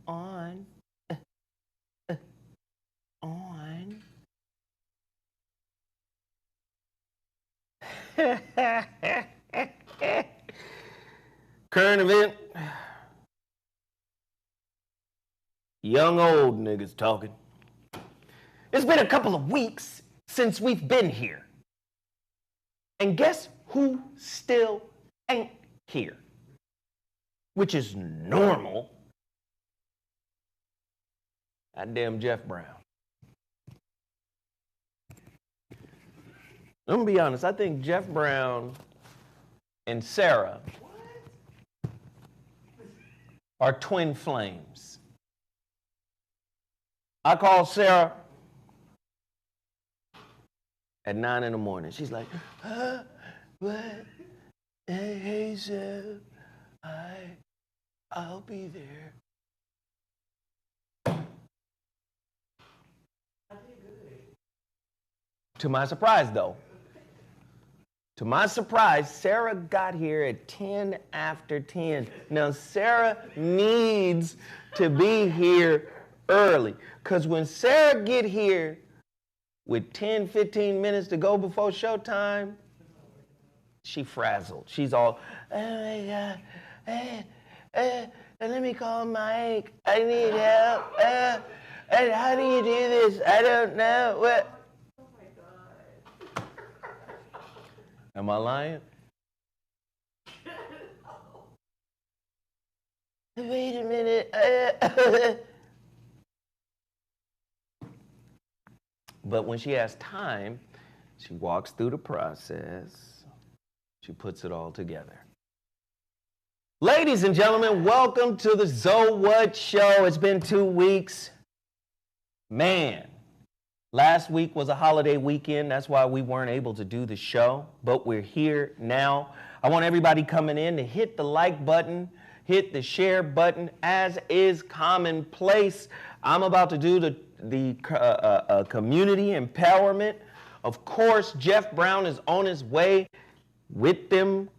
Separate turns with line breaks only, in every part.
on. Current event. Young old niggas talking. It's been a couple of weeks since we've been here. And guess who still ain't here? Which is normal. Goddamn Geoff Brown. I'm gonna be honest, I think Geoff Brown and Sarah are twin flames. I call Sarah at 9 in the morning. She's like, what? Hey, Geoff, I'll be there. To my surprise, though. To my surprise, Sarah got here at 10 after 10. Now, Sarah needs to be here early. Because when Sarah get here with 10, 15 minutes to go before showtime, she frazzled. She's all, oh my God, let me call Mike. I need help. How do you do this? I don't know. What?
Oh my God.
Am I lying? Wait a minute. But when she has time, she walks through the process. She puts it all together. Ladies and gentlemen, welcome to the ZoWhat Show. It's been 2 weeks. Man, last week was a holiday weekend. That's why we weren't able to do the show, but we're here now. I want everybody coming in to hit the like button, hit the share button, as is commonplace. I'm about to do the community empowerment. Of course, Geoff Brown is on his way with them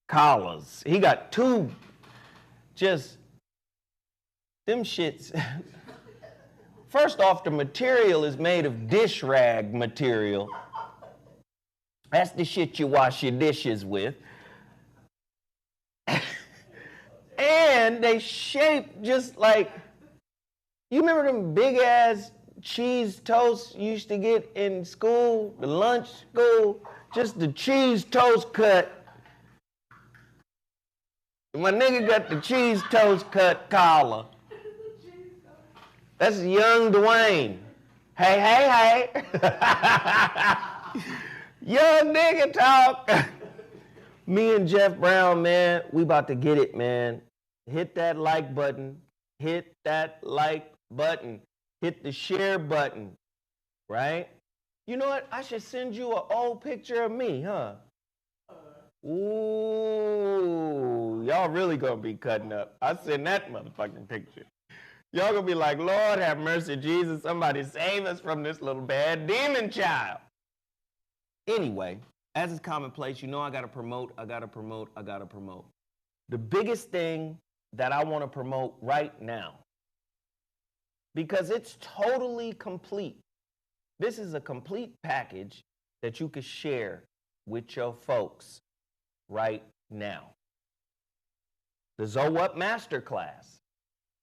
collars. He got 2, just them shits. First off, the material is made of dish rag material. That's the shit you wash your dishes with. And they shape just like, you remember them big ass cheese toasts you used to get in school, the lunch school? Just the cheese toast cut. My nigga got the cheese toast cut collar. That's young Dwayne. Hey. Young nigga talk. Me and Geoff Brown, man, we about to get it, man. Hit that like button. Hit that like button. Hit the share button, right? You know what? I should send you an old picture of me, huh? Ooh, y'all really gonna be cutting up. I send that motherfucking picture. Y'all gonna be like, Lord have mercy, Jesus, somebody save us from this little bad demon child. Anyway, as is commonplace, you know I gotta promote. The biggest thing that I wanna promote right now, because it's totally complete. This is a complete package that you can share with your folks right now. The ZoWhat Masterclass.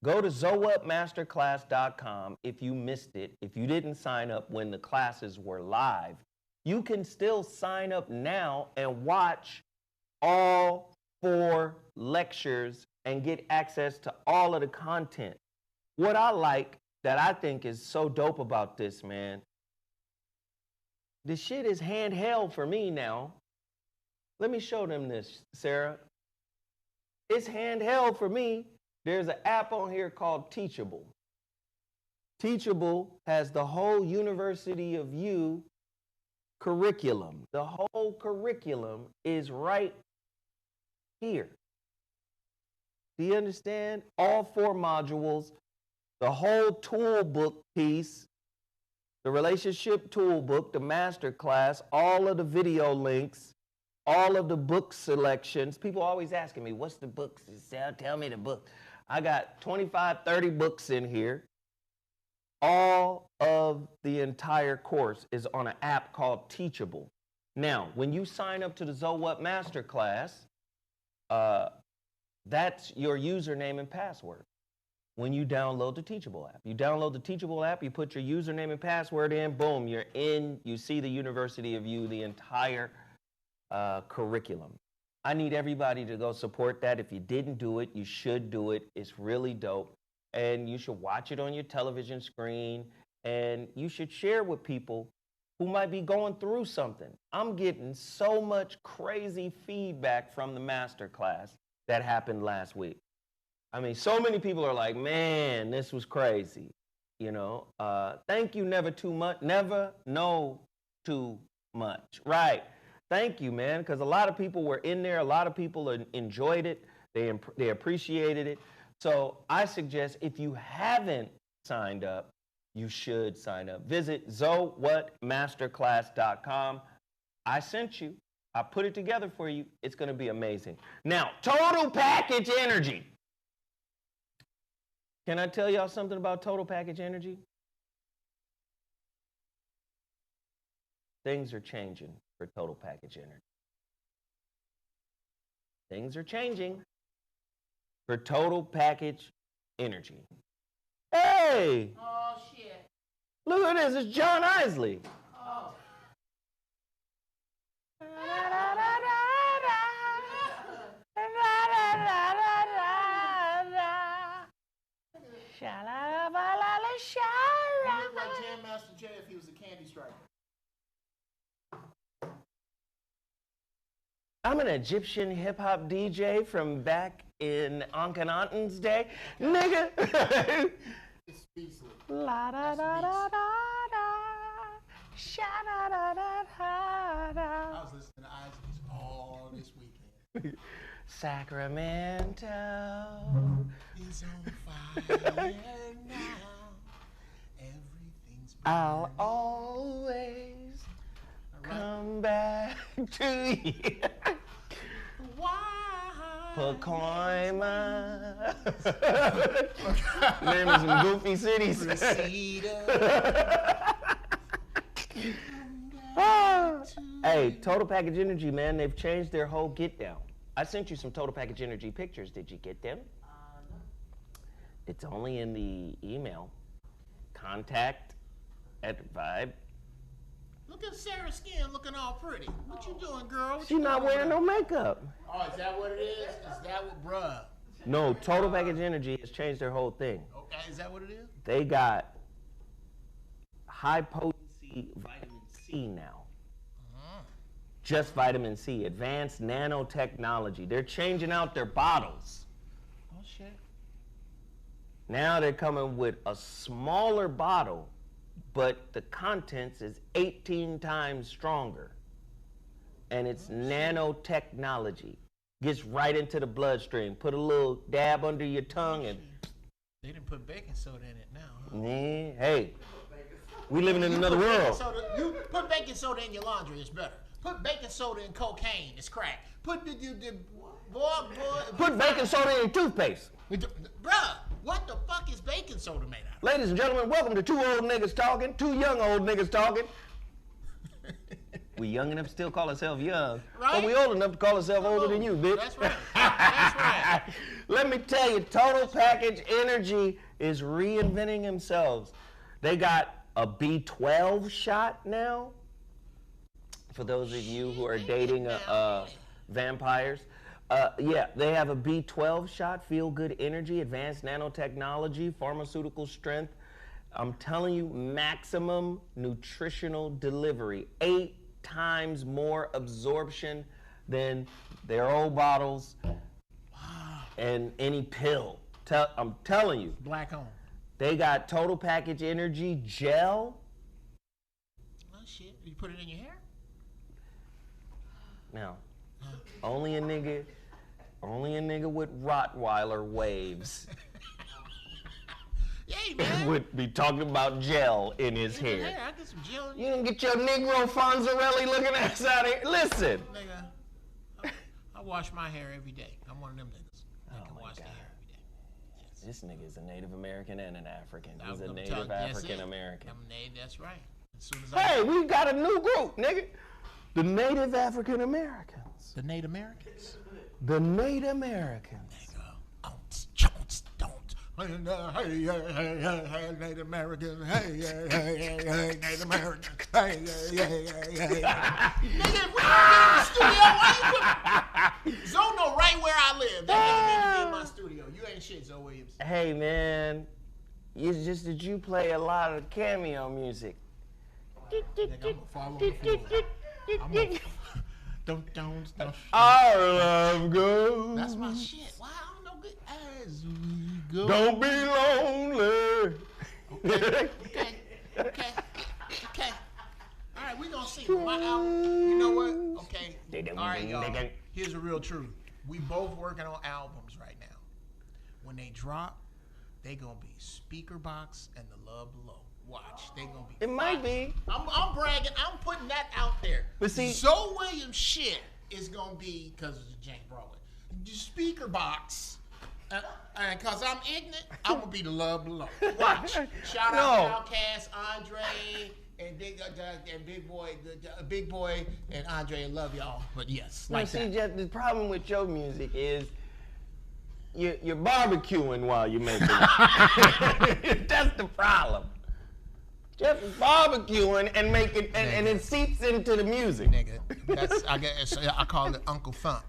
Go to ZoWhatMasterclass.com if you missed it. If you didn't sign up when the classes were live, you can still sign up now and watch all 4 lectures and get access to all of the content. What I like that I think is so dope about this, man, this shit is handheld for me now. Let me show them this, Sarah. It's handheld for me. There's an app on here called Teachable. Teachable has the whole University of You curriculum. The whole curriculum is right here. Do you understand? All 4 modules, the whole tool book piece, the relationship tool book, the master class, all of the video links, all of the book selections. People always asking me, what's the book? Tell me the book. I got 25, 30 books in here. All of the entire course is on an app called Teachable. Now, when you sign up to the ZoWhat Masterclass, that's your username and password. When you download the Teachable app. You download the Teachable app, you put your username and password in, boom, you're in, you see the University of You, the entire curriculum. I need everybody to go support that. If you didn't do it, you should do it. It's really dope. And you should watch it on your television screen, and you should share with people who might be going through something. I'm getting so much crazy feedback from the masterclass that happened last week. I mean, so many people are like, man, this was crazy. You know, thank you, never too much, never know too much. Right. Thank you, man, because a lot of people were in there. A lot of people enjoyed it. They appreciated it. So I suggest if you haven't signed up, you should sign up. Visit ZoWhatMasterclass.com. I sent you. I put it together for you. It's going to be amazing. Now, total package energy. Can I tell y'all something about total package energy? Things are changing for total package energy. Things are changing for total package energy. Hey!
Oh, shit.
Look at this. It's John Isley.
Oh. He looked like Jam Master Jay if he was a candy striker.
I'm an Egyptian hip-hop DJ from back in Akhenaten's day. Nigga.
It's beastly.
La da da da da da. Sha da da da da da.
I was listening to Isley's all this weekend.
Sacramento
It's on fire now. Everything's
I'll always come back to you.
Why?
Pacoima. Name of some goofy cities. Hey, Total Package Energy, man, they've changed their whole get down. I sent you some Total Package Energy pictures. Did you get them?
No.
It's only in the email. Contact@Vibe.
Look at Sarah's skin looking all pretty. What you doing, girl? What
She's not wearing no makeup.
Oh, is that what it is? Is that what, bruh?
No, Total Package Energy has changed their whole thing.
Okay, is that what it is?
They got high potency vitamin C now. Just vitamin C, advanced nanotechnology. They're changing out their bottles.
Oh, shit.
Now they're coming with a smaller bottle, but the contents is 18 times stronger. And it's nanotechnology. Gets right into the bloodstream. Put a little dab under your tongue and...
They didn't put baking soda in it now, huh?
Hey, we living in another world.
You put baking soda in your laundry, it's better. Put baking soda in cocaine, it's crack. Put
Put baking soda in your toothpaste.
Bruh, what the fuck is baking soda made out of?
Ladies and gentlemen, welcome to Two Old Niggas Talking, Two Young Old Niggas Talking. We young enough to still call ourselves young,
right?
But we old enough to call ourselves older than you, bitch.
That's right. That's right.
Let me tell you, Total Package Energy is reinventing themselves. They got a B12 shot now. For those of you who are dating vampires. Yeah, they have a B12 shot, feel good energy, advanced nanotechnology, pharmaceutical strength. I'm telling you, maximum nutritional delivery, 8 times more absorption than their old bottles and any pill. I'm telling you.
Black on.
They got Total Package Energy gel.
Oh shit, you put it in your hair?
Now, only a nigga with Rottweiler waves
Hey, man.
would be talking about gel in his hair.
I get some gel in
You can get your Negro Fonzarelli looking ass out of here. Listen.
Nigga, I wash my hair every day. I'm one of them niggas. I can wash the hair every day.
This nigga is a Native American and an African. He's a
I'm
Native
telling- that's
African
it.
American.
I'm native. That's right. As soon as I
Hey, we got a new group, nigga. The Native African Americans.
the Native Americans.
The Native Americans.
Hey, Native American. Hey, Native American. Hey, Nigga, if we don't get in the studio, why you put... Zoe know right where I live. That nigga need to be in my studio. You ain't shit, Zoe Williams.
Hey, man. It's just that you play a lot of cameo music.
Nigga, I'm gonna fall on the floor. I'm gonna... Don't.
Our love goes.
That's my shit. Wow, I'm no good as we go.
Don't be lonely.
Okay. All right, we gonna see. My album. You know what? Okay. All right, y'all. Here's the real truth. We both working on albums right now. When they drop, they gonna be Speaker Box and The Love Below. Watch, they gonna be.
It might be.
I'm bragging. I'm putting that out there.
But see,
Zoe Williams shit is gonna be because it's James Broadway. Speaker Box. And cause I'm ignorant, I'm gonna be The Love Below. Watch. Shout out Outkast, Andre, and Big Boy, and Andre. I love y'all. But yes,
now
like
see,
that.
Jeff, the problem with your music is you're barbecuing while you're making it. That's the problem. Jeff is barbecuing and making, and it seeps into the music.
Nigga, I call it Uncle Funk.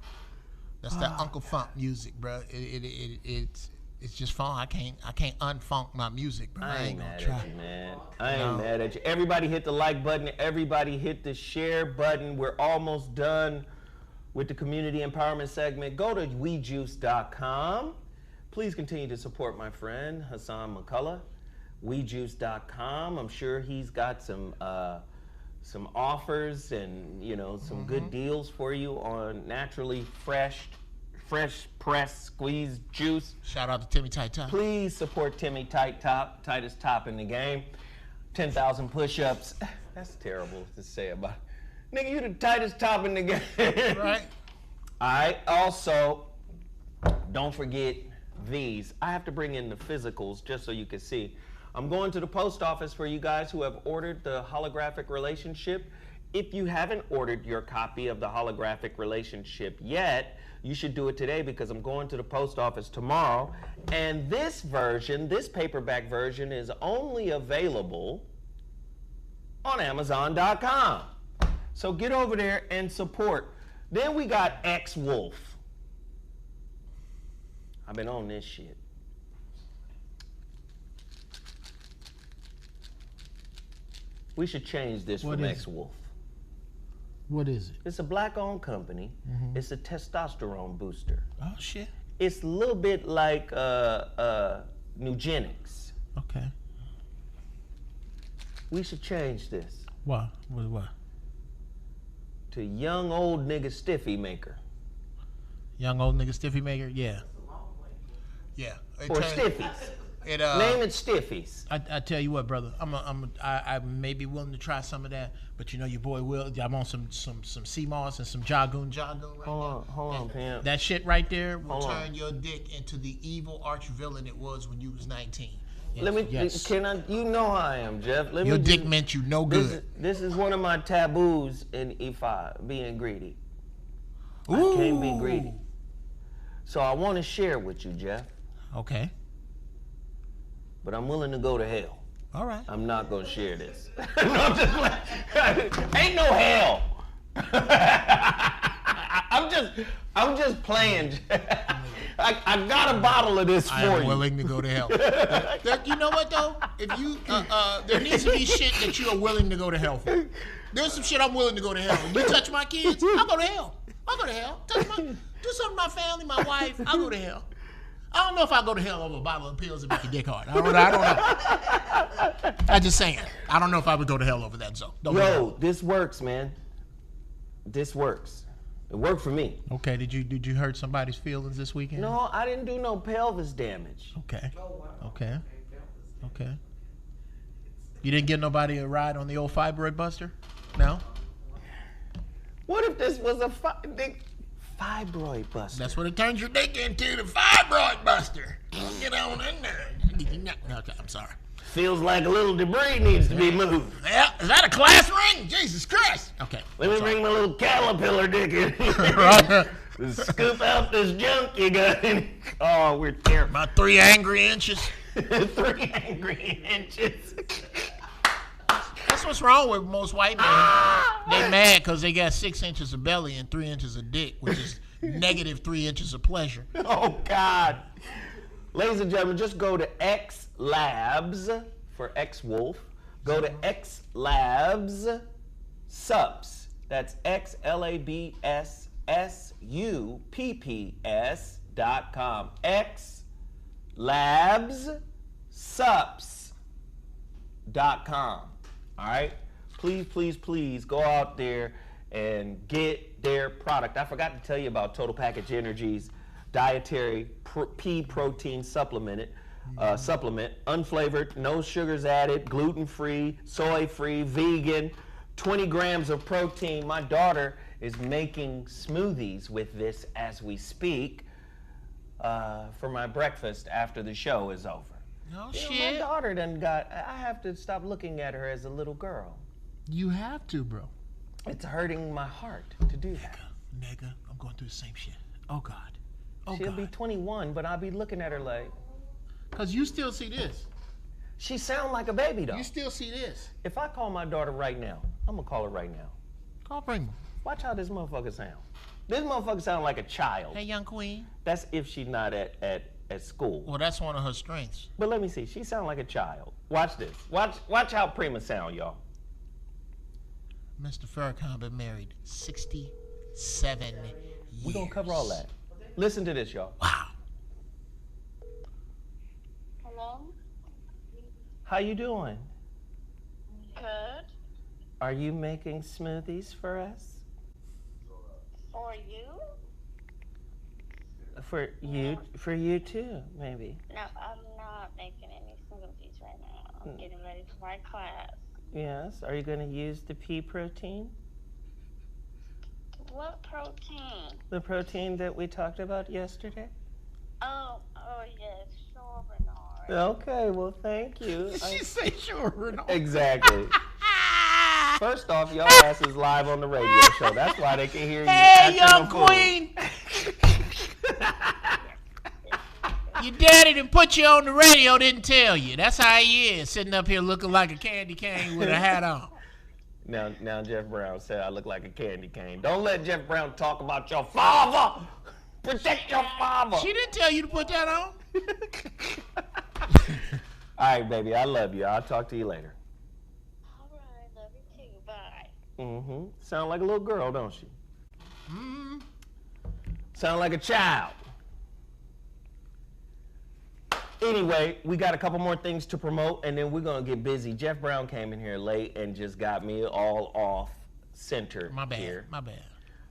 That's that Uncle Funk music, bro. It's just fun. I can't unfunk my music, bro.
I ain't mad at you, man. I ain't mad at you. Everybody hit the like button. Everybody hit the share button. We're almost done with the community empowerment segment. Go to WeJuice.com. Please continue to support my friend Hassan McCullough. WeJuice.com. I'm sure he's got some offers and some good deals for you on naturally fresh pressed squeezed juice.
Shout out to Timmy Tight Top.
Please support Timmy tightest top in the game. 10,000 push-ups. That's terrible to say about it. Nigga, you the tightest top in the game.
Right.
All right. Also, don't forget these. I have to bring in the physicals just so you can see. I'm going to the post office for you guys who have ordered the holographic relationship. If you haven't ordered your copy of the holographic relationship yet, you should do it today because I'm going to the post office tomorrow. And this version, this paperback version, is only available on Amazon.com. So get over there and support. Then we got X-Wolf. I've been on this shit. We should change this from X-Wolf.
What is it?
It's a black-owned company. Mm-hmm. It's a testosterone booster.
Oh, shit.
It's a little bit like Nugenics.
Okay.
We should change this.
What? What?
To young old nigga stiffy maker.
Young old nigga stiffy maker? Yeah. Yeah.
Or stiffies. Name it Stiffies.
I tell you what, brother. I may be willing to try some of that, but you know your boy will. I'm on some sea moss and some Jagoon right
Hold on, Pam.
That shit right there will turn your dick into the evil arch villain it was when you was 19. Yes,
You know how I am, Jeff.
Your dick meant you no good.
This is one of my taboos in E5, being greedy.
Ooh.
I can't be greedy. So I want to share with you, Jeff.
Okay.
But I'm willing to go to hell.
All right.
I'm not gonna share this. No, I'm just like, ain't no hell. I'm just playing. I got a bottle of this for you.
I'm willing to go to hell. You know what though? If you there needs to be shit that you are willing to go to hell for. There's some shit I'm willing to go to hell. You touch my kids, I'll go to hell. I'll go to hell. Do something to my family, my wife, I'll go to hell. I don't know if I'll go to hell over a bottle of pills and make your dick hard. I don't know. I'm just saying. I don't know if I would go to hell over that, Zoe.
This works, man. This works. It worked for me.
Okay, did you hurt somebody's feelings this weekend?
No, I didn't do no pelvis damage.
Okay. You didn't give nobody a ride on the old fibroid buster? No?
What if this was a fibroid buster.
That's what it turns your dick into, the fibroid buster. Get on in there. No, I'm sorry.
Feels like a little debris needs to be moved.
Yeah, is that a class ring? Jesus Christ. Okay.
Let me bring my little caterpillar dick in.
Right.
Scoop out this junk you got in. Oh, we're terrible.
About 3 angry inches.
3 angry inches.
That's what's wrong with most white men. They mad because they got 6 inches of belly and 3 inches of dick, which is negative 3 inches of pleasure.
Oh, God. Ladies and gentlemen, just go to X Labs for X Wolf. Go to X Labs Subs. That's XLABSSUPPS.com. X Labs Subs.com. All right? Please go out there and get their product. I forgot to tell you about Total Package Energy's dietary pea protein supplement, unflavored, no sugars added, gluten-free, soy-free, vegan, 20 grams of protein. My daughter is making smoothies with this as we speak for my breakfast after the show is over.
No
You know,
shit.
my daughter I have to stop looking at her as a little girl.
You have to, bro.
It's hurting my heart to do that.
Nigga, I'm going through the same shit. Oh, God. Oh,
She'll
God.
be 21, but I'll be looking at her like,
Because you still see this.
she sound like a baby though.
You still see this.
If I call my daughter right now, I'm gonna call her right now.
Call Primo.
Watch how this motherfucker sound. This motherfucker sound like a child.
Hey, young queen.
That's if she's not at school.
Well, that's one of her strengths.
But let me see. She sound like a child. Watch this. Watch how Prima sound, y'all.
Mr. Farrakhan been married 67 years.
We gonna cover all that. Listen to this, y'all.
Wow.
Hello?
How you doing?
Good.
Are you making smoothies for us?
For you?
For you too, maybe.
No, I'm not making any smoothies right now. I'm getting ready for my class.
Yes. Are you gonna use the pea protein?
What protein?
The protein that we talked about yesterday?
Oh yes, sure, Bernard.
Okay, well, thank you.
She say sure or no.
Exactly. First off, your ass is live on the radio show. That's why they can hear you.
Hey,
acting a
young
fool.
queen. Your daddy didn't put you on the radio, didn't tell you. That's how he is, sitting up here looking like a candy cane with a hat on.
Now Jeff Brown said I look like a candy cane. Don't let Jeff Brown talk about your father. Protect your father.
She didn't tell you to put that on.
All right, baby, I love you. I'll talk to you later.
All right, love you too. Bye.
Mm-hmm. Sound like a little girl, don't she?
Mm.
Sound like a child. Anyway, we got a couple more things to promote, and then we're going to get busy. Jeff Brown came in here late and just got me all off center
My bad.
here.
My bad.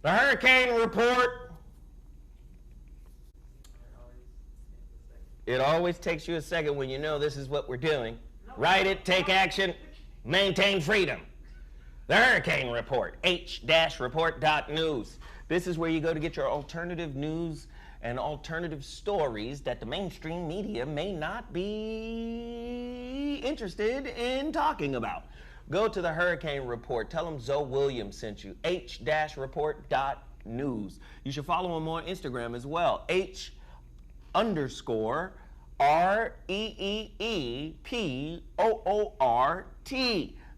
The HuriKane Report. It always takes you a second when you know this is what we're doing. Write it, take action, maintain freedom. The HuriKane Report, H-report.news. This is where you go to get your alternative news and alternative stories that the mainstream media may not be interested in talking about. Go to the HuriKane Report. Tell them Zoe Williams sent you. H-report.news. You should follow him on Instagram as well. H_REEEPOORT.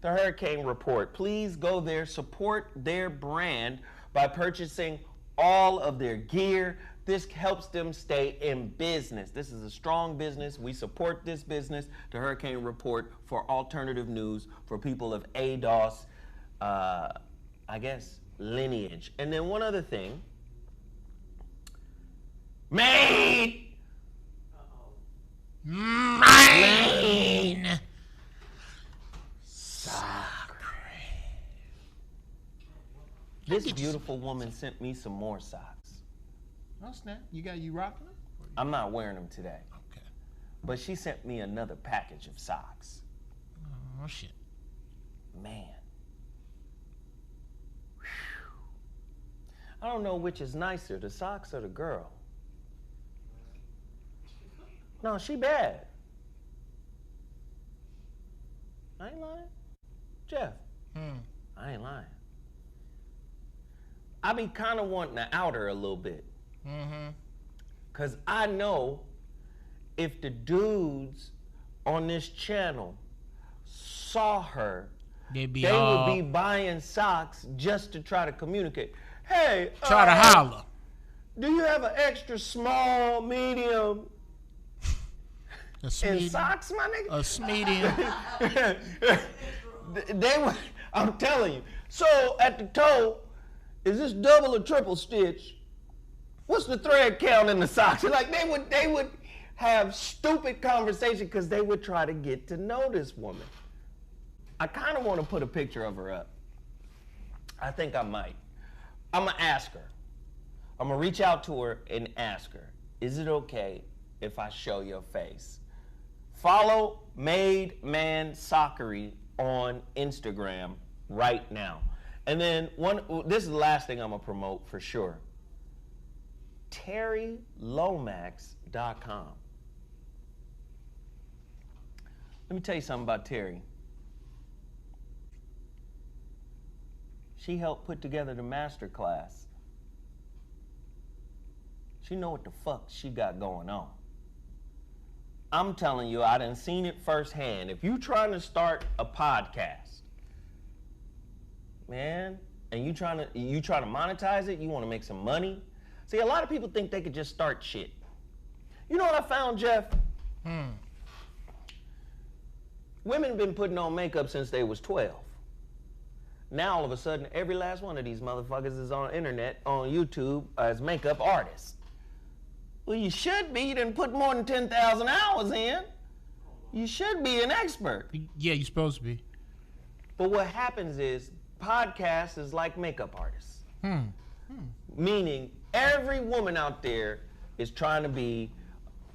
The HuriKane Report. Please go there, support their brand by purchasing all of their gear. This helps them stay in business. This is a strong business. We support this business, the HuriKane Report, for alternative news for people of ADOS, I guess, lineage. And then one other thing. Maine!
Mine.
This beautiful woman sent me some more socks.
Oh, snap. You rocking them?
I'm not wearing them today.
Okay.
But she sent me another package of socks.
Oh, shit.
Man. Whew. I don't know which is nicer, the socks or the girl. No, she bad. I ain't lying. Geoff, I ain't lying. I be kind of wanting to out her a little bit. Because I know if the dudes on this channel saw her, they would be buying socks just to try to communicate. Hey,
try to holler.
Do you have an extra small, medium, in socks, my nigga?
A medium.
They would. I'm telling you. So at the toe, is this double or triple stitch? What's the thread count in the socks? Like they would have stupid conversation because they would try to get to know this woman. I kind of want to put a picture of her up. I think I might. I'm going to ask her. I'm going to reach out to her and ask her, is it okay if I show your face? Follow Made Man Soccery on Instagram right now. And then this is the last thing I'm going to promote for sure. TerryLomax.com. Let me tell you something about Terry. She helped put together the master class. She know what the fuck she got going on. I'm telling you, I done seen it firsthand. If you trying to start a podcast, man, and you trying to monetize it, you want to make some money. See, a lot of people think they could just start shit. You know what I found, Geoff? Women have been putting on makeup since they was 12. Now, all of a sudden, every last one of these motherfuckers is on the internet, on YouTube, as makeup artists. Well, you should be. You didn't put more than 10,000 hours in. You should be an expert.
Yeah, you're supposed to be.
But what happens is, podcasts is like makeup artists. Meaning, every woman out there is trying to be,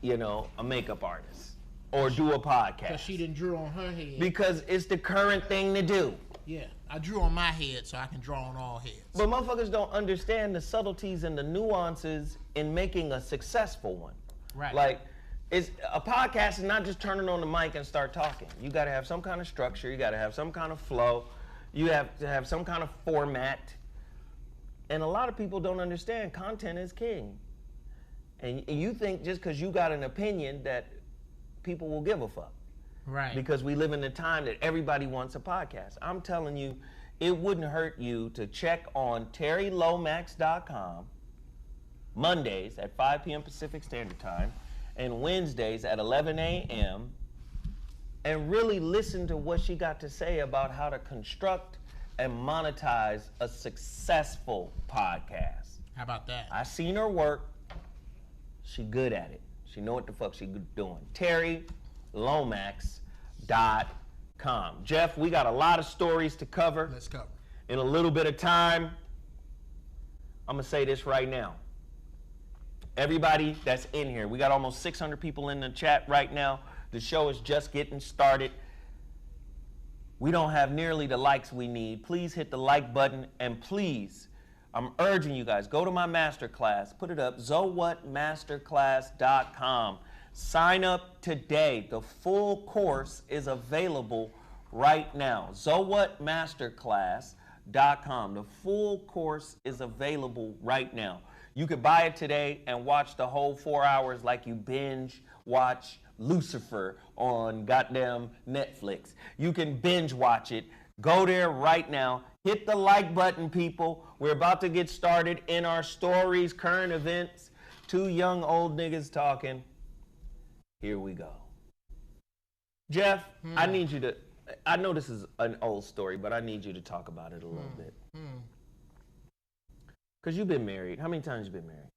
a makeup artist or do a podcast.
Because she done drew on her head.
Because it's the current thing to do.
Yeah, I drew on my head so I can draw on all heads.
But motherfuckers don't understand the subtleties and the nuances in making a successful one.
Right.
Like, a podcast is not just turning on the mic and start talking. You got to have some kind of structure. You got to have some kind of flow. You have to have some kind of format. And a lot of people don't understand content is king. And you think just because you got an opinion that people will give a fuck.
Right.
Because we live in a time that everybody wants a podcast. I'm telling you, it wouldn't hurt you to check on TerryLomax.com Mondays at 5 p.m. Pacific Standard Time and Wednesdays at 11 a.m. and really listen to what she got to say about how to construct and monetize a successful podcast.
How about that?
I seen her work. She good at it. She know what the fuck she doing. TerryLomax.com. Geoff, we got a lot of stories to cover.
Let's cover.
In a little bit of time, I'm gonna say this right now. Everybody that's in here, we got almost 600 people in the chat right now. The show is just getting started. We don't have nearly the likes we need. Please hit the like button, and please, I'm urging you guys, go to my masterclass, put it up, ZoWhatMasterclass.com. Sign up today. The full course is available right now. ZoWhatMasterclass.com. The full course is available right now. You could buy it today and watch the whole 4 hours like you binge watch Lucifer on goddamn Netflix. You can binge watch it. Go there right now. Hit the like button, people. We're about to get started in our stories, current events, two young old niggas talking. Here we go. Geoff, I need you to, I know this is an old story, but I need you to talk about it a little bit. Because you've been married. How many times you been married?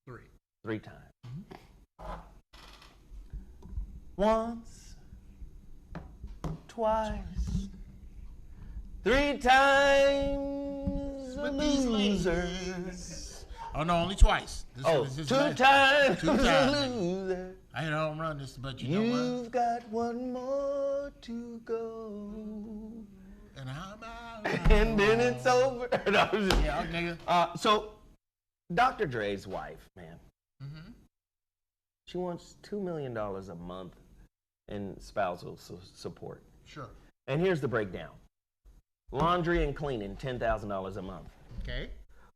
3.
3 times. Once, twice, 3 times a loser.
Oh, no, only twice.
This 2 times
2
a
times.
loser.
I don't run this, but you know what?
You've got one more to go.
And I'm out.
And then it's over. No, I'm just-
Yeah, nigga.
So Dr. Dre's wife, man.
Mm-hmm.
She wants $2 million a month in spousal support.
Sure.
And here's the breakdown. Laundry and cleaning, $10,000 a month.
Okay.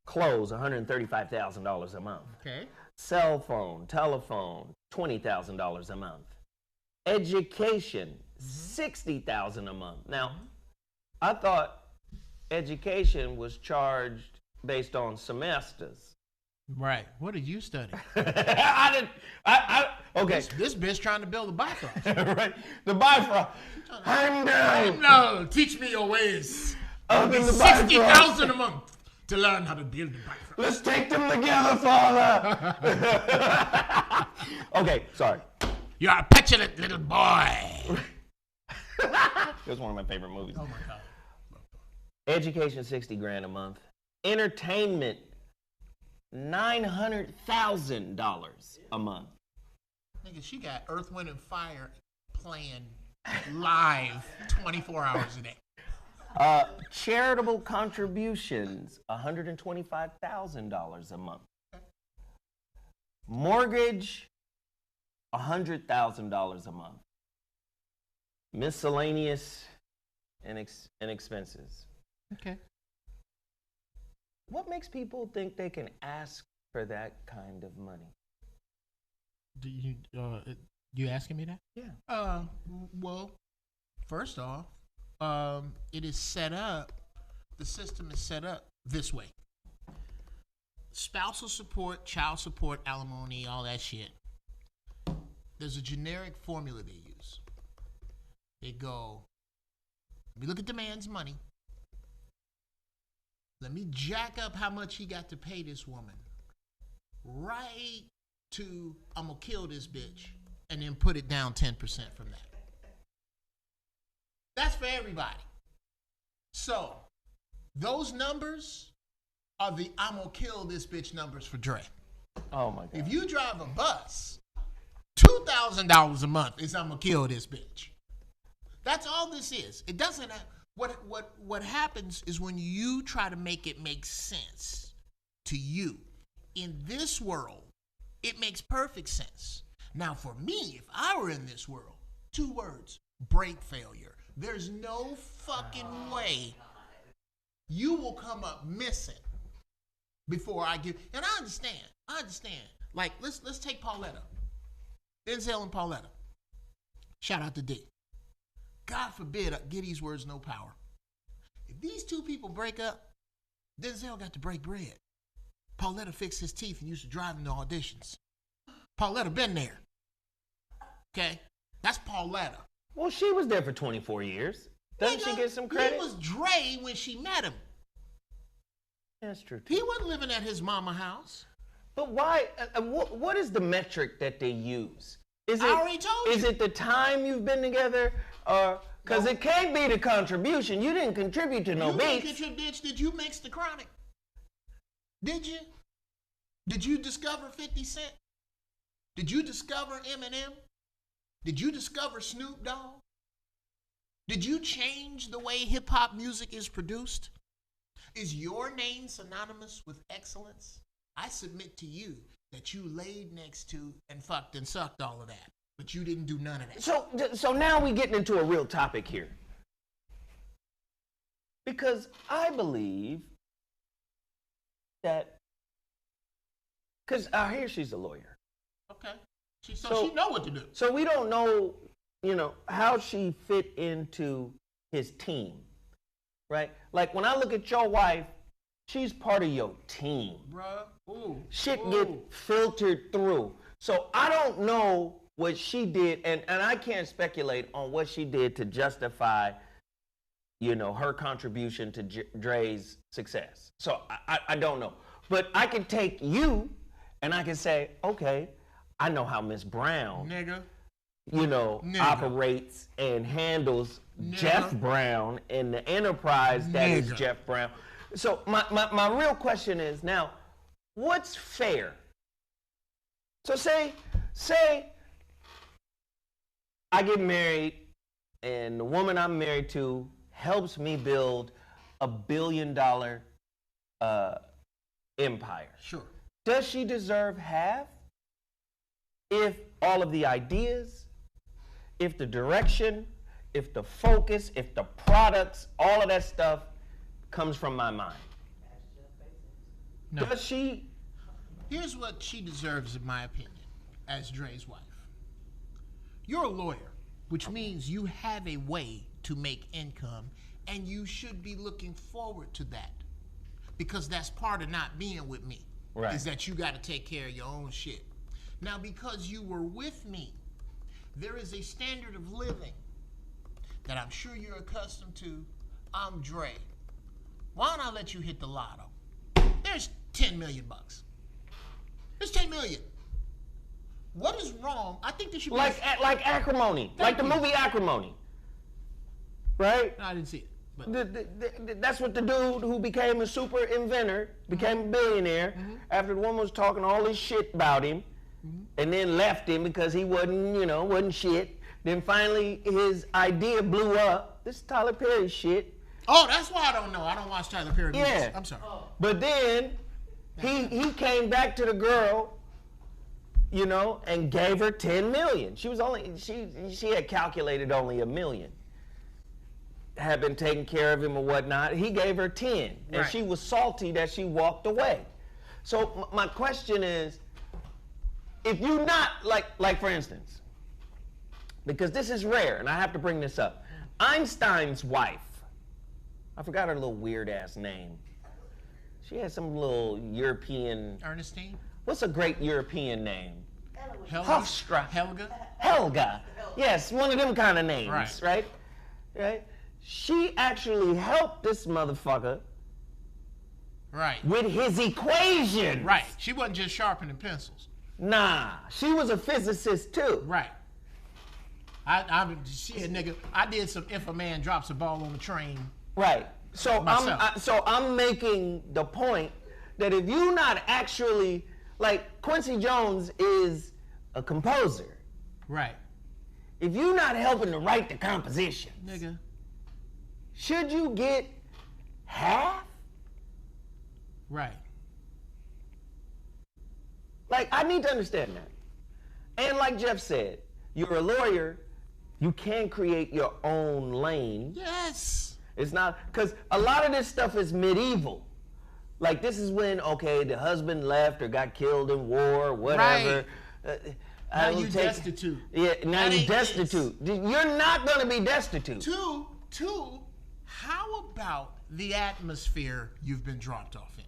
Clothes, $135,000 a month.
Okay.
Cell phone, telephone, $20,000 a month. Education, $60,000 a month. Now, I thought education was charged based on semesters.
Right. What did you study?
Okay.
This bitch trying to build a Bifrost.
Right. The Bifrost. I'm down.
No, teach me your ways.
Up in the
$60,000 a month to learn how to build a Bifrost.
Let's take them together, Father. Okay, sorry.
You're a petulant little boy.
It was one of my favorite movies.
Oh my God.
Education, $60,000 a month. Entertainment, $900,000 a month.
Nigga, she got Earth, Wind, and Fire playing live 24 hours a day.
Charitable contributions, $125,000 a month. Mortgage, $100,000 a month. Miscellaneous and expenses.
Okay.
What makes people think they can ask for that kind of money?
Do you asking me that?
Yeah.
Well, first off, it is set up. The system is set up this way. Spousal support, child support, alimony, all that shit. There's a generic formula they use. They go, let me look at the man's money. Let me jack up how much he got to pay this woman. Right to, I'm going to kill this bitch. And then put it down 10% from that. That's for everybody. So, those numbers are the I'm going to kill this bitch numbers for Dre.
Oh my God.
If you drive a bus, $2,000 a month is I'm going to kill this bitch. That's all this is. It doesn't have, what happens is when you try to make it make sense to you. In this world, it makes perfect sense. Now, for me, if I were in this world, 2 words, brake failure. There's no fucking way you will come up missing before I give. And I understand. Like, let's take Pauletta. Denzel and Pauletta. Shout out to D. God forbid, give these words no power. If these 2 people break up, Denzel got to break bread. Pauletta fixed his teeth and used to drive him to auditions. Pauletta been there. Okay? That's Pauletta.
Well, she was there for 24 years. Doesn't she get some credit?
He was Dre when she met him.
That's true.
He wasn't living at his mama house.
But why? What is the metric that they use? Is it,
I already told you.
Is it the time you've been together? Because it can't be the contribution. You didn't contribute to no beats.
Did you mix the Chronic? Did you? Did you discover 50 Cent? Did you discover Eminem? Did you discover Snoop Dogg? Did you change the way hip-hop music is produced? Is your name synonymous with excellence? I submit to you that you laid next to and fucked and sucked all of that, but you didn't do none of that.
So now we're getting into a real topic here. Because I believe that, because here she's a lawyer.
Okay. So she know what to do.
So we don't know, how she fit into his team, right? Like when I look at your wife, she's part of your team.
Bruh. Ooh.
Shit get filtered through. So I don't know what she did, and I can't speculate on what she did to justify, her contribution to Dre's success. So I don't know. But I can take you and I can say, okay, I know how Miss Brown,
Nigga.
operates and handles Jeff Brown and the enterprise that is Jeff Brown. So my real question is now, what's fair? So say I get married and the woman I'm married to helps me build $1 billion empire.
Sure.
Does she deserve half if all of the ideas, if the direction, if the focus, if the products, all of that stuff comes from my mind?
No.
Does she?
Here's what she deserves, in my opinion, as Dre's wife. You're a lawyer, which means you have a way to make income, and you should be looking forward to that, because that's part of not being with me.
Right.
Is that you got to take care of your own shit. Now, because you were with me, there is a standard of living that I'm sure you're accustomed to. I'm Dre. Why don't I let you hit the lotto? There's 10 million bucks. There's 10 million. What is wrong? I think there should be
like Acrimony, like the movie Acrimony, right?
No, I didn't see it. But
That's what the dude who became a super inventor, became a billionaire, after the woman was talking all this shit about him, and then left him because he wasn't shit. Then finally his idea blew up. This is Tyler Perry shit.
Oh, that's why I don't know. I don't watch Tyler Perry movies.
Yeah.
I'm sorry.
But then he came back to the girl, and gave her 10 million. She had calculated only $1 million. Had been taking care of him or whatnot. He gave her 10, and she was salty that she walked away. So my question is, if you not like for instance, because this is rare, and I have to bring this up, Einstein's wife, I forgot her little weird ass name. She had some little European.
Ernestine?
What's a great European name?
Helga?
Helga. Yes, one of them kind of names, right? She actually helped this motherfucker with his equation.
Right. She wasn't just sharpening pencils.
Nah, she was a physicist too.
Right. She a nigga. I did some if a man drops a ball on the train.
Right. So I'm making the point that if you not actually, like Quincy Jones is a composer.
Right.
If you're not helping to write the compositions,
nigga,
should you get half?
Right.
Like, I need to understand that. And like Geoff said, you're a lawyer, you can create your own lane.
Yes.
It's not, because a lot of this stuff is medieval. Like, this is when, okay, the husband left or got killed in war or whatever.
Right. Now you destitute.
Yeah, now you destitute. You're not going to be destitute.
Two, how about the atmosphere you've been dropped off in?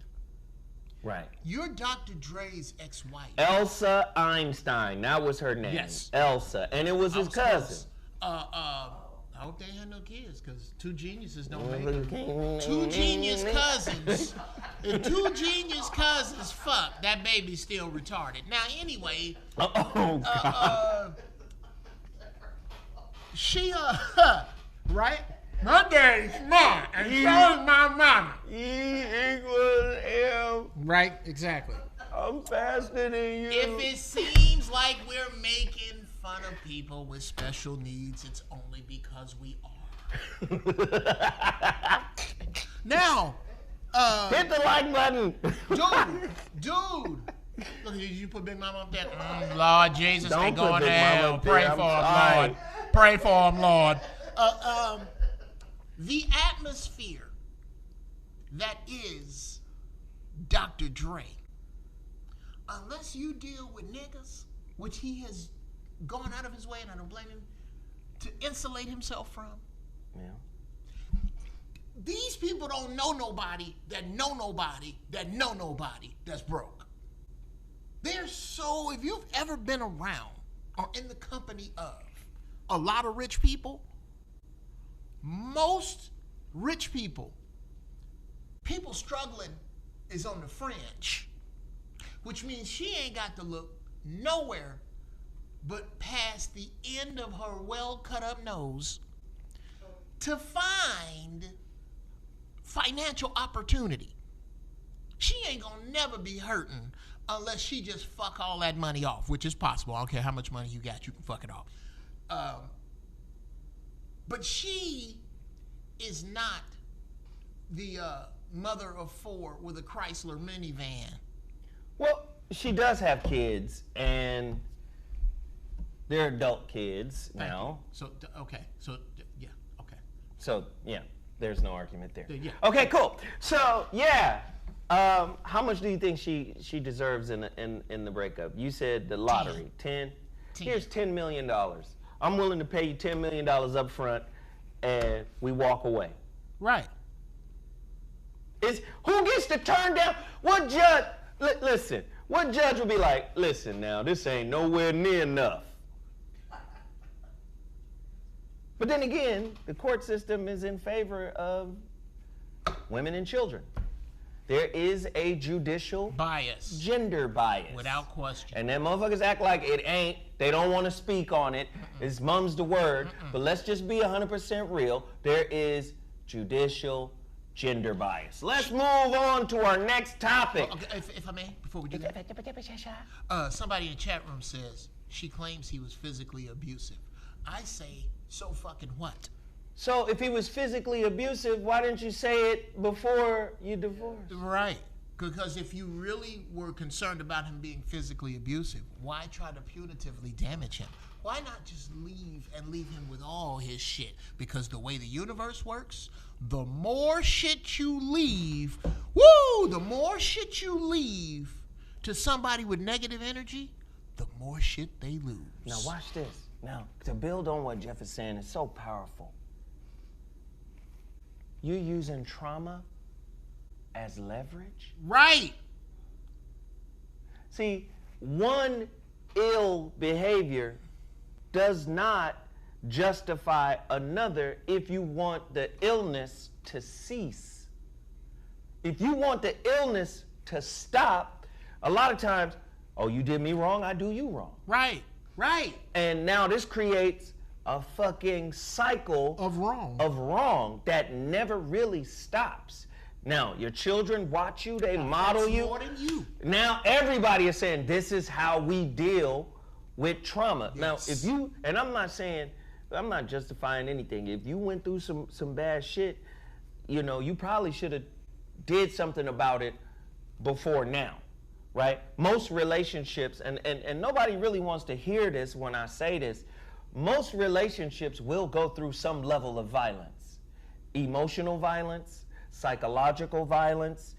Right.
You're Dr. Dre's ex-wife.
Elsa Einstein, that was her name.
Yes.
Elsa, and it was his cousin.
I hope they had no kids, because two geniuses don't make it. Two genius cousins. If two genius cousins fuck, that baby's still retarded. Now, anyway, she, right? My daddy's smart, and so is my mama.
E=M.
Right, exactly.
I'm faster than you.
If it seems like we're making fun of people with special needs, it's only because we are. Now,
hit the like button.
Dude. Look, did you put Big Mama up there? Lord Jesus, they
Don't
going
put
to
Big Mama
hell.
up
Pray
there.
for
I'm
them,
sorry.
Lord. Pray for them, Lord. The atmosphere that is Dr. Dre, unless you deal with niggas, which he has gone out of his way, and I don't blame him, to insulate himself from.
Yeah.
These people don't know nobody that know nobody that know nobody that's broke. They're so, if you've ever been around or in the company of a lot of rich people, most rich people struggling is on the fringe, which means she ain't got to look nowhere but past the end of her well cut up nose to find financial opportunity. She ain't gonna never be hurting unless she just fuck all that money off, which is possible. I don't care how much money you got, you can fuck it off. But she is not the mother of four with a Chrysler minivan.
Well, she does have kids, and they're adult kids now.
So, okay. So, yeah, okay.
So, yeah, there's no argument there.
Yeah.
Okay, cool. So, yeah, how much do you think she deserves in the breakup? You said the lottery, 10. Here's $10 million. I'm willing to pay you $10 million up front, and we walk away.
Right.
Who gets to turn down? What judge? Listen, what judge would be like, listen now, this ain't nowhere near enough. But then again, the court system is in favor of women and children. There is a judicial
bias,
gender bias.
Without question.
And then motherfuckers act like it ain't. They don't want to speak on it. It's mum's the word. But let's just be 100% real. There is judicial gender bias. Let's move on to our next topic.
Okay, if I may, before we do that. Somebody in the chat room says she claims he was physically abusive. I say, so fucking what?
So if he was physically abusive, why didn't you say it before you divorced?
Right. Because if you really were concerned about him being physically abusive, why try to punitively damage him? Why not just leave him with all his shit? Because the way the universe works, the more shit you leave, the more shit you leave to somebody with negative energy, the more shit they lose.
Now watch this. Now, to build on what Geoff is saying, it's so powerful. You're using trauma as leverage?
Right.
See, one ill behavior does not justify another if you want the illness to cease. If you want the illness to stop, a lot of times, oh, you did me wrong, I do you wrong.
Right.
And now this creates a fucking cycle
of
wrong that never really stops. Now, your children watch you, they model you.
More than you.
Now everybody is saying this is how we deal with trauma.
Yes.
Now, if you, and I'm not justifying anything. If you went through some bad shit, you probably should have did something about it before now, right? Most relationships, and nobody really wants to hear this when I say this, most relationships will go through some level of violence. Emotional violence, psychological violence,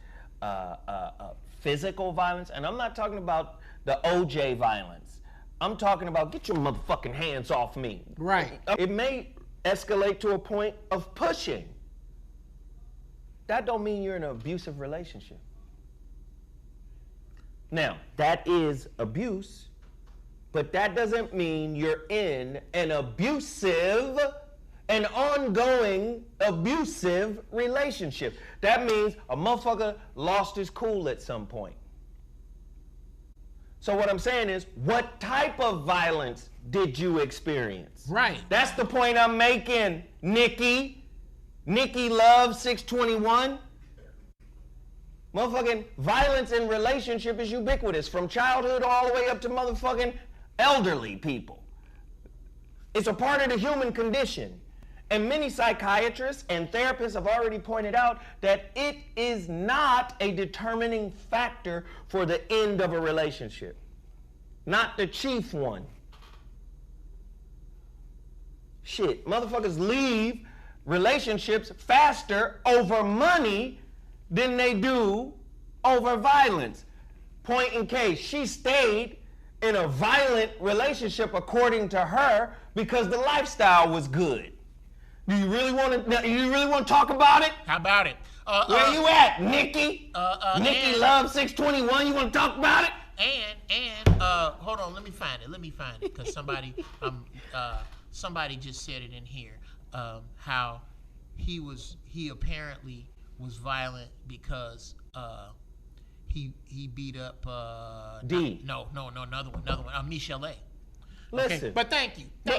physical violence, and I'm not talking about the OJ violence. I'm talking about get your motherfucking hands off me.
Right.
It may escalate to a point of pushing. That don't mean you're in an abusive relationship. Now, that is abuse, but that doesn't mean you're in an ongoing abusive relationship. That means a motherfucker lost his cool at some point. So what I'm saying is, what type of violence did you experience?
Right.
That's the point I'm making, Nikki. Nikki Love 621. Motherfucking violence in relationship is ubiquitous, from childhood all the way up to motherfucking elderly people. It's a part of the human condition. And many psychiatrists and therapists have already pointed out that it is not a determining factor for the end of a relationship. Not the chief one. Shit, motherfuckers leave relationships faster over money than they do over violence. Point in case, she stayed in a violent relationship according to her because the lifestyle was good. Do you really want to talk about it?
How about it?
Where you at, Nikki? Nikki Love 621. You want to talk about it?
And hold on, let me find it because somebody just said it in here. How he apparently was violent because he beat up
D.
No, another one. Michelle A.
Listen.
Okay, but thank you. We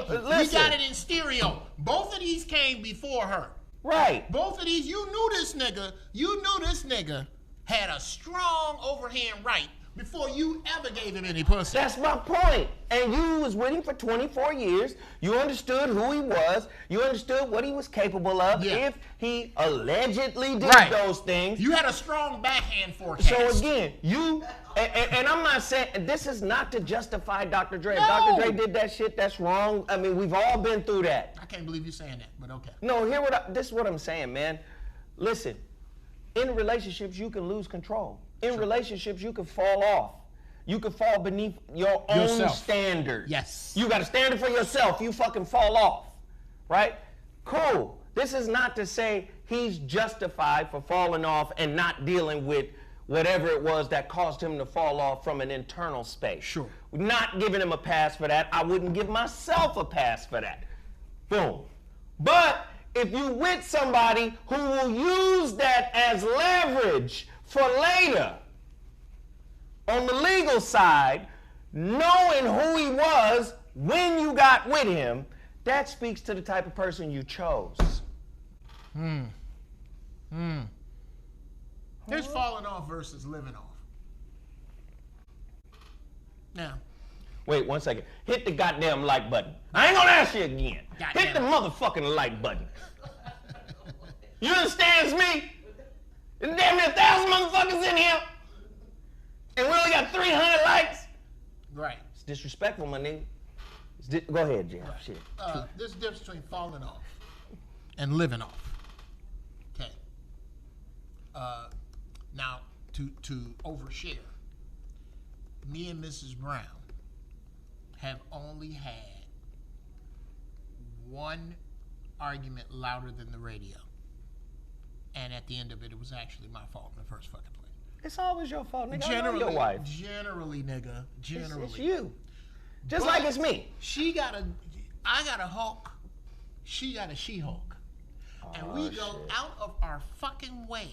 got it in stereo. Both of these came before her.
Right.
Both of these, you knew this nigga had a strong overhand right before you ever gave him any pussy.
That's my point. And you was with him for 24 years. You understood who he was. You understood what he was capable of if he allegedly did those things.
You had a strong backhand forecast.
So again, and I'm not saying, this is not to justify Dr. Dre.
No.
If Dr. Dre did that shit, that's wrong. I mean, we've all been through that.
I can't believe you're saying that, but okay.
No, this is what I'm saying, man. Listen, in relationships, you can lose control. In relationships, you can fall off. You can fall beneath your own standard.
Yes.
You got a standard for yourself. You fucking fall off, right? Cool. This is not to say he's justified for falling off and not dealing with whatever it was that caused him to fall off from an internal space.
Sure.
Not giving him a pass for that. I wouldn't give myself a pass for that. Boom. But if you with somebody who will use that as leverage for later, on the legal side, knowing who he was when you got with him, that speaks to the type of person you chose.
There's falling off versus living off. Now.
Wait 1 second. Hit the goddamn like button. I ain't gonna ask you again. Hit the motherfucking like button. You understand me? There's damn near 1,000 motherfuckers in here. And we only got 300 likes.
Right.
It's disrespectful, my nigga. Go ahead, Geoff.
Right.
Shit.
There's a difference between falling off and living off. Okay. Now, to overshare, me and Mrs. Brown have only had one argument louder than the radio. And at the end of it, it was actually my fault in the first fucking place.
It's always your fault, nigga. I know your wife.
Generally, nigga. Generally.
It's you. Just like it's me.
I got a Hulk. She got a She-Hulk. And we go out of our fucking way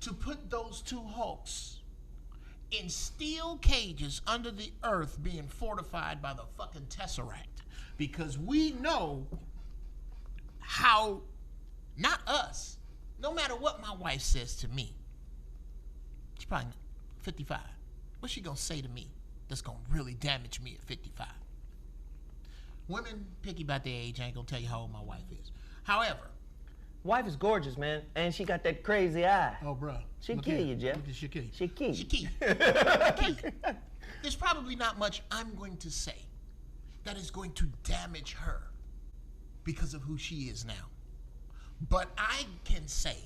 to put those two Hulks in steel cages under the earth being fortified by the fucking Tesseract. Because we know how, not us, no matter what my wife says to me, she's probably 55. What's she gonna say to me that's gonna really damage me at 55? Women picky about their age. I ain't gonna tell you how old my wife is. However,
wife is gorgeous, man, and she got that crazy eye.
Oh, bro,
she kill you, Geoff.
She kill you.
She kill you.
She kill you. There's probably not much I'm going to say that is going to damage her because of who she is now. But I can say,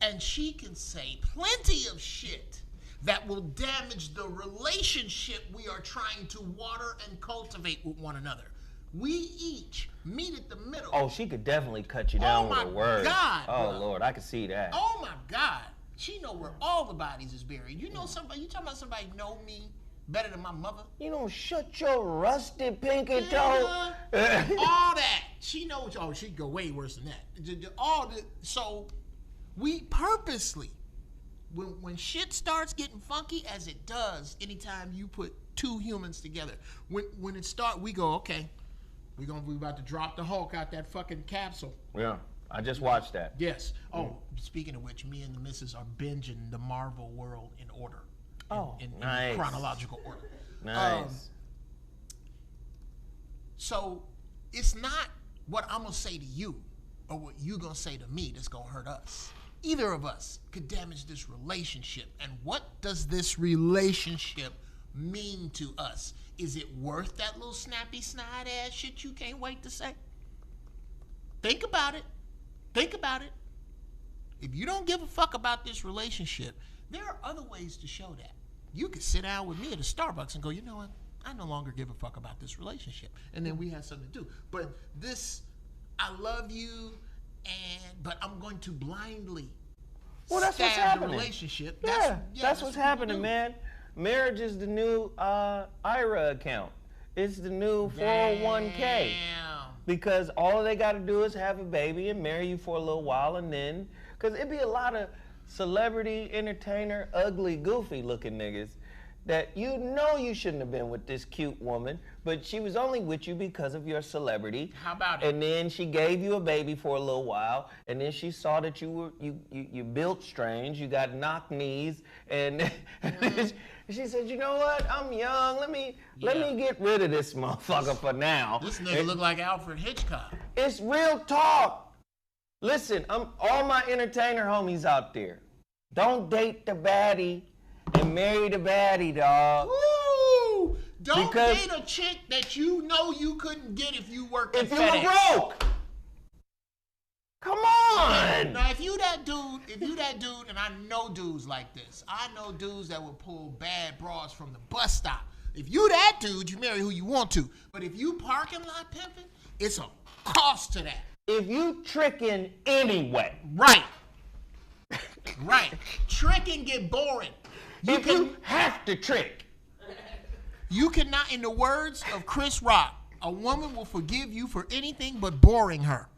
and she can say, plenty of shit that will damage the relationship we are trying to water and cultivate with one another. We each meet at the middle.
Oh, she could definitely cut you down with a word.
God,
oh,
bro.
Lord, I can see that.
Oh, my God. She know where all the bodies is buried. You know somebody, you talking about somebody know me better than my mother?
You don't shut your rusty pinky toe.
All that. She knows, oh, she'd go way worse than that. So we purposely, when shit starts getting funky, as it does anytime you put two humans together, when it starts, we go, okay, we about to drop the Hulk out that fucking capsule.
Yeah, I just watched that.
Yes. Oh, speaking of which, me and the missus are binging the Marvel world in order. In
nice.
Chronological order.
Nice.
So it's not what I'm gonna say to you or what you gonna say to me that's gonna hurt us. Either of us could damage this relationship. And what does this relationship mean to us? Is it worth that little snappy snide ass shit you can't wait to say? Think about it. Think about it. If you don't give a fuck about this relationship, there are other ways to show that. You could sit down with me at a Starbucks and go, you know what? I no longer give a fuck about this relationship. And then we have something to do. But this, I love you, but I'm going to blindly
that's what's happening.
The relationship.
That's what's happening, man. Marriage is the new IRA account. It's the new 401k.
Damn.
Because all they got to do is have a baby and marry you for a little while, and then, because it'd be a lot of celebrity, entertainer, ugly, goofy looking niggas that you know you shouldn't have been with this cute woman, but she was only with you because of your celebrity.
How about it?
And then she gave you a baby for a little while, and then she saw that you built strange, you got knock knees, and she said, you know what? I'm young. Let me get rid of this motherfucker for now.
This nigga look like Alfred Hitchcock.
It's real talk. Listen, all my entertainer homies out there. Don't date the baddie and marry the baddie, dog.
Woo! Don't date a chick that you know you couldn't get if you worked at FedEx. If you were broke.
Come on.
Now, if you that dude, and I know dudes like this. I know dudes that will pull bad bras from the bus stop. If you that dude, you marry who you want to. But if you parking lot pimping, it's a cost to that.
If you tricking anyway.
Right. Right. Tricking get boring.
You have to trick.
You cannot, in the words of Chris Rock, a woman will forgive you for anything but boring her.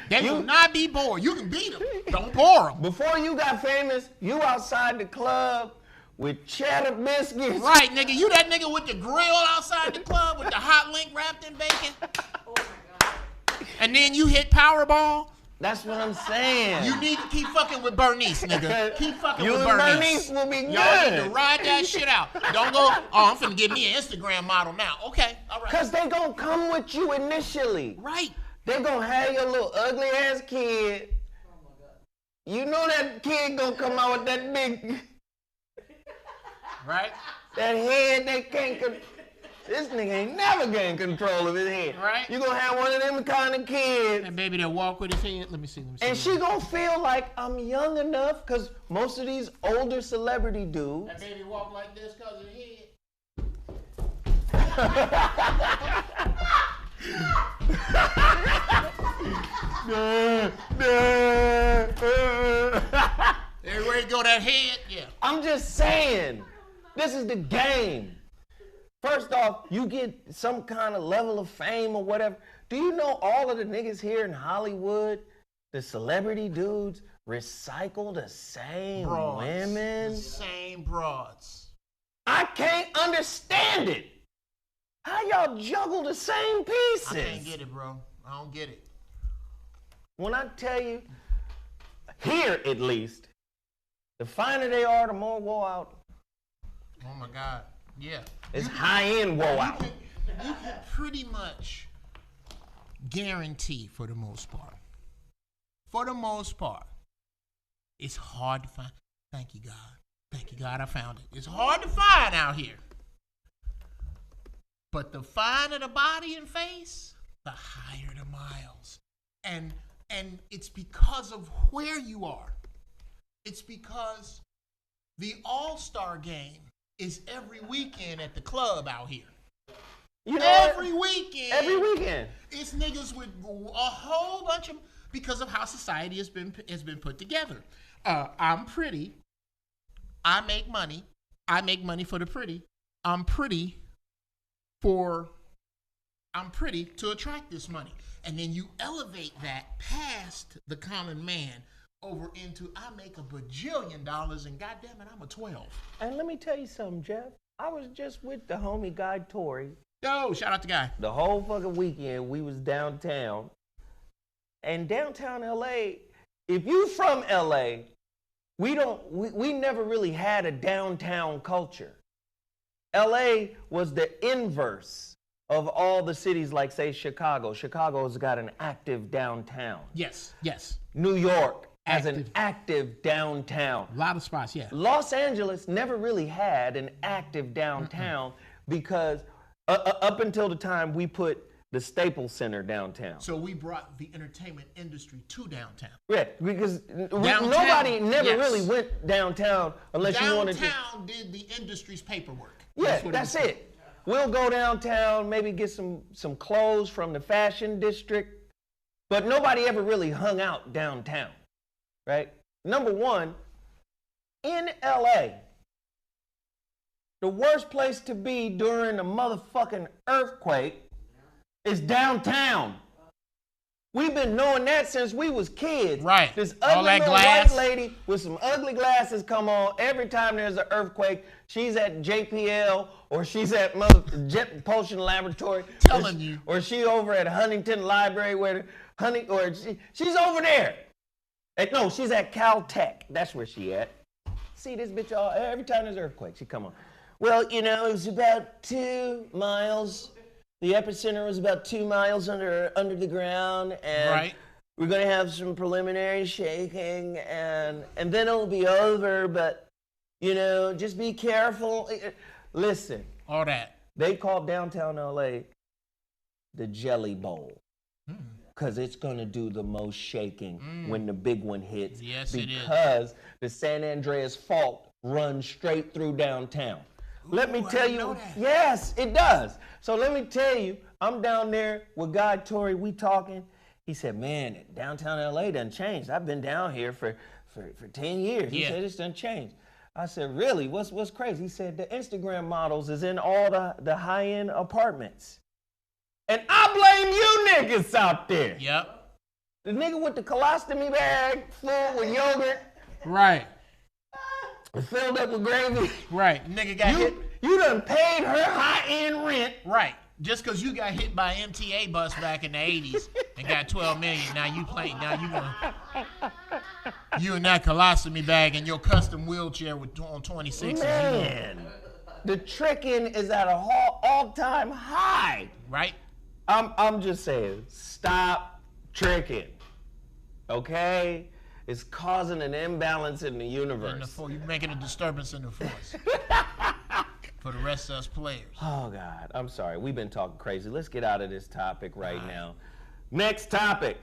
They will not be bored. You can beat them. Don't bore them.
Before you got famous, you outside the club with cheddar biscuits.
Right, nigga. You that nigga with the grill outside the club with the hot link wrapped in bacon. Oh my God. And then you hit Powerball.
That's what I'm saying.
You need to keep fucking with Bernice, nigga. Keep fucking with
Bernice will be good.
Y'all need to ride that shit out. Don't go, I'm finna give me an Instagram model now. Okay, all right.
Because they gonna come with you initially.
Right.
They gonna have your little ugly ass kid. Oh my God. You know that kid gonna come out with that big...
Right.
That head they can't... This nigga ain't never gained control of his head.
Right.
You gonna have one of them kind of kids.
That baby that walk with his head. Let me see.
And she gonna feel like I'm young enough, because most of these older celebrity dudes.
That baby walk like this because of his head. Everywhere you go, that head, yeah.
I'm just saying, this is the game. First off, you get some kind of level of fame or whatever. Do you know all of the niggas here in Hollywood, the celebrity dudes, recycle the same
broads,
women?
The same broads.
I can't understand it. How y'all juggle the same pieces?
I can't get it, bro. I don't get it.
When I tell you, here at least, the finer they are, the more woe out.
Oh my God. Yeah.
It's high-end woe out.
You can pretty much guarantee for the most part. For the most part, it's hard to find. Thank you, God. Thank you, God, I found it. It's hard to find out here. But the finer the body and face, the higher the miles. And it's because of where you are. It's because the All-Star game is every weekend at the club out here.
You know
every weekend.
Every weekend.
It's niggas with a whole bunch of, because of how society has been put together. I'm pretty. I make money. I make money for the pretty. I'm pretty to attract this money. And then you elevate that past the common man over into, I make $1 bajillion and goddamn it, I'm a 12.
And let me tell you something, Geoff. I was just with the homie guy Tory.
Yo, shout out to Guy.
The whole fucking weekend we was downtown. And downtown LA, if you from LA, we never really had a downtown culture. LA was the inverse of all the cities like, say, Chicago. Chicago's got an active downtown.
Yes, yes.
New York has an active downtown.
A lot of spots, yeah.
Los Angeles never really had an active downtown because up until the time we put the Staples Center downtown.
So we brought the entertainment industry to downtown.
Yeah, because nobody never really went downtown unless you wanted to.
Downtown did the industry's paperwork.
Yeah, that's it. We'll go downtown, maybe get some clothes from the fashion district, but nobody ever really hung out downtown, right? Number one, in LA, the worst place to be during a motherfucking earthquake is downtown. We've been knowing that since we was kids.
Right.
This
All
ugly
that
little
glass.
white lady with some ugly glasses come on every time there's an earthquake. She's at JPL or she's at Jet Propulsion Laboratory.
Telling you.
Or she over at Huntington Library she's over there. No, she's at Caltech. That's where she at. See this bitch every time there's an earthquake, she come on. Well, you know, it was about 2 miles. The epicenter was about 2 miles under the ground, and we're gonna have some preliminary shaking, and then it'll be over. But you know, just be careful. Listen,
all that
they call downtown LA the Jelly Bowl because it's gonna do the most shaking when the big one hits.
Yes, it is.
Because the San Andreas Fault runs straight through downtown. Let me tell you, yes, it does. So let me tell you, I'm down there with Guy Torrey, we talking. He said, man, downtown LA done changed. I've been down here for 10 years. He said, it's done changed. I said, really, what's crazy? He said, the Instagram models is in all the high-end apartments. And I blame you niggas out there.
Yep.
The nigga with the colostomy bag full with yogurt.
Right.
Filled up with gravy.
Right. Nigga got hit.
You done paid her high-end rent.
Right. Just because you got hit by an MTA bus back in the 80s and got 12 million, now you playing. Now you gonna you in that colostomy bag in your custom wheelchair on 26.
Man, the tricking is at an all-time high.
Right.
I'm just saying, stop tricking. Okay? It's causing an imbalance in the universe.
You're making a disturbance in the force. For the rest of us players.
Oh, God. I'm sorry. We've been talking crazy. Let's get out of this topic right now. Next topic.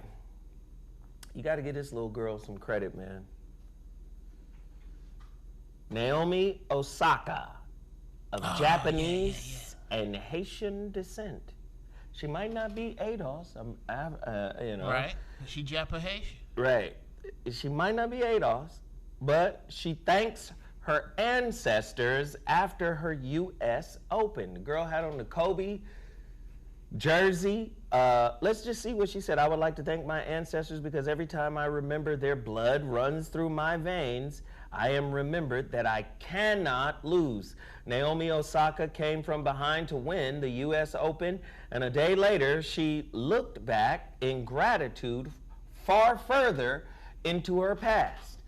You got to give this little girl some credit, man. Naomi Osaka of Japanese and Haitian descent. She might not be ADOS, you know.
Right. She Japa-Haitian.
Right. She might not be ADOS, but she thanks her ancestors after her U.S. Open. The girl had on the Kobe jersey. Let's just see what she said. I would like to thank my ancestors because every time I remember their blood runs through my veins, I am remembered that I cannot lose. Naomi Osaka came from behind to win the U.S. Open, and a day later, she looked back in gratitude far further into her past.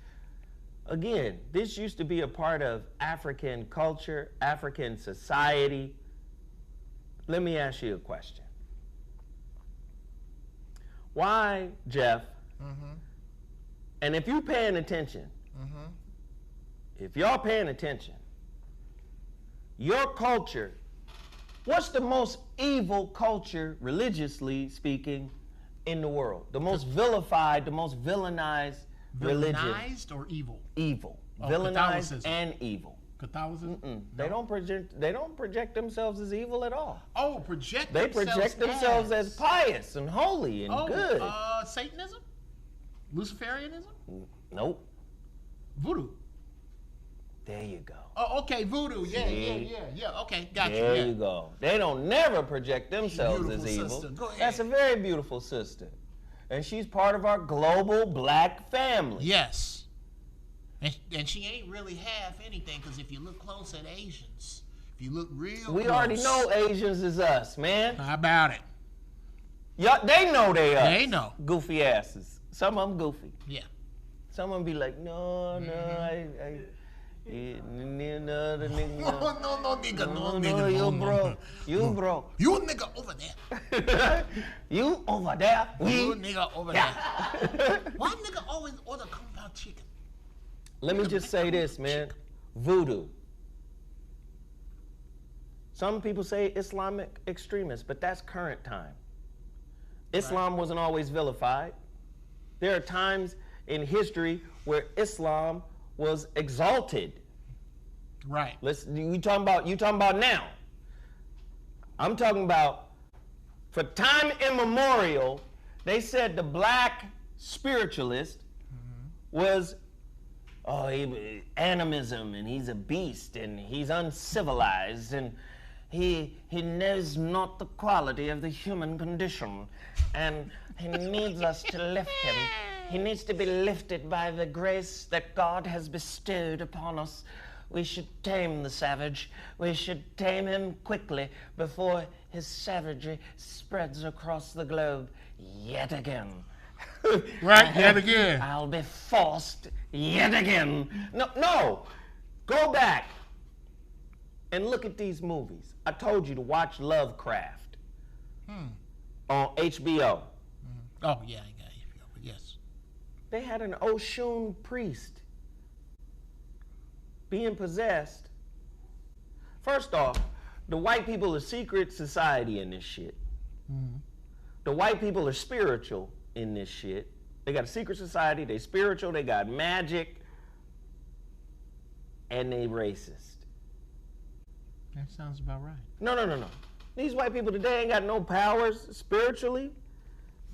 Again, this used to be a part of African culture, African society. Let me ask you a question. Why, Geoff, and if you're paying attention, if y'all paying attention, your culture, what's the most evil culture, religiously speaking, in the world? The most vilified, the most villainized religion.
Villainized or evil?
Evil.
Oh,
Villainized
Catholicism.
and evil.
Catholicism?
They don't project themselves as evil at all.
Oh,
They project themselves as pious and holy and good.
Satanism? Luciferianism?
Nope.
Voodoo.
There you go.
Oh, okay, voodoo. Yeah. Okay, got you.
There you go. They don't never project themselves as evil.
Sister. Go ahead.
That's a very beautiful sister. And she's part of our global black family.
Yes. And she ain't really half anything, because if you look close at Asians, if you look real close.
We already know Asians is us, man.
How about it?
Yeah, they know they us.
They know.
Goofy asses. Some of them goofy.
Yeah.
Some of them be like, no, the nigga,
No, nigga,
you bro.
You nigga over there.
You over there.
You nigga over there. Why nigga always order compound chicken?
Let me just say this, man. Voodoo. Some people say Islamic extremists, but that's current time. Islam wasn't always vilified. There are times in history where Islam was exalted.
Right.
You talking about now. I'm talking about for time immemorial, they said the black spiritualist was animism, and he's a beast, and he's uncivilized, and he knows not the quality of the human condition, and he needs us to lift him. He needs to be lifted by the grace that God has bestowed upon us. We should tame the savage. We should tame him quickly before his savagery spreads across the globe yet again.
Right, yet again.
I'll be forced yet again. No, go back and look at these movies. I told you to watch Lovecraft on HBO.
Oh, yeah, I got HBO, but yes.
They had an Oshun priest being possessed. First off, the white people are secret society in this shit. The white people are spiritual in this shit. They got a secret society, they spiritual, they got magic, and they racist.
That sounds about right.
No. These white people today ain't got no powers spiritually.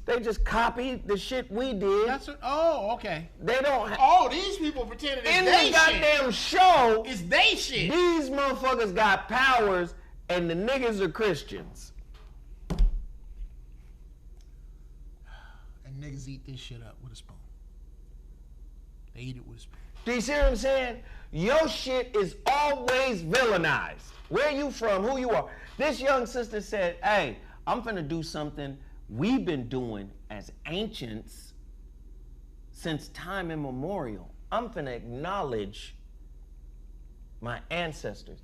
They just copied the shit we did.
Okay.
They don't
These people pretending it's
in
they
the goddamn
shit.
show,
It's they shit.
these motherfuckers got powers and the niggas are Christians.
And niggas eat this shit up with a spoon. They eat it with a spoon.
Do you see what I'm saying? Your shit is always villainized. Where you from, who you are. This young sister said, hey, I'm finna do something we've been doing as ancients since time immemorial. I'm finna acknowledge my ancestors.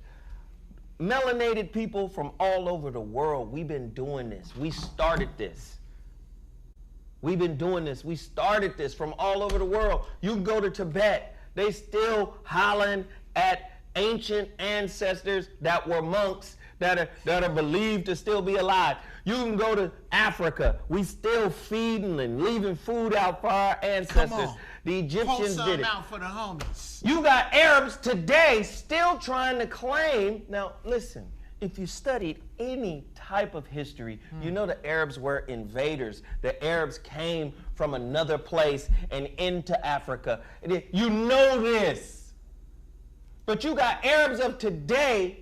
Melanated people from all over the world, we've been doing this. We started this. We've been doing this. We started this from all over the world. You can go to Tibet. They still hollering at ancient ancestors that were monks that are believed to still be alive. You can go to Africa. We still feeding and leaving food out for our ancestors.
Come on.
The Egyptians did it.
out for the homies.
You got Arabs today still trying to claim. Now, listen, if you studied any type of history, you know the Arabs were invaders. The Arabs came from another place and into Africa. You know this. But you got Arabs of today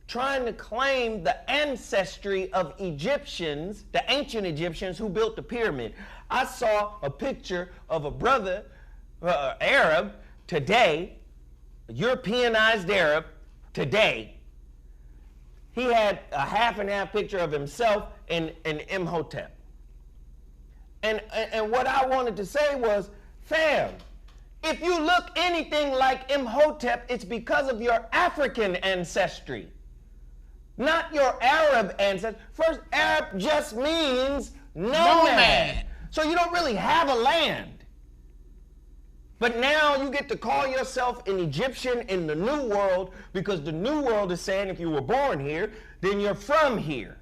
trying to claim the ancestry of Egyptians, the ancient Egyptians who built the pyramid. I saw a picture of a brother, Arab, today, a Europeanized Arab, today. He had a half and half picture of himself and Imhotep. And what I wanted to say was, fam, if you look anything like Imhotep, it's because of your African ancestry, not your Arab ancestry. First, Arab just means nomad. So you don't really have a land. But now you get to call yourself an Egyptian in the New World because the New World is saying if you were born here, then you're from here.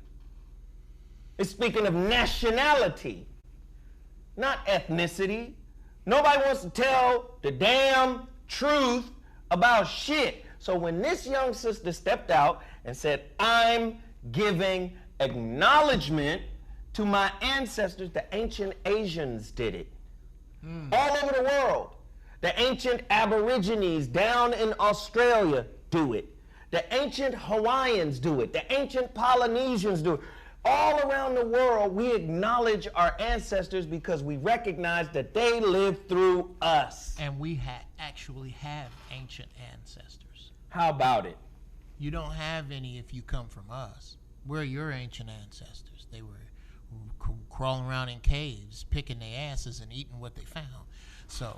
It's speaking of nationality, not ethnicity. Nobody wants to tell the damn truth about shit. So when this young sister stepped out and said, I'm giving acknowledgement to my ancestors, the ancient Asians did it. All over the world. The ancient Aborigines down in Australia do it. The ancient Hawaiians do it. The ancient Polynesians do it. All around the world, we acknowledge our ancestors because we recognize that they lived through us.
And we actually have ancient ancestors.
How about it?
You don't have any if you come from us. We're your ancient ancestors. They were crawling around in caves, picking their asses and eating what they found. So,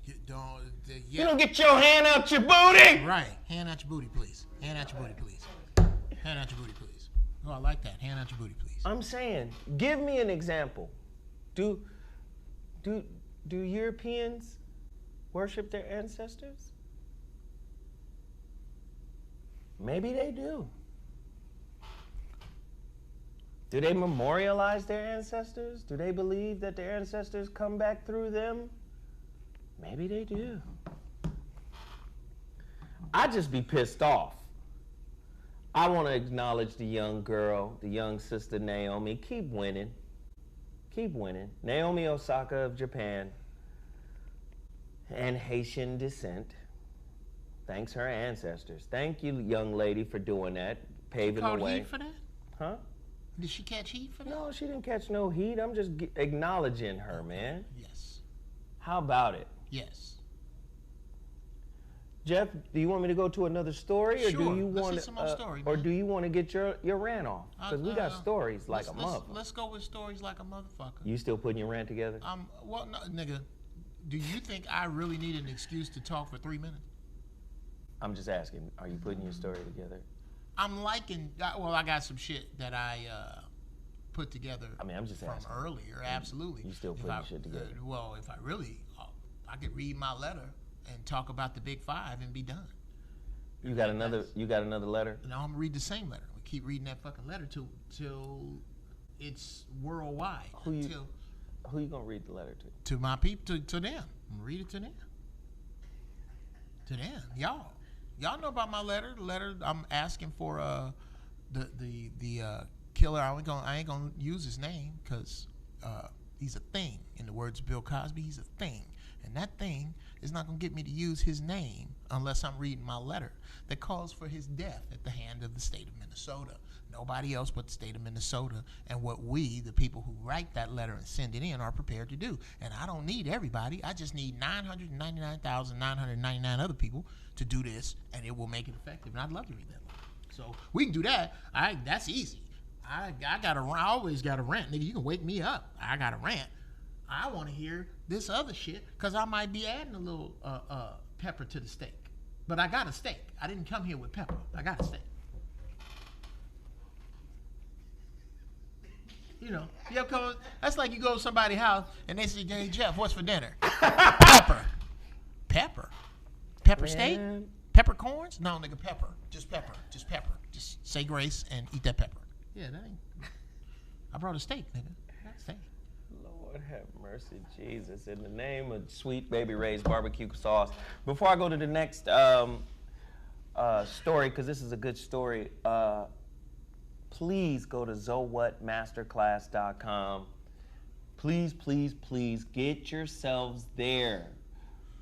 you
don't get your hand out your booty.
Right. Hand out your booty, please. Hand out your booty, please. Hand out your booty, please. Oh, I like that. Hand out your booty, please.
I'm saying, give me an example. Do Europeans worship their ancestors? Maybe they do. Do they memorialize their ancestors? Do they believe that their ancestors come back through them? Maybe they do. I'd just be pissed off. I want to acknowledge the young girl, the young sister Naomi. Keep winning. Keep winning. Naomi Osaka of Japan and Haitian descent. Thanks her ancestors. Thank you, young lady, for doing that, paving the way.
Heat for that?
Huh?
Did she catch heat for that?
No, she didn't catch no heat. I'm just acknowledging her, man.
Yes.
How about it?
Yes.
Geoff, do you want me to go to another story, or
Sure.
do you want or do you want to get your rant off? Because we got stories like a motherfucker.
Let's go with stories like a motherfucker.
You still putting your rant together?
Well, no, nigga. Do you think I really need an excuse to talk for 3 minutes?
I'm just asking. Are you putting your story together?
I'm liking. Well, I got some shit that I put together.
I mean, I'm just asking.
From earlier. Absolutely.
You still putting shit together?
Well, if I really, I could read my letter and talk about the Big Five and be done.
You got another letter?
No, I'm gonna read the same letter. We keep reading that fucking letter till it's worldwide.
Who you gonna read the letter to?
To my people, to them. I'm gonna read it to them. To them, y'all. Y'all know about my letter. The letter I'm asking for the killer. I ain't gonna use his name because he's a thing. In the words of Bill Cosby, he's a thing. And that thing is not going to get me to use his name unless I'm reading my letter that calls for his death at the hand of the state of Minnesota. Nobody else but the state of Minnesota and what we, the people who write that letter and send it in, are prepared to do. And I don't need everybody. I just need 999,999 other people to do this, and it will make it effective. And I'd love to read that letter. So we can do that. That's easy. I always got a rant. Nigga, you can wake me up. I got a rant. I want to hear this other shit because I might be adding a little pepper to the steak. But I got a steak. I didn't come here with pepper. I got a steak. You know, that's like you go to somebody's house and they say, "Hey, Geoff, what's for dinner?" Pepper. Pepper steak? Peppercorns? No, nigga, pepper. Just pepper. Just pepper. Just say grace and eat that pepper. Yeah, that ain't. I brought a steak, nigga. Steak.
Lord have mercy, Jesus. In the name of Sweet Baby Ray's barbecue sauce. Before I go to the next story, because this is a good story, please go to ZoWhatMasterclass.com. Please, please, please get yourselves there.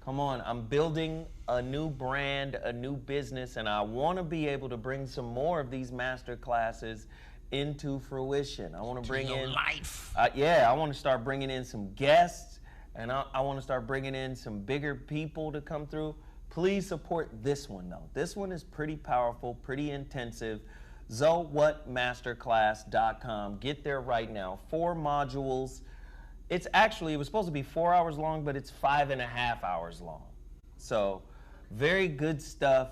Come on, I'm building a new brand, a new business, and I want to be able to bring some more of these master classes into fruition. I want to bring in
life.
I want to start bringing in some guests, and I want to start bringing in some bigger people to come through. Please support this one, though. This one is pretty powerful, pretty intensive. ZoWhatMasterclass.com. Get there right now. 4 modules. It was supposed to be 4 hours long, but it's 5.5 hours long. So, very good stuff.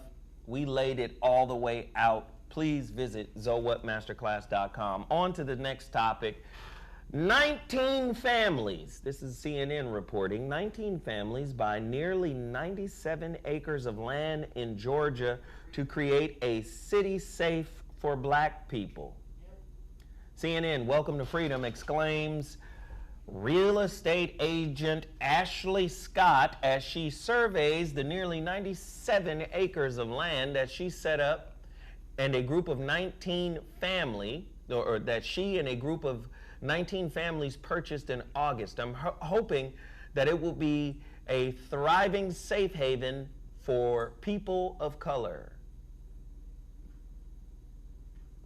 We laid it all the way out. Please visit ZoWhatMasterclass.com. On to the next topic. 19 families, this is CNN reporting, 19 families buy nearly 97 acres of land in Georgia to create a city safe for black people. CNN, welcome to freedom, exclaims real estate agent Ashley Scott as she surveys the nearly 97 acres of land that she set up and a group of 19 family, or that she and a group of 19 families purchased in August. I'm hoping that it will be a thriving safe haven for people of color,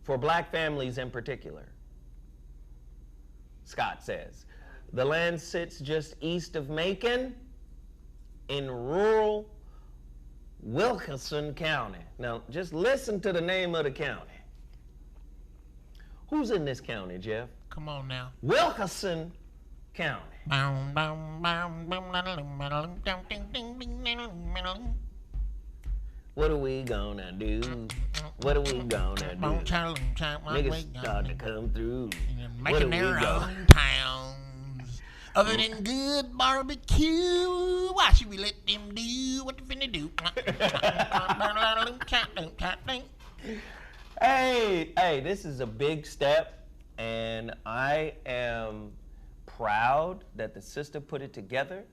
for black families in particular. Scott says, the land sits just east of Macon in rural Wilkinson County. Now, just listen to the name of the county. Who's in this county, Geoff?
Come on now.
Wilkinson County. What are we gonna do? What are we gonna do? Niggas start to come through.
Making their own towns. Other than good barbecue, why should we let them do what they finna do?
Hey, this is a big step, and I am proud that the sister put it together.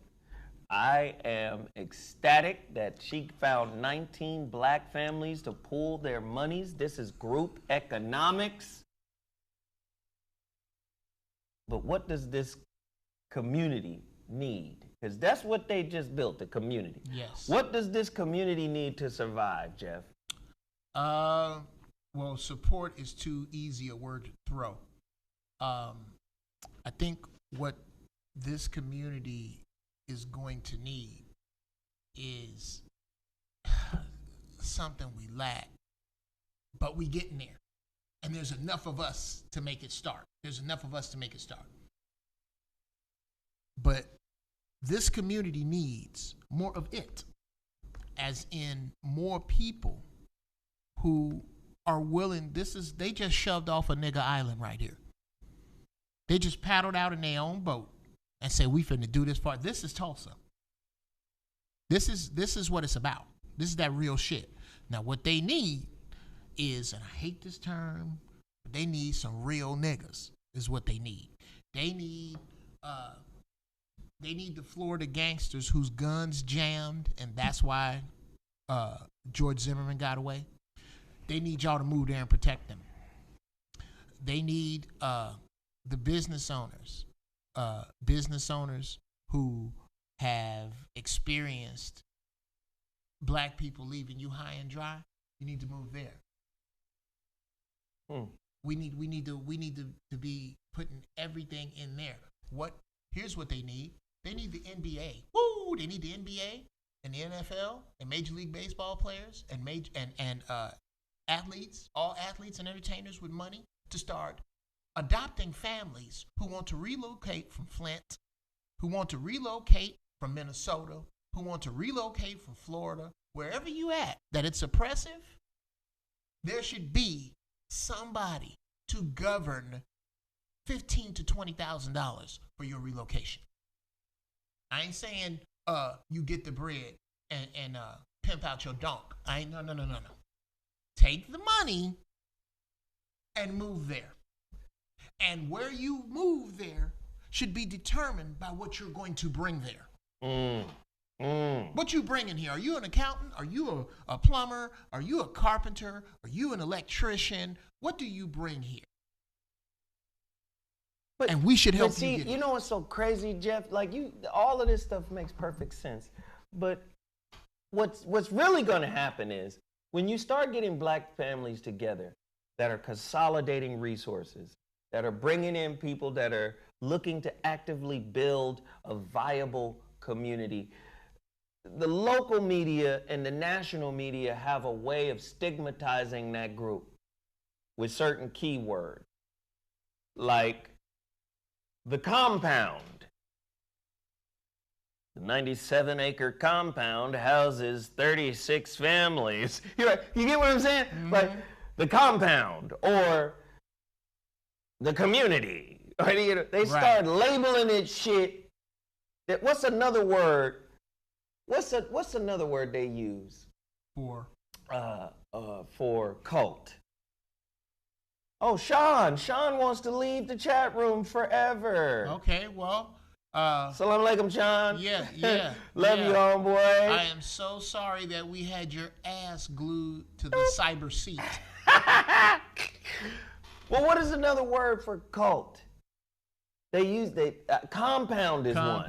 I am ecstatic that she found 19 black families to pool their monies. This is group economics. But what does this community need? Because that's what they just built, the community.
Yes.
What does this community need to survive, Geoff?
Well, support is too easy a word to throw. I think what this community is going to need is something we lack, but we getting there. And there's enough of us to make it start. But this community needs more of it, as in more people who are willing. They just shoved off a nigga island right here. They just paddled out in their own boat and said, we finna do this part. This is Tulsa. This is what it's about. This is that real shit. Now, what they need is, and I hate this term, but they need some real niggas is what they need. They need the Florida gangsters whose guns jammed, and that's why George Zimmerman got away. They need y'all to move there and protect them. They need the business owners who have experienced black people leaving you high and dry. You need to move there. We need to be putting everything in there. Here's what they need. They need the NBA. Woo! They need the NBA and the NFL and Major League Baseball players and athletes, all athletes and entertainers with money to start adopting families who want to relocate from Flint, who want to relocate from Minnesota, who want to relocate from Florida, wherever you at, that it's oppressive. There should be somebody to govern $15,000 to $20,000 for your relocation. I ain't saying you get the bread and pimp out your donk. No. Take the money and move there. And where you move there should be determined by what you're going to bring there. What you bringing here? Are you an accountant? Are you a plumber? Are you a carpenter? Are you an electrician? What do you bring here? And we should help you get it.
You know what's so crazy, Geoff? Like all of this stuff makes perfect sense. But what's really going to happen is when you start getting black families together that are consolidating resources, that are bringing in people that are looking to actively build a viable community, the local media and the national media have a way of stigmatizing that group with certain keywords, like the compound. The 97-acre compound houses 36 families. You get what I'm saying? Mm-hmm. Like the compound or the community. They start labeling it shit. What's another word? What's another word they use
for
cult? Oh, Sean wants to leave the chat room forever.
Okay, well,
Salam alaikum, Sean.
Yeah.
Love you, homeboy.
I am so sorry that we had your ass glued to the cyber seat.
Well, what is another word for cult? They use compound is one.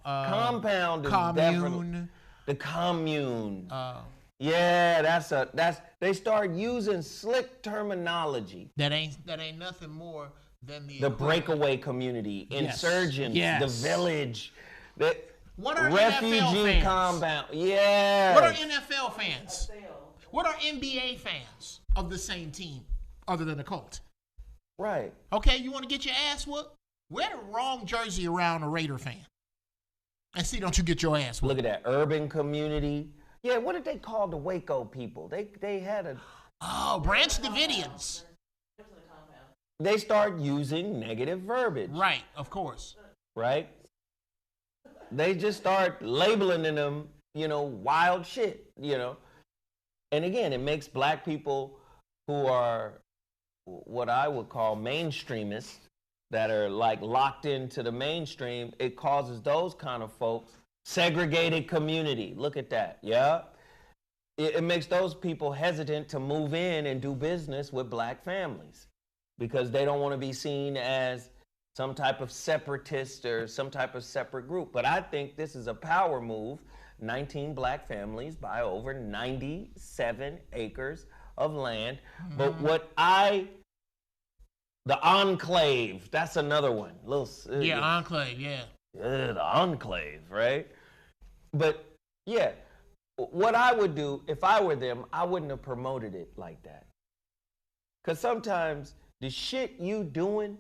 Compound is
commune.
Definitely the commune. Yeah, they start using slick terminology.
That ain't nothing more than
the breakaway community, insurgents, the village,
what are
refugee
NFL fans?
Compound. Yeah.
What are NFL fans? What are NBA fans of the same team other than the cult?
Right.
Okay, you want to get your ass whooped? Wear the wrong jersey around a Raider fan. And see, don't you get your ass whooped.
Look at that urban community. Yeah, what did they call the Waco people? They had a...
Oh, Branch Davidians.
They start using negative verbiage.
Right, of course.
Right? They just start labeling them, wild shit, And again, it makes black people who are what I would call mainstreamists, that are like locked into the mainstream, it causes those kind of folks segregated community. Look at that, yeah? It makes those people hesitant to move in and do business with black families because they don't want to be seen as some type of separatist or some type of separate group. But I think this is a power move. 19 black families buy over 97 acres of land. But the enclave, that's another one.
Enclave, yeah.
The enclave, right? But yeah, what I would do if I were them, I wouldn't have promoted it like that. Because sometimes the shit you doing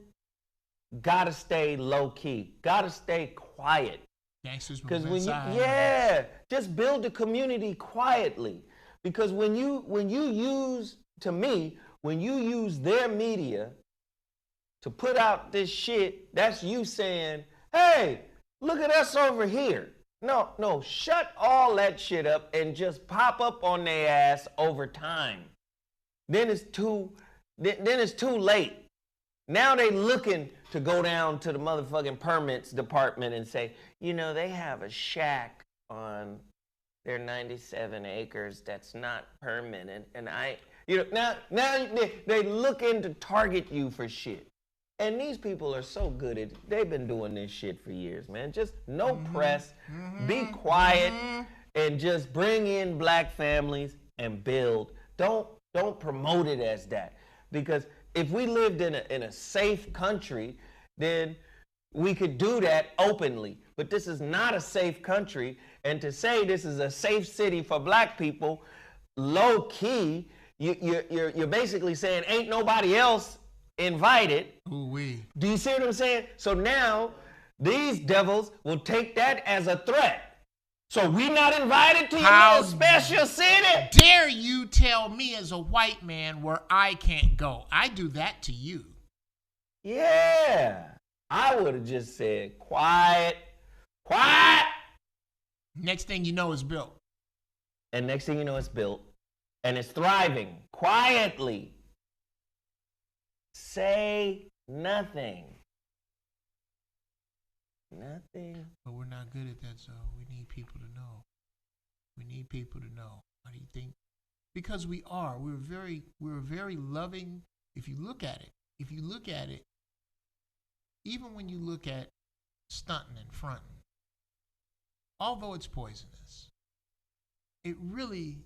gotta stay low key, gotta stay quiet.
Gangsters
Because
move inside.
just build a community quietly. Because when you use their media to put out this shit, that's you saying, hey, look at us over here. No, shut all that shit up and just pop up on their ass over time. Then it's too late. Now they looking to go down to the motherfucking permits department and say, they have a shack on their 97 acres that's not permitted. And now they looking to target you for shit. And these people are so good at it. They've been doing this shit for years, man. Just no press, be quiet, and just bring in black families and build. Don't promote it as that. Because if we lived in a safe country, then we could do that openly. But this is not a safe country. And to say this is a safe city for black people, low key, you're basically saying ain't nobody else invited.
Ooh-wee.
Do you see what I'm saying? So now these devils will take that as a threat. So we not invited to your special city?
Dare you tell me as a white man where I can't go? I do that to you.
Yeah. I would have just said, quiet.
Next thing you know, it's built.
And next thing you know, it's built. And it's thriving quietly. Say nothing. Nothing.
But we're not good at that, so we need people to know. We need people to know. What do you think? Because we are. We're very loving. If you look at it, even when you look at stunting and fronting, although it's poisonous, it really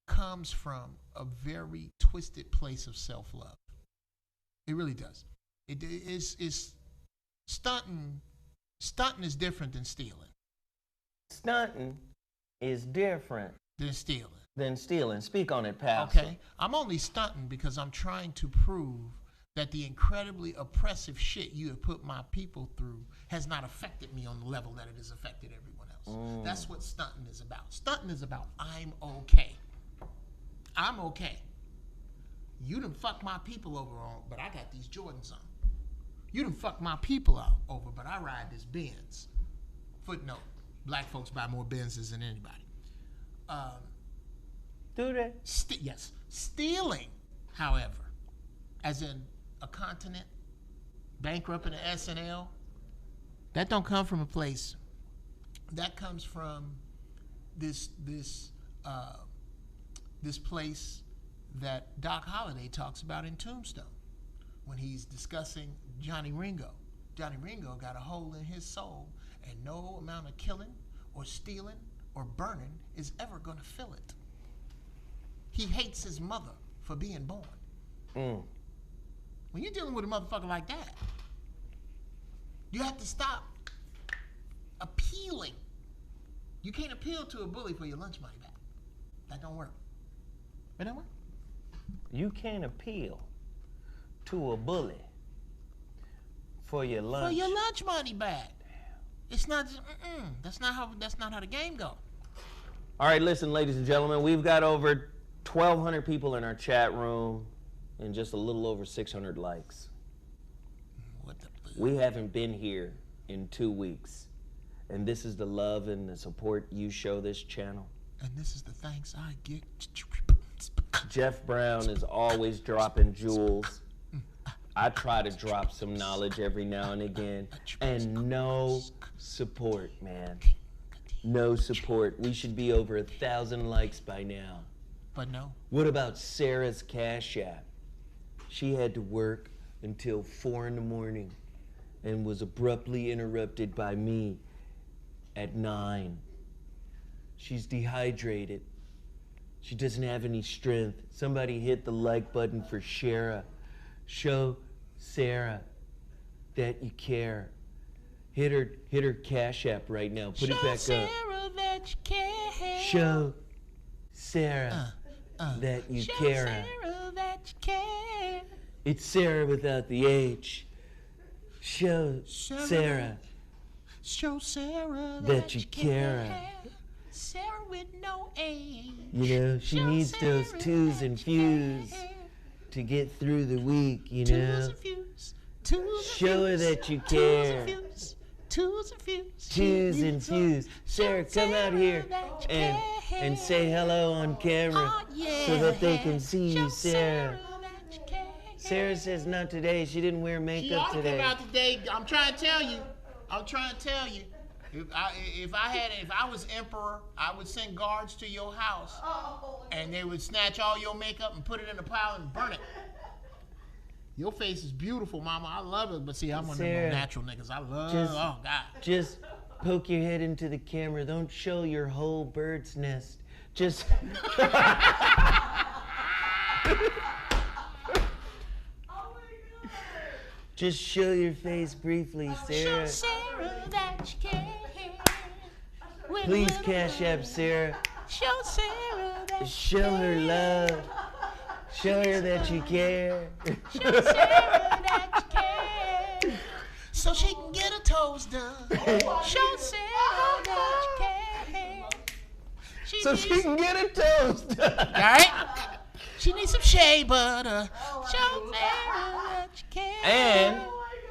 comes from a very twisted place of self-love. It really does. It is stunting is different than stealing.
Stunting is different
than stealing.
Speak on it, pal.
Okay. I'm only stunting because I'm trying to prove that the incredibly oppressive shit you have put my people through has not affected me on the level that it has affected everyone else. That's what stunting is about. Stunting is about I'm okay. I'm okay. You done fucked my people over but I got these Jordans on. You done fucked my people over, but I ride this Benz. Footnote, black folks buy more Benzes than anybody.
Do they?
Yes. Stealing, however, as in a continent bankrupting the SNL, that don't come from a place. That comes from this place that Doc Holliday talks about in Tombstone when he's discussing Johnny Ringo. Johnny Ringo got a hole in his soul, and no amount of killing or stealing or burning is ever going to fill it. He hates his mother for being born. When you're dealing with a motherfucker like that, you have to stop appealing. You can't appeal to a bully for your lunch money back. That don't work. It don't work.
You can't appeal to a bully for your lunch
money back. It's not. That's not how the game go.
All right, listen, ladies and gentlemen, we've got over 1,200 people in our chat room and just a little over 600 likes.
What the fuck?
We haven't been here in 2 weeks, and this is the love and the support you show this channel.
And this is the thanks I get.
Jeff Brown is always dropping jewels. I try to drop some knowledge every now and again. And no support, man. No support. We should be over 1,000 likes by now.
But no.
What about Sarah's Cashapp? She had to work until 4 in the morning and was abruptly interrupted by me at 9. She's dehydrated. She doesn't have any strength. Somebody hit the like button for Shara. Show Sarah that you care. Hit her Cashapp right now. Put it back
Sarah
up.
That you care.
Show Sarah that you care.
Sarah that you care.
It's Sarah without the H. Show Sarah.
Show Sarah
that you care.
Sarah with no A.
You know, she needs those twos and fews to get through the week, you know. Show her that you care.
Twos and fews.
Twos and fews. Sarah, come out here and say hello on camera so that they can see you, Sarah. Sarah says not today. She didn't wear makeup today.
She ought to come out today. I'm trying to tell you. If I was emperor, I would send guards to your house, and they would snatch all your makeup and put it in a pile and burn it. Your face is beautiful, Mama. I love it. But see, I'm one of them natural niggas. I love. Oh God.
Just poke your head into the camera. Don't show your whole bird's nest. Just. Just show your face briefly, Sarah.
Show Sarah that you care.
Please Cashapp Sarah.
Show Sarah that you
Show her love. Show her that you care.
Show Sarah that you care. So she can get her toes done. Show Sarah that you care.
So she can get her toes done.
All right? She needs some shea butter. Show Sarah that you care.
And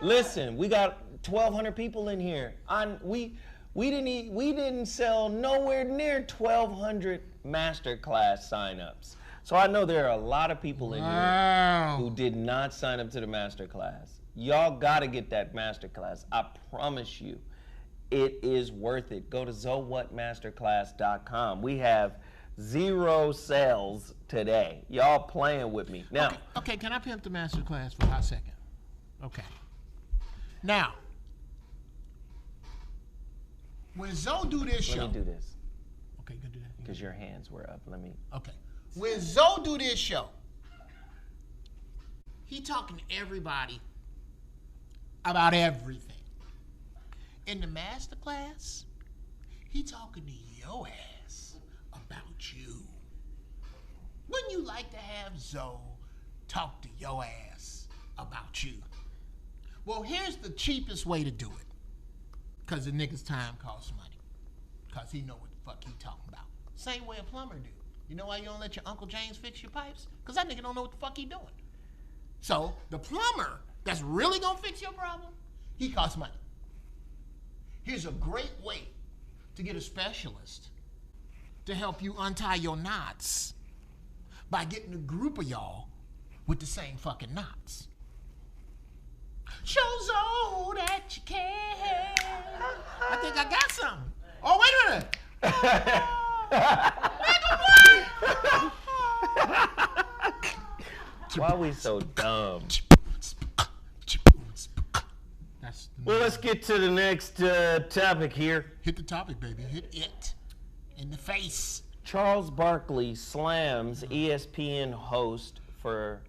listen, we got 1,200 people in here. We didn't sell nowhere near 1,200 masterclass signups. So I know there are a lot of people in here who did not sign up to the masterclass. Y'all gotta get that masterclass. I promise you, it is worth it. Go to ZoWhatMasterclass.com. We have 0 sales today. Y'all playing with me. Now,
okay, can I pimp the masterclass for a hot second? Okay. Now, when Zo do this show.
Let me do this.
Okay, you can do that.
Because your hands were up. Let me.
Okay. When Zo do this show, he talking to everybody about everything. In the masterclass, he talking to your ass about you. Wouldn't you like to have Zo talk to your ass about you? Well, here's the cheapest way to do it. Because the nigga's time costs money. Because he know what the fuck he talking about. Same way a plumber do. You know why you don't let your Uncle James fix your pipes? Because that nigga don't know what the fuck he doing. So the plumber that's really gonna fix your problem, he costs money. Here's a great way to get a specialist to help you untie your knots by getting a group of y'all with the same fucking knots. Show Zo that you care. I think I got something. Oh, wait a minute.
Why are we so dumb? Well, let's get to the next topic here.
Hit the topic, baby. Hit it in the face.
Charles Barkley slams ESPN host for,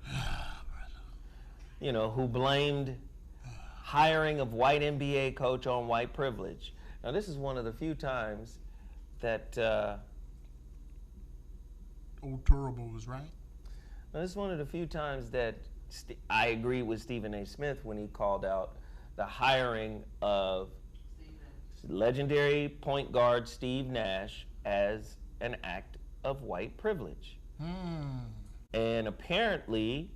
who blamed hiring of white NBA coach on white privilege. Now, this is one of the few times that...
Old Terrible was right.
Now, this is one of the few times that I agree with Stephen A. Smith when he called out the hiring of legendary point guard Steve Nash as an act of white privilege. And apparently,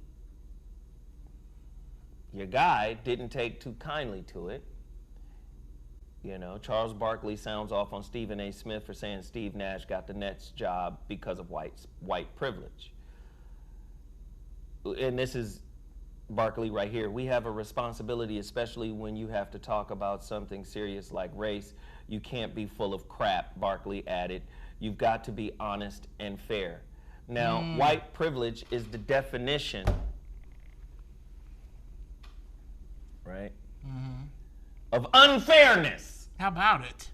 your guy didn't take too kindly to it. Charles Barkley sounds off on Stephen A. Smith for saying Steve Nash got the Nets job because of white privilege. And this is Barkley right here. We have a responsibility, especially when you have to talk about something serious like race. You can't be full of crap, Barkley added. You've got to be honest and fair. Now, white privilege is the definition right? Of unfairness.
How about it?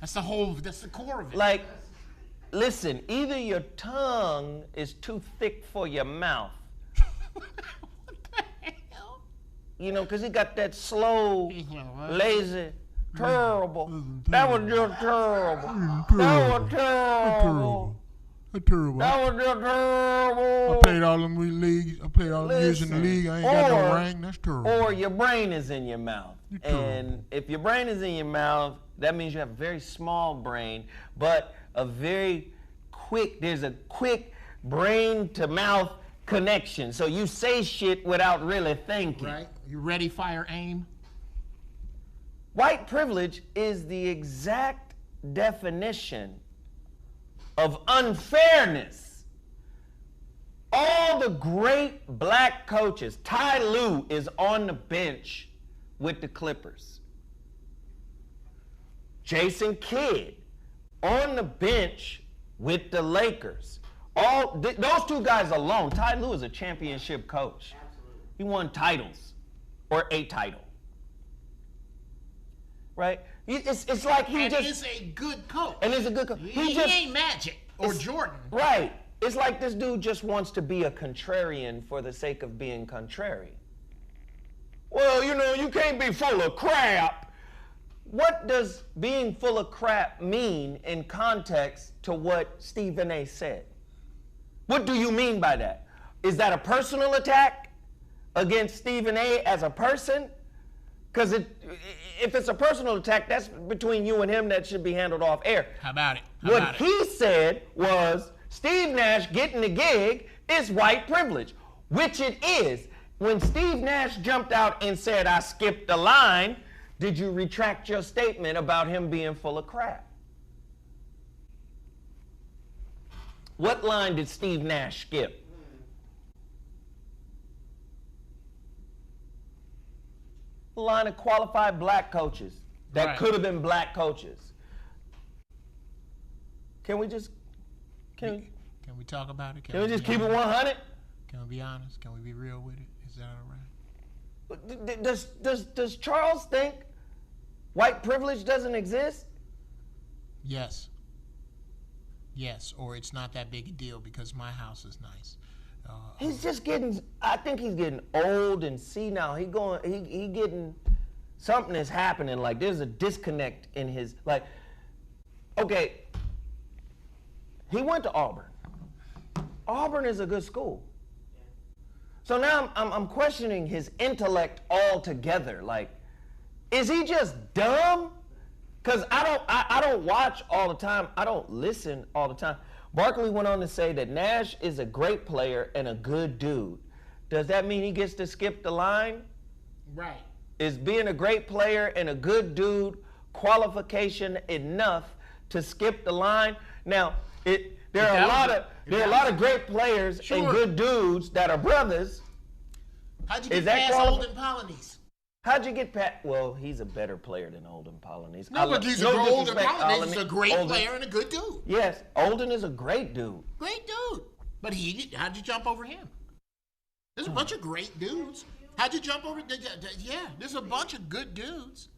That's the core of it.
Like, listen, either your tongue is too thick for your mouth.
What the hell?
You know, because he got that slow, lazy, terrible. That was just terrible. That was terrible.
Terrible.
That was just terrible.
I played all them leagues. I played all them years in the league. I ain't got no ring. That's terrible.
Or your brain is in your mouth. And if your brain is in your mouth, that means you have a very small brain, but there's a quick brain to mouth connection. So you say shit without really thinking.
Right. You ready, fire, aim?
White privilege is the exact definition of unfairness. All the great black coaches, Ty Lue is on the bench with the Clippers. Jason Kidd on the bench with the Lakers. Those two guys alone. Ty Lue is a championship coach. Absolutely. He won titles, or a title. Right? It's like he
is a good coach.
And he's a good coach.
He ain't Magic or Jordan.
Right. It's like this dude just wants to be a contrarian for the sake of being contrary. Well, you know, you can't be full of crap. What does being full of crap mean in context to what Stephen A. said? What do you mean by that? Is that a personal attack against Stephen A. as a person? Because if it's a personal attack, that's between you and him. That should be handled off air.
How about it?
What he said was Steve Nash getting the gig is white privilege, which it is. When Steve Nash jumped out and said, I skipped the line, did you retract your statement about him being full of crap? What line did Steve Nash skip? The line of qualified black coaches that could have been black coaches. Can we
we talk about it?
Can we just keep it 100?
Can we be honest? Can we be real with it? Is that all right?
Does Charles think white privilege doesn't exist?
Yes. Yes, or it's not that big a deal because my house is nice.
He's just getting, I think he's getting old and senile. He getting, something is happening. Like there's a disconnect in his, like, okay, he went to Auburn. Auburn is a good school. So now I'm questioning his intellect altogether. Like, is he just dumb? Because I don't watch all the time. I don't listen all the time. Barkley went on to say that Nash is a great player and a good dude. Does that mean he gets to skip the line?
Right.
Is being a great player and a good dude qualification enough to skip the line? Now, there are a lot of great players and good dudes that are brothers.
How'd you get past Olden Polonies?
How'd you get past? Well, he's a better player than Olden Polonies.
No, but he's Olden Polonies is a great player and a good dude.
Yes, Olden is a great dude.
Great dude. But how'd you jump over him? There's a bunch of great dudes. How'd you jump over? Yeah, there's a bunch of good dudes.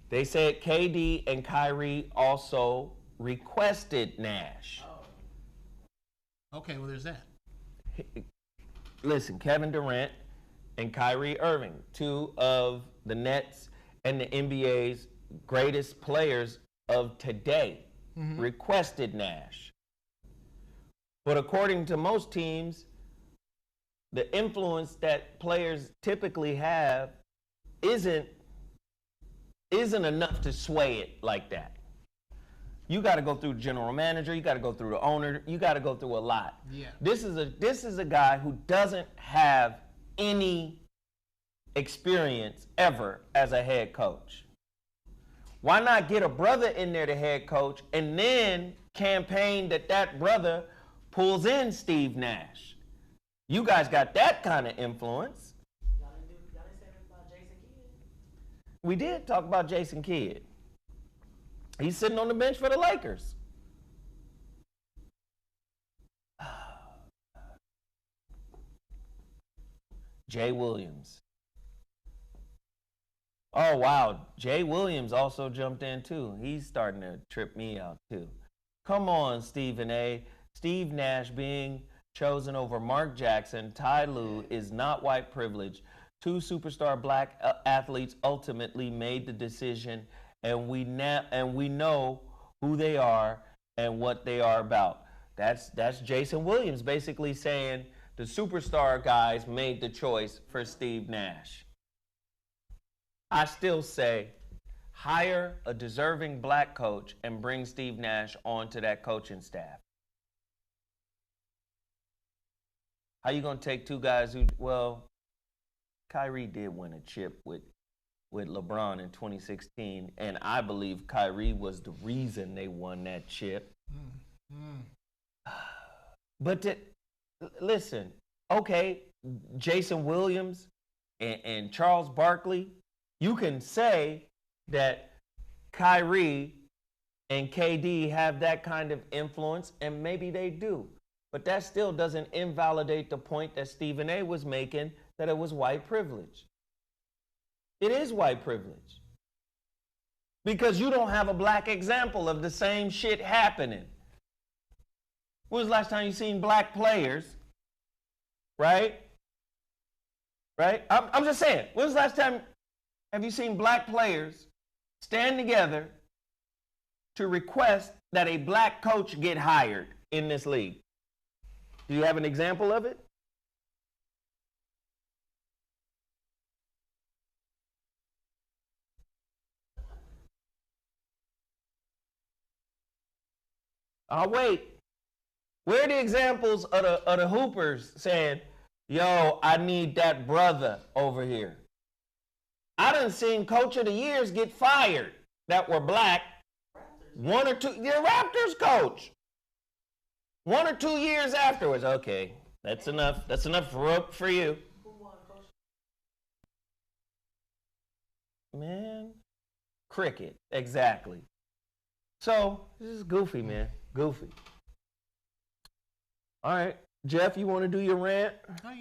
They said KD and Kyrie also requested Nash.
Okay, well, there's that.
Listen, Kevin Durant and Kyrie Irving, two of the Nets and the NBA's greatest players of today, requested Nash. But according to most teams, the influence that players typically have isn't enough to sway it like that. You got to go through the general manager, you got to go through the owner, you got to go through a lot.
Yeah.
This is a guy who doesn't have any experience ever as a head coach. Why not get a brother in there to head coach and then campaign that brother pulls in Steve Nash? You guys got that kind of influence.
Y'all didn't say about Jason Kidd?
We did talk about Jason Kidd. He's sitting on the bench for the Lakers. Jay Williams. Oh, wow. Jay Williams also jumped in, too. He's starting to trip me out, too. Come on, Stephen A. Steve Nash being chosen over Mark Jackson, Ty Lue is not white privilege. Two superstar black athletes ultimately made the decision, and we know who they are and what they are about. That's Jason Williams basically saying the superstar guys made the choice for Steve Nash. I still say hire a deserving black coach and bring Steve Nash onto that coaching staff. How you gonna take two guys who, well, Kyrie did win a chip with LeBron in 2016, and I believe Kyrie was the reason they won that chip. But listen, okay, Jason Williams and Charles Barkley, you can say that Kyrie and KD have that kind of influence, and maybe they do. But that still doesn't invalidate the point that Stephen A. was making, that it was white privilege. It is white privilege. Because you don't have a black example of the same shit happening. When was the last time you seen black players, right? Right? I'm just saying, when was the last time have you seen black players stand together to request that a black coach get hired in this league? Do you have an example of it? I'll wait. Where are the examples of the Hoopers saying, yo, I need that brother over here? I done seen Coach of the Years get fired that were black. One or two, the Raptors coach. 1 or 2 years afterwards, okay, that's enough. That's enough rope for you.
Who won, Coach?
Man, cricket, exactly. So, this is goofy, man, goofy. All right, Geoff, you want to do your rant?
No,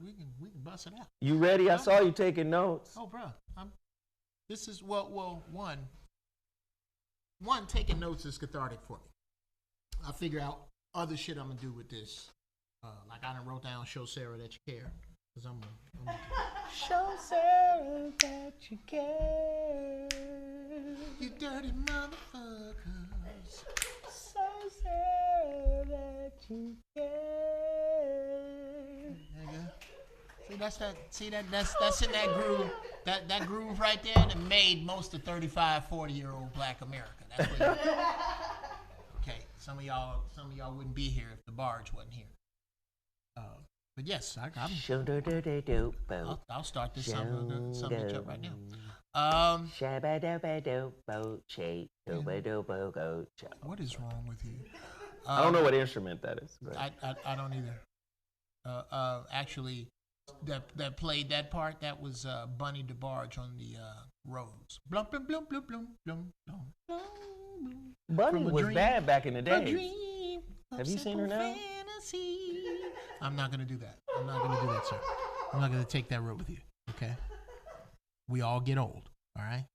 we can bust it out.
You ready? I saw you taking notes.
Oh, bro, this is one, taking notes is cathartic for me. I figure out other shit I'm gonna do with this. Like I done wrote down, show Sarah that you care, cause I'm
show Sarah that you care.
You dirty motherfuckers.
Show Sarah that you care.
See that's in that groove. That groove right there that made most of 35, 40-year-old black America. That's what okay, some of y'all wouldn't be here if the barge wasn't here. But yes, I'll start this something up right now. What is wrong with you?
I don't know what instrument that is.
I don't either. Actually, that played that part, that was Bunny DeBarge on the Rose. Blum blum blum blum blum blum blum.
Bunny was bad back in the day. Have you seen her now?
Fantasy. I'm not gonna do that. I'm not gonna do that, sir. I'm not gonna take that road with you. Okay. We all get old. All right.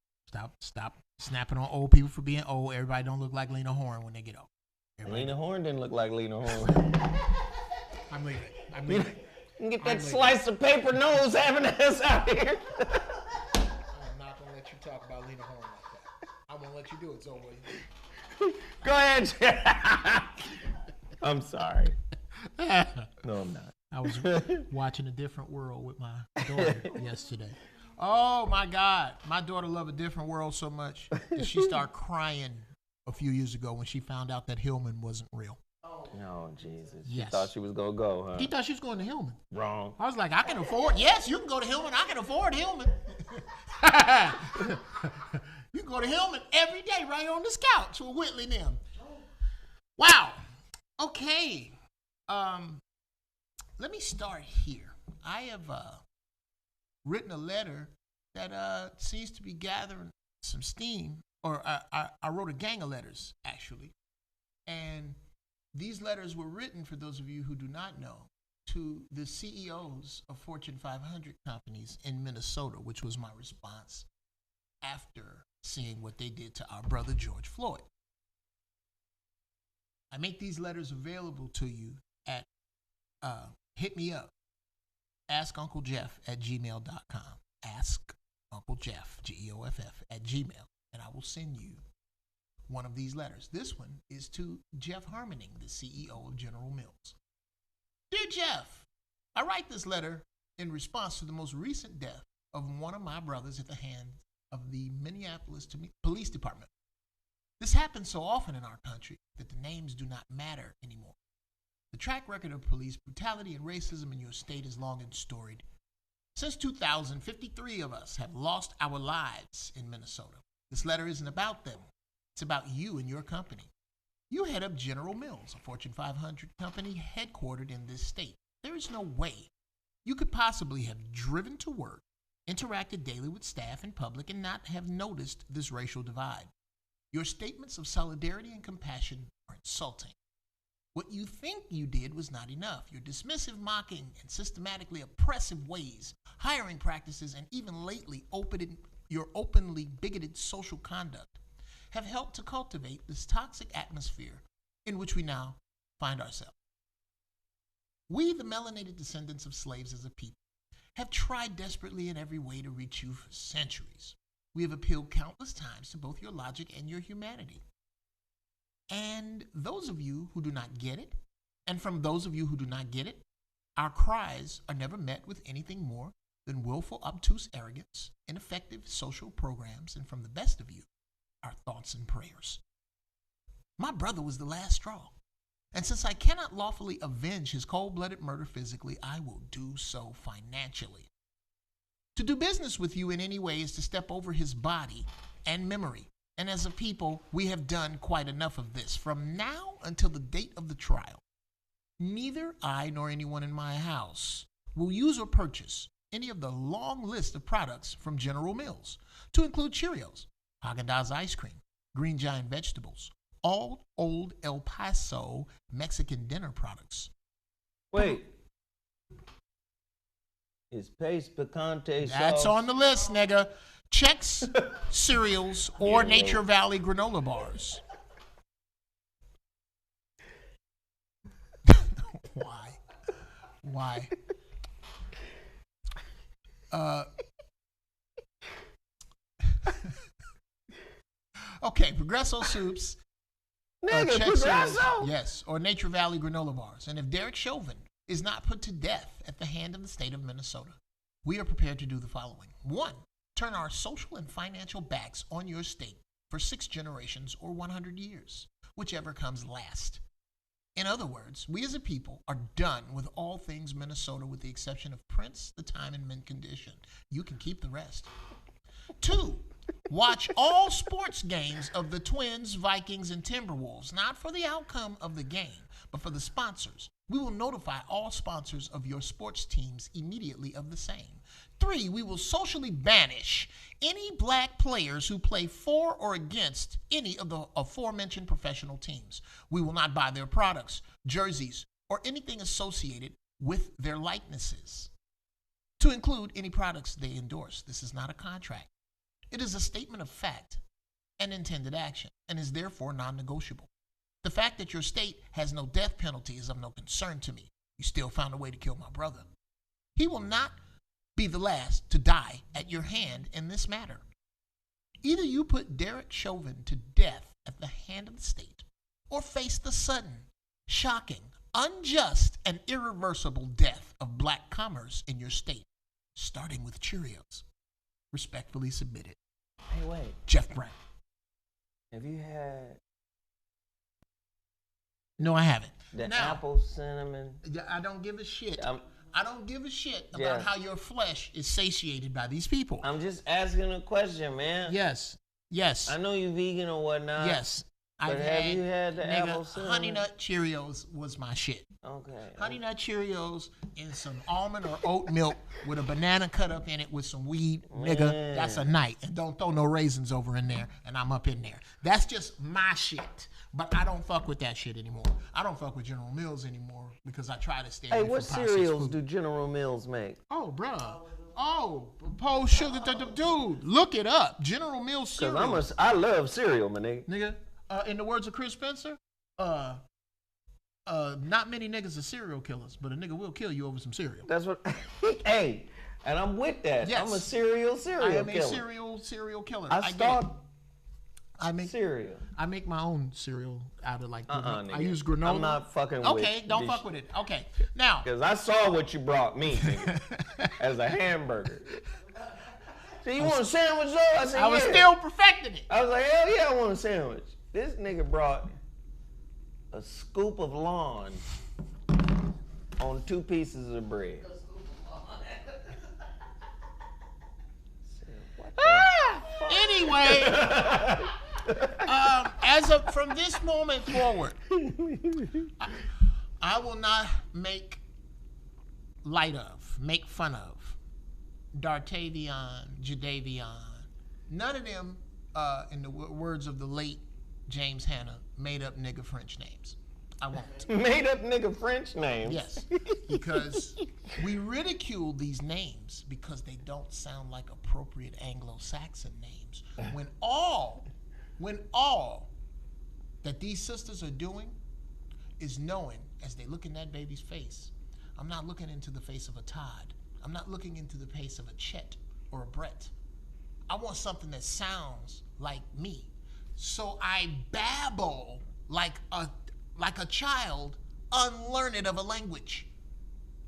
Stop snapping on old people for being old. Everybody don't look like Lena Horne when they get old.
Lena Horne didn't look like Lena Horne.
I'm leaving.
You get that slice of paper nose having us out here.
I'm not gonna let you talk about Lena Horne like that. I'm gonna let you do it, ZoWhat.
Go ahead. I'm sorry. No, I'm not.
I was watching A Different World with my daughter yesterday. Oh my God, my daughter loved A Different World so much that she started crying a few years ago when she found out that Hillman wasn't real.
Oh, Jesus.
Yes.
She thought she was going to go, huh?
He thought she was going to Hillman.
Wrong.
I was like, I can afford. Yes, you can go to Hillman. I can afford Hillman. You can go to Hillman every day right on this couch with Whitley and them. Wow. Okay. Let me start here. I have written a letter that seems to be gathering some steam. Or I wrote a gang of letters, actually. And these letters were written, for those of you who do not know, to the CEOs of Fortune 500 companies in Minnesota, which was my response after seeing what they did to our brother George Floyd. I make these letters available to you at hit me up, askunclejeff@gmail.com. Ask Uncle Jeff, Geoff, at Gmail, and I will send you one of these letters. This one is to Geoff Harmoning, the CEO of General Mills. Dear Geoff, I write this letter in response to the most recent death of one of my brothers at the hands of the Minneapolis Police Department. This happens so often in our country that the names do not matter anymore. The track record of police brutality and racism in your state is long and storied. Since 2000, 53 of us have lost our lives in Minnesota. This letter isn't about them. It's about you and your company. You head up General Mills, a Fortune 500 company headquartered in this state. There is no way you could possibly have driven to work, interacted daily with staff in public, and not have noticed this racial divide. Your statements of solidarity and compassion are insulting. What you think you did was not enough. Your dismissive, mocking, and systematically oppressive ways, hiring practices, and even lately your openly bigoted social conduct have helped to cultivate this toxic atmosphere in which we now find ourselves. We, the melanated descendants of slaves as a people, have tried desperately in every way to reach you for centuries. We have appealed countless times to both your logic and your humanity. And those of you who do not get it, and from those of you who do not get it, our cries are never met with anything more than willful, obtuse arrogance, ineffective social programs, and from the best of you, our thoughts and prayers. My brother was the last straw, and since I cannot lawfully avenge his cold-blooded murder physically, I will do so financially. To do business with you in any way is to step over his body and memory, and as a people, we have done quite enough of this. From now until the date of the trial, neither I nor anyone in my house will use or purchase any of the long list of products from General Mills, to include Cheerios, Haagen-Dazs ice cream, Green Giant vegetables, all old El Paso Mexican dinner products.
Wait. Is Pace Picante
That's
sauce?
on the list, nigga. Chex cereals or Nature Valley granola bars. Why? Okay, Progresso soups.
Nigga,
Chex
Progresso?
cereals, yes, or Nature Valley granola bars. And if Derek Chauvin is not put to death at the hand of the state of Minnesota, we are prepared to do the following. 1, turn our social and financial backs on your state for 6 generations or 100 years, whichever comes last. In other words, we as a people are done with all things Minnesota with the exception of Prince, the Time, and Mint Condition. You can keep the rest. 2, watch all sports games of the Twins, Vikings, and Timberwolves, not for the outcome of the game, but for the sponsors. We will notify all sponsors of your sports teams immediately of the same. 3, we will socially banish any black players who play for or against any of the aforementioned professional teams. We will not buy their products, jerseys, or anything associated with their likenesses, to include any products they endorse. This is not a contract. It is a statement of fact and intended action, and is therefore non-negotiable. The fact that your state has no death penalty is of no concern to me. You still found a way to kill my brother. He will not be the last to die at your hand in this matter. Either you put Derek Chauvin to death at the hand of the state, or face the sudden, shocking, unjust, and irreversible death of black commerce in your state, starting with Cheerios. Respectfully submitted.
Hey, wait.
Jeff Brown.
Have you had
No, I haven't.
the
Now,
apple cinnamon?
I don't give a shit.
I'm-
I don't give a shit about
Yeah.
how your flesh is satiated by these people.
I'm just asking a question, man.
Yes. Yes.
I know you vegan or whatnot.
Yes.
But have you had the apple
nigga,
cinnamon?
Honey Nut Cheerios was my shit.
Okay.
Honey Nut Cheerios and some almond or oat milk with a banana cut up in it with some weed, nigga. That's a night. And don't throw no raisins over in there, and I'm up in there. That's just my shit. But I don't fuck with that shit anymore. I don't fuck with General Mills anymore because I try to stay away from processed
cereals
food.
do General Mills make?
Oh, bruh. Oh, post sugar, dude. Look it up. General Mills cereal.
Cause I love cereal, my nigga.
Nigga, in the words of Chris Spencer, not many niggas are serial killers, but a nigga will kill you over some cereal.
That's what. Hey, and I'm with that.
Yes.
I'm a cereal killer.
I am a serial killer. I make
cereal.
I make my own cereal out of like
nigga.
I use granola.
I'm not fucking with.
Okay, don't fuck with it. Okay, now.
Because I saw what you brought me, nigga, as a hamburger. So you want a sandwich though? I said,
I was still perfecting it.
I was like, hell yeah, I want a sandwich. This nigga brought a scoop of lawn on 2 pieces of bread.
Anyway, from this moment forward, I will not make light of, make fun of Dartavion, Jadavion. None of them, in the words of the late James Hanna, made up nigga French names. I won't.
Made up nigga French names?
Yes, because we ridicule these names because they don't sound like appropriate Anglo-Saxon names. When all that these sisters are doing is knowing, as they look in that baby's face, I'm not looking into the face of a Todd. I'm not looking into the face of a Chet or a Brett. I want something that sounds like me. So I babble like a child unlearned of a language.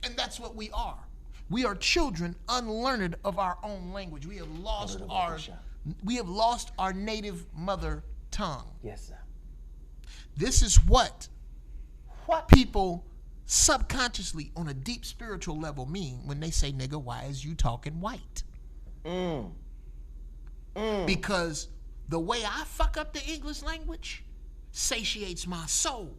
And that's what we are. We are children unlearned of our own language. We have lost our native mother tongue.
Yes, sir.
This is what people subconsciously on a deep spiritual level mean when they say, nigga, why is you talking white? Because the way I fuck up the English language satiates my soul.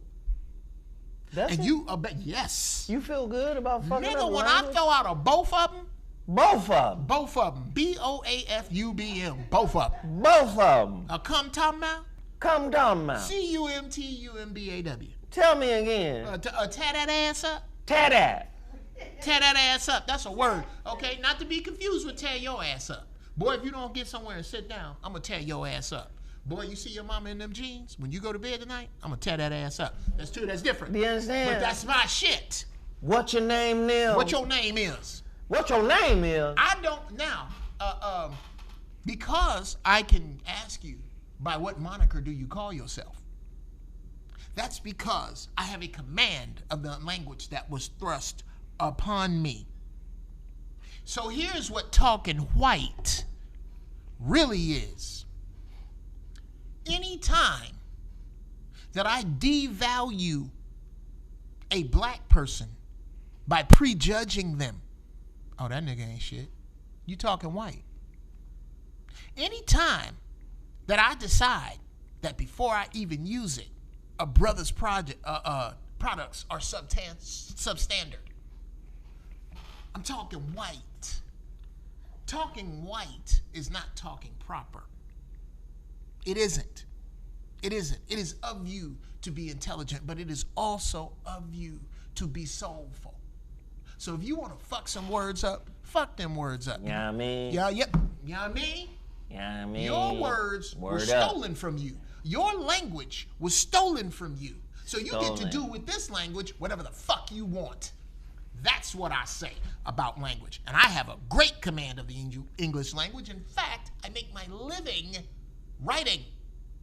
Does
and
it?
you, yes.
You feel good about fucking
nigga,
up
when
language?
I throw out a both of them.
Both of them.
Both of them. BOAFUBM. Both of them.
Both of them.
Come talking about?
Come down, man.
CUMTUMBAW.
Tell me again.
Tear that ass up.
Tear that.
Tear that ass up. That's a word. Okay? Not to be confused with tear your ass up. Boy, if you don't get somewhere and sit down, I'm going to tear your ass up. Boy, you see your mama in them jeans? When you go to bed tonight, I'm going to tear that ass up. That's different.
Do you understand?
But that's my shit.
What's your name, Neil?
What your name is?
What your name is?
I don't, now, because I can ask you, by what moniker do you call yourself? That's because I have a command of the language that was thrust upon me. So here's what talking white really is. Anytime that I devalue a black person by prejudging them, oh, that nigga ain't shit, you talking white. Anytime that I decide that before I even use it, a brother's products are substandard. I'm talking white. Talking white is not talking proper. It isn't. It isn't. It is of you to be intelligent, but it is also of you to be soulful. So if you want to fuck some words up, fuck them words up.
You know what I mean?
Yeah, yep. You know what I mean?
You know what I mean?
Your words were stolen from you. Your language was stolen from you. So you get to do with this language whatever the fuck you want. That's what I say about language. And I have a great command of the English language. In fact, I make my living writing.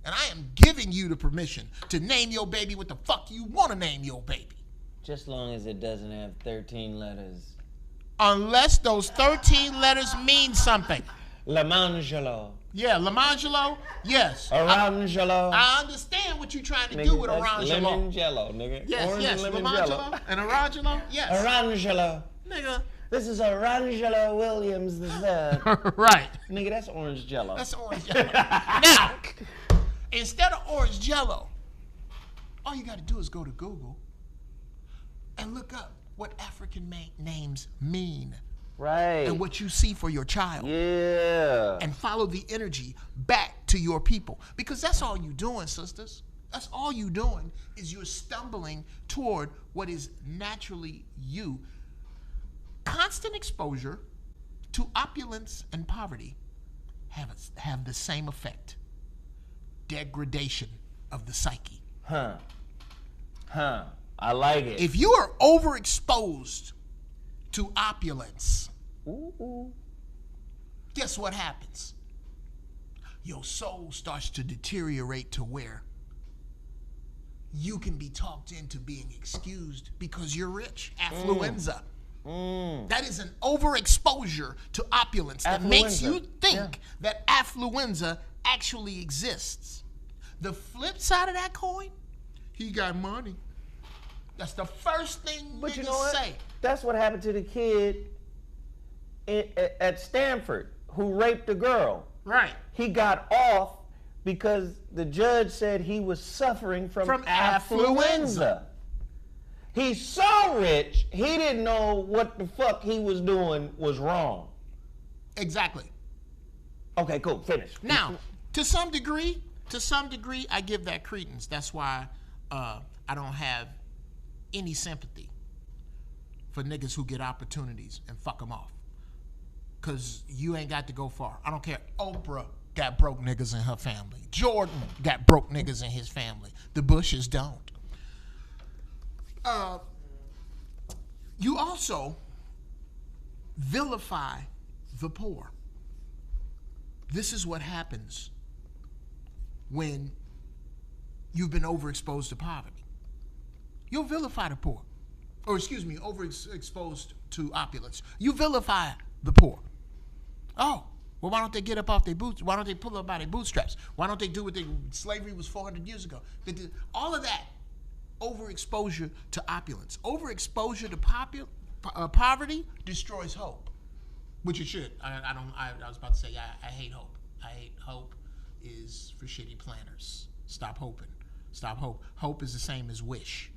And I am giving you the permission to name your baby what the fuck you want to name your baby.
Just long as it doesn't have 13 letters.
Unless those 13 letters mean something.
Lamangelo.
Yeah, Lamangelo, yes.
Orangelo.
I understand what you're trying to do with Orangelo.
Lemon jello, nigga.
Yes,
Orange
yes,
and lemon
Lamangelo
jello.
and Orangelo, yes.
Orangelo.
Nigga.
This is Orangelo Williams III.
Right.
Nigga, that's orange jello.
That's orange jello. Now, Instead of orange Jello, all you got to do is go to Google and look up what African names mean.
Right.
And what you see for your child.
Yeah.
And follow the energy back to your people. Because that's all you doing, sisters. That's all you doing is you're stumbling toward what is naturally you. Constant exposure to opulence and poverty have the same effect. Degradation of the psyche.
Huh. I like it.
If you are overexposed to opulence, guess what happens? Your soul starts to deteriorate to where you can be talked into being excused because you're rich. Affluenza. That is an overexposure to opulence that makes you think that affluenza actually exists. The flip side of that coin, he got money. That's the first thing
but
niggas
you know what?
say.
That's what happened to the kid at Stanford who raped a girl.
Right.
He got off because the judge said he was suffering from affluenza. He's so rich, he didn't know what the fuck he was doing was wrong.
Exactly.
Okay, cool, finish.
Now, to some degree, I give that credence. That's why I don't have any sympathy for niggas who get opportunities and fuck them off. Because you ain't got to go far. I don't care. Oprah got broke niggas in her family. Jordan got broke niggas in his family. The Bushes don't. You also vilify the poor. This is what happens when you've been overexposed to poverty. You'll vilify the poor. Or excuse me, overexposed to opulence. You vilify the poor. Oh, well, why don't they get up off their boots? Why don't they pull up by their bootstraps? Why don't they do what slavery was 400 years ago? They did all of that. Overexposure to opulence. Overexposure to poverty destroys hope, which it should. I was about to say I hate hope. I hate hope is for shitty planners. Stop hoping. Stop hope. Hope is the same as wish.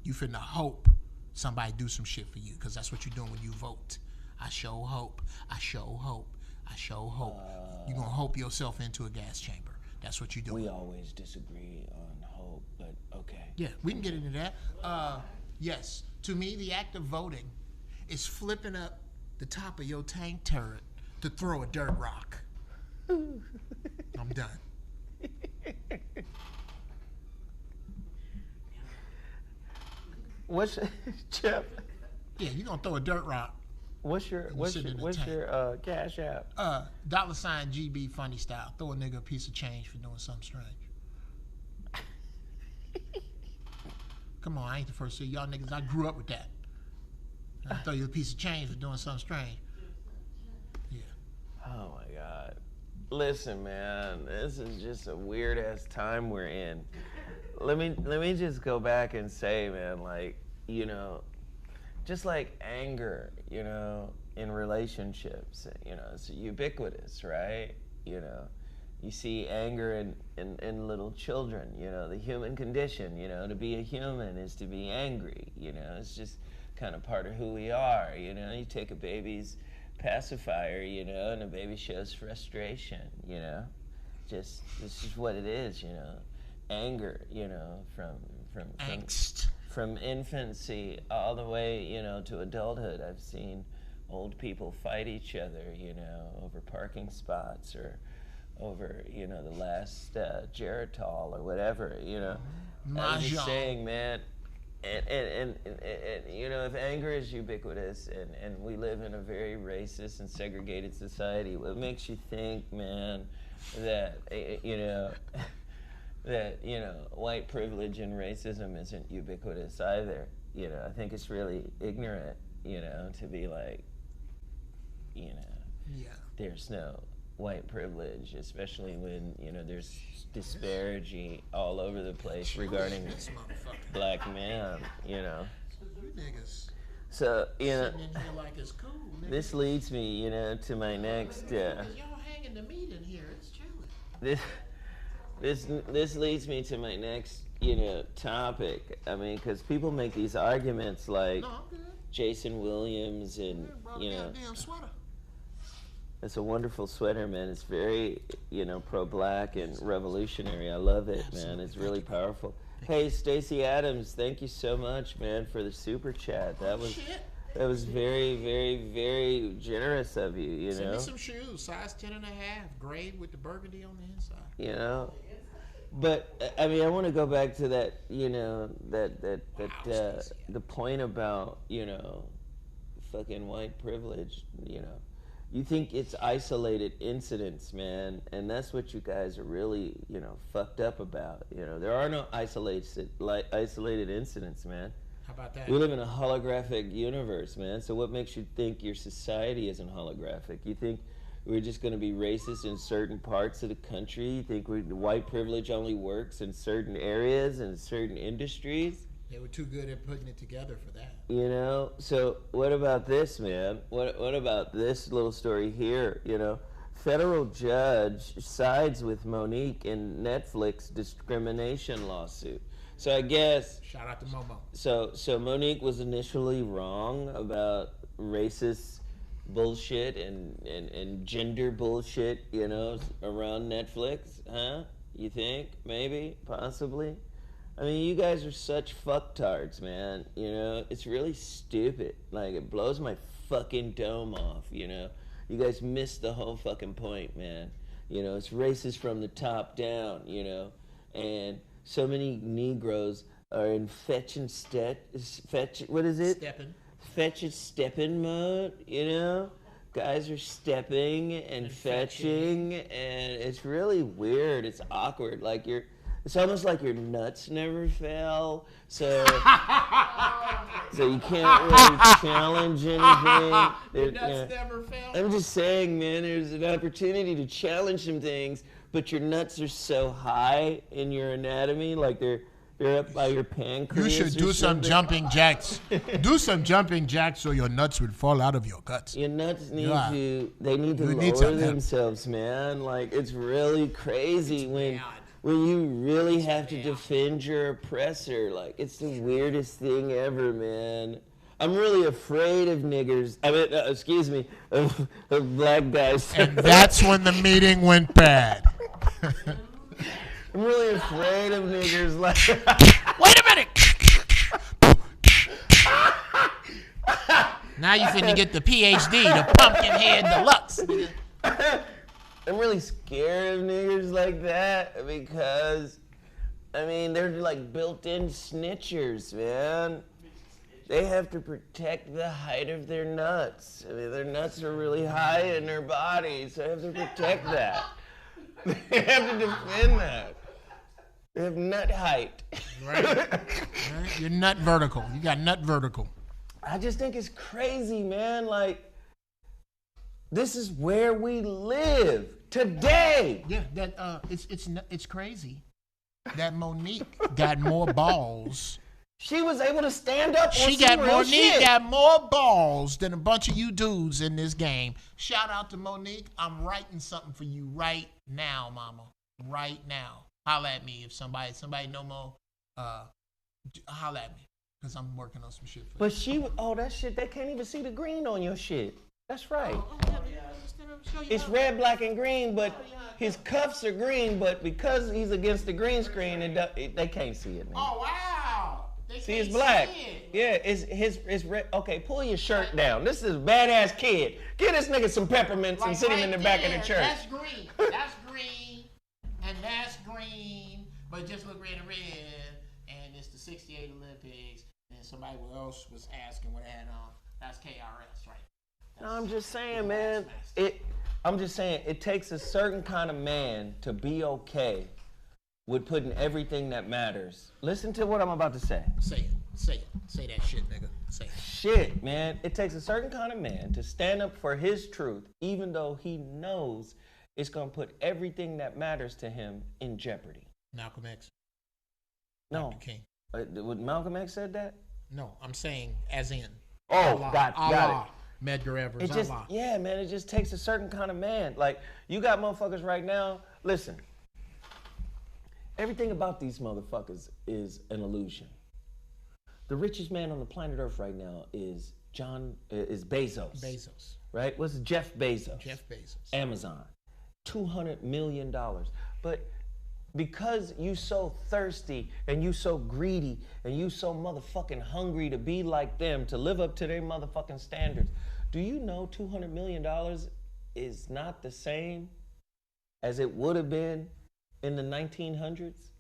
You finna hope somebody do some shit for you because that's what you're doing when you vote. I show hope. I show hope. I show hope. You're gonna hope yourself into a gas chamber. That's what you're doing.
We always disagree on hope, but okay.
Yeah, we can get into that. Yes, to me, the act of voting is flipping up the top of your tank turret to throw a dirt rock. I'm done.
What's Geoff?
Yeah, you're gonna throw a dirt rock.
What's your Cash App?
$$ GBfunnyStyle. Throw a nigga a piece of change for doing something strange. Come on, I ain't the first to y'all niggas. I grew up with that. I throw you a piece of change for doing something strange. Yeah.
Oh my God. Listen, man, this is just a weird ass time we're in. Let me just go back and say, man, like, you know, just like anger, you know, in relationships, you know, it's ubiquitous, right? You know, you see anger in little children, you know, the human condition, you know, to be a human is to be angry, you know, it's just kind of part of who we are, you know. You take a baby's pacifier, you know, and a baby shows frustration, you know. Just, this is what it is, you know. Anger, you know, from
angst.
From infancy all the way, you know, to adulthood. I've seen old people fight each other, you know, over parking spots or over, you know, the last Geritol or whatever, you know. I'm just saying, man, and you know, if anger is ubiquitous and we live in a very racist and segregated society, what makes you think, man, that, you know, that, you know, white privilege and racism isn't ubiquitous either? You know, I think it's really ignorant, you know, to be like, you know, there's no white privilege, especially when, you know, there's disparity all over the place regarding black men, you know. So, you know, this leads me, you know, to my next,
y'all hanging the meat in here, it's chilling.
this leads me to my next, topic. I mean, because people make these arguments like
No, I'm good.
Jason Williams and,
Damn sweater.
it's a wonderful sweater, man. It's very, pro-black and revolutionary. I love it, man. It's really powerful. Hey, Stacey Adams, thank you so much, man, for the super chat. That was very, very, very generous of you,
Send me some shoes, size 10 and a half, gray with the burgundy on the inside.
But I mean, I want to go back to that, the point about, fucking white privilege, You think it's isolated incidents, man, and that's what you guys are really, fucked up about. There are no isolated incidents, man.
How about that?
We live in a holographic universe, man. So what makes you think your society isn't holographic? You think we're just going to be racist in certain parts of the country? You think white privilege only works in certain areas and certain industries?
They were too good at putting it together for that.
So what about this, man? What about this little story here? Federal judge sides with Monique in Netflix discrimination lawsuit. So I guess...
Shout out to Momo.
So Monique was initially wrong about racist bullshit and gender bullshit, around Netflix, huh? You think? Maybe? Possibly? I mean, you guys are such fucktards, man. It's really stupid. Like, it blows my fucking dome off, You guys missed the whole fucking point, man. It's racist from the top down, And so many Negroes are in fetch and what is it? Fetch and stepping mode, Guys are stepping and fetching, and it's really weird. It's awkward. Like, it's almost like your nuts never fail, so you can't really challenge anything.
Your nuts never fail?
I'm just saying, man, there's an opportunity to challenge some things, but your nuts are so high in your anatomy, like they're up by your pancreas.
You should do some jumping jacks. Do some jumping jacks so your nuts would fall out of your guts.
Your nuts need to lower themselves, man. Like, it's really crazy when you really have to defend your oppressor. Like, it's the weirdest thing ever, man. I'm really afraid of niggers. Of black guys.
And that's when the meeting went bad.
I'm really afraid of niggers. Like,
wait a minute. Now you finna get the PhD, the Pumpkinhead Deluxe.
I'm really scared of niggers like that because, they're like built-in snitchers, man. They have to protect the height of their nuts. Their nuts are really high in their body, so they have to protect that. They have to defend that. They have nut height.
Right. You're nut vertical. You got nut vertical.
I just think it's crazy, man. Like, this is where we live today.
Yeah, it's crazy that Monique got more balls.
She was able to stand up.
Monique got more balls than a bunch of you dudes in this game. Shout out to Monique. I'm writing something for you right now, mama. Right now. Holla at me if somebody no more. Holla at me because I'm working on some shit.
But that shit, they can't even see the green on your shit. That's right. It's red, black, and green, but his cuffs are green, but because he's against the green screen, they can't see it, man.
Oh, wow.
See, it's black. Yeah, it's red. Okay, pull your shirt down. This is a badass kid. Give this nigga some peppermints and sit him in the back of the church.
That's green. That's green. And that's green. But just look red and red. And it's the 68 Olympics. And somebody else was asking what it had on. That's KRS, right?
No, I'm just saying, man. It takes a certain kind of man to be okay with putting everything that matters. Listen to what I'm about to say.
Say it. Say that shit, nigga. Say it.
Shit, man. It takes a certain kind of man to stand up for his truth, even though he knows it's going to put everything that matters to him in jeopardy.
Malcolm X.
No.
Dr. King.
Would Malcolm X said that?
No, I'm saying as in.
Oh,
Allah,
got it.
Medgar Evers.
Yeah, man, it just takes a certain kind of man. Like, you got motherfuckers right now. Listen, Everything about these motherfuckers is an illusion. The richest man on the planet Earth right now is Bezos.
Bezos.
Right? What's Jeff Bezos?
Jeff Bezos.
Amazon. $200 million. But because you so thirsty and you so greedy and you so motherfucking hungry to be like them, to live up to their motherfucking standards, do you know $200 million is not the same as it would have been in the 1900s?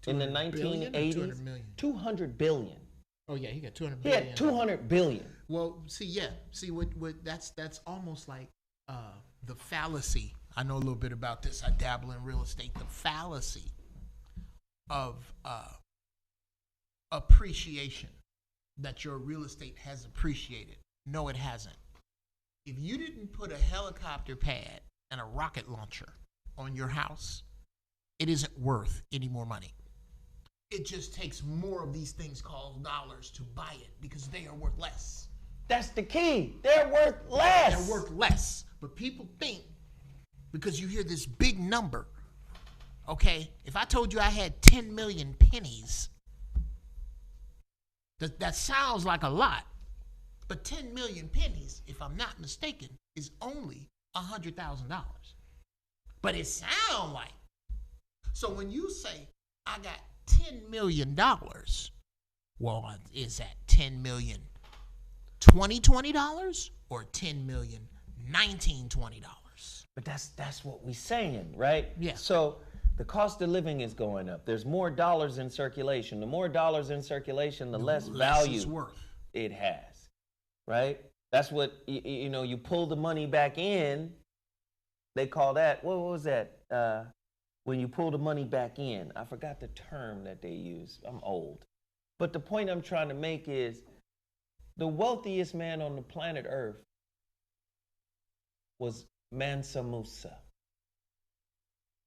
In the 1980s? 200 billion.
Oh yeah, he got 200
He
billion.
had 200 billion.
Well, see, what that's almost like the fallacy. I know a little bit about this. I dabble in real estate. The fallacy of appreciation, that your real estate has appreciated. No, it hasn't. If you didn't put a helicopter pad and a rocket launcher on your house, it isn't worth any more money. It just takes more of these things called dollars to buy it because they are worth less.
That's the key. They're worth less.
They're worth less. But people think, because you hear this big number, okay, if I told you I had 10 million pennies, that sounds like a lot. But 10 million pennies, if I'm not mistaken, is only $100,000. But it sounds like. So when you say, I got $10 million, well, is that 10 million $20 or 10 million $1920?
But that's what we're saying, right?
Yeah.
So the cost of living is going up. There's more dollars in circulation. The more dollars in circulation, the less value
it's worth.
It has, right? That's what, you pull the money back in, they call that, what was that? When you pull the money back in, I forgot the term that they use. I'm old. But the point I'm trying to make is the wealthiest man on the planet Earth was Mansa Musa.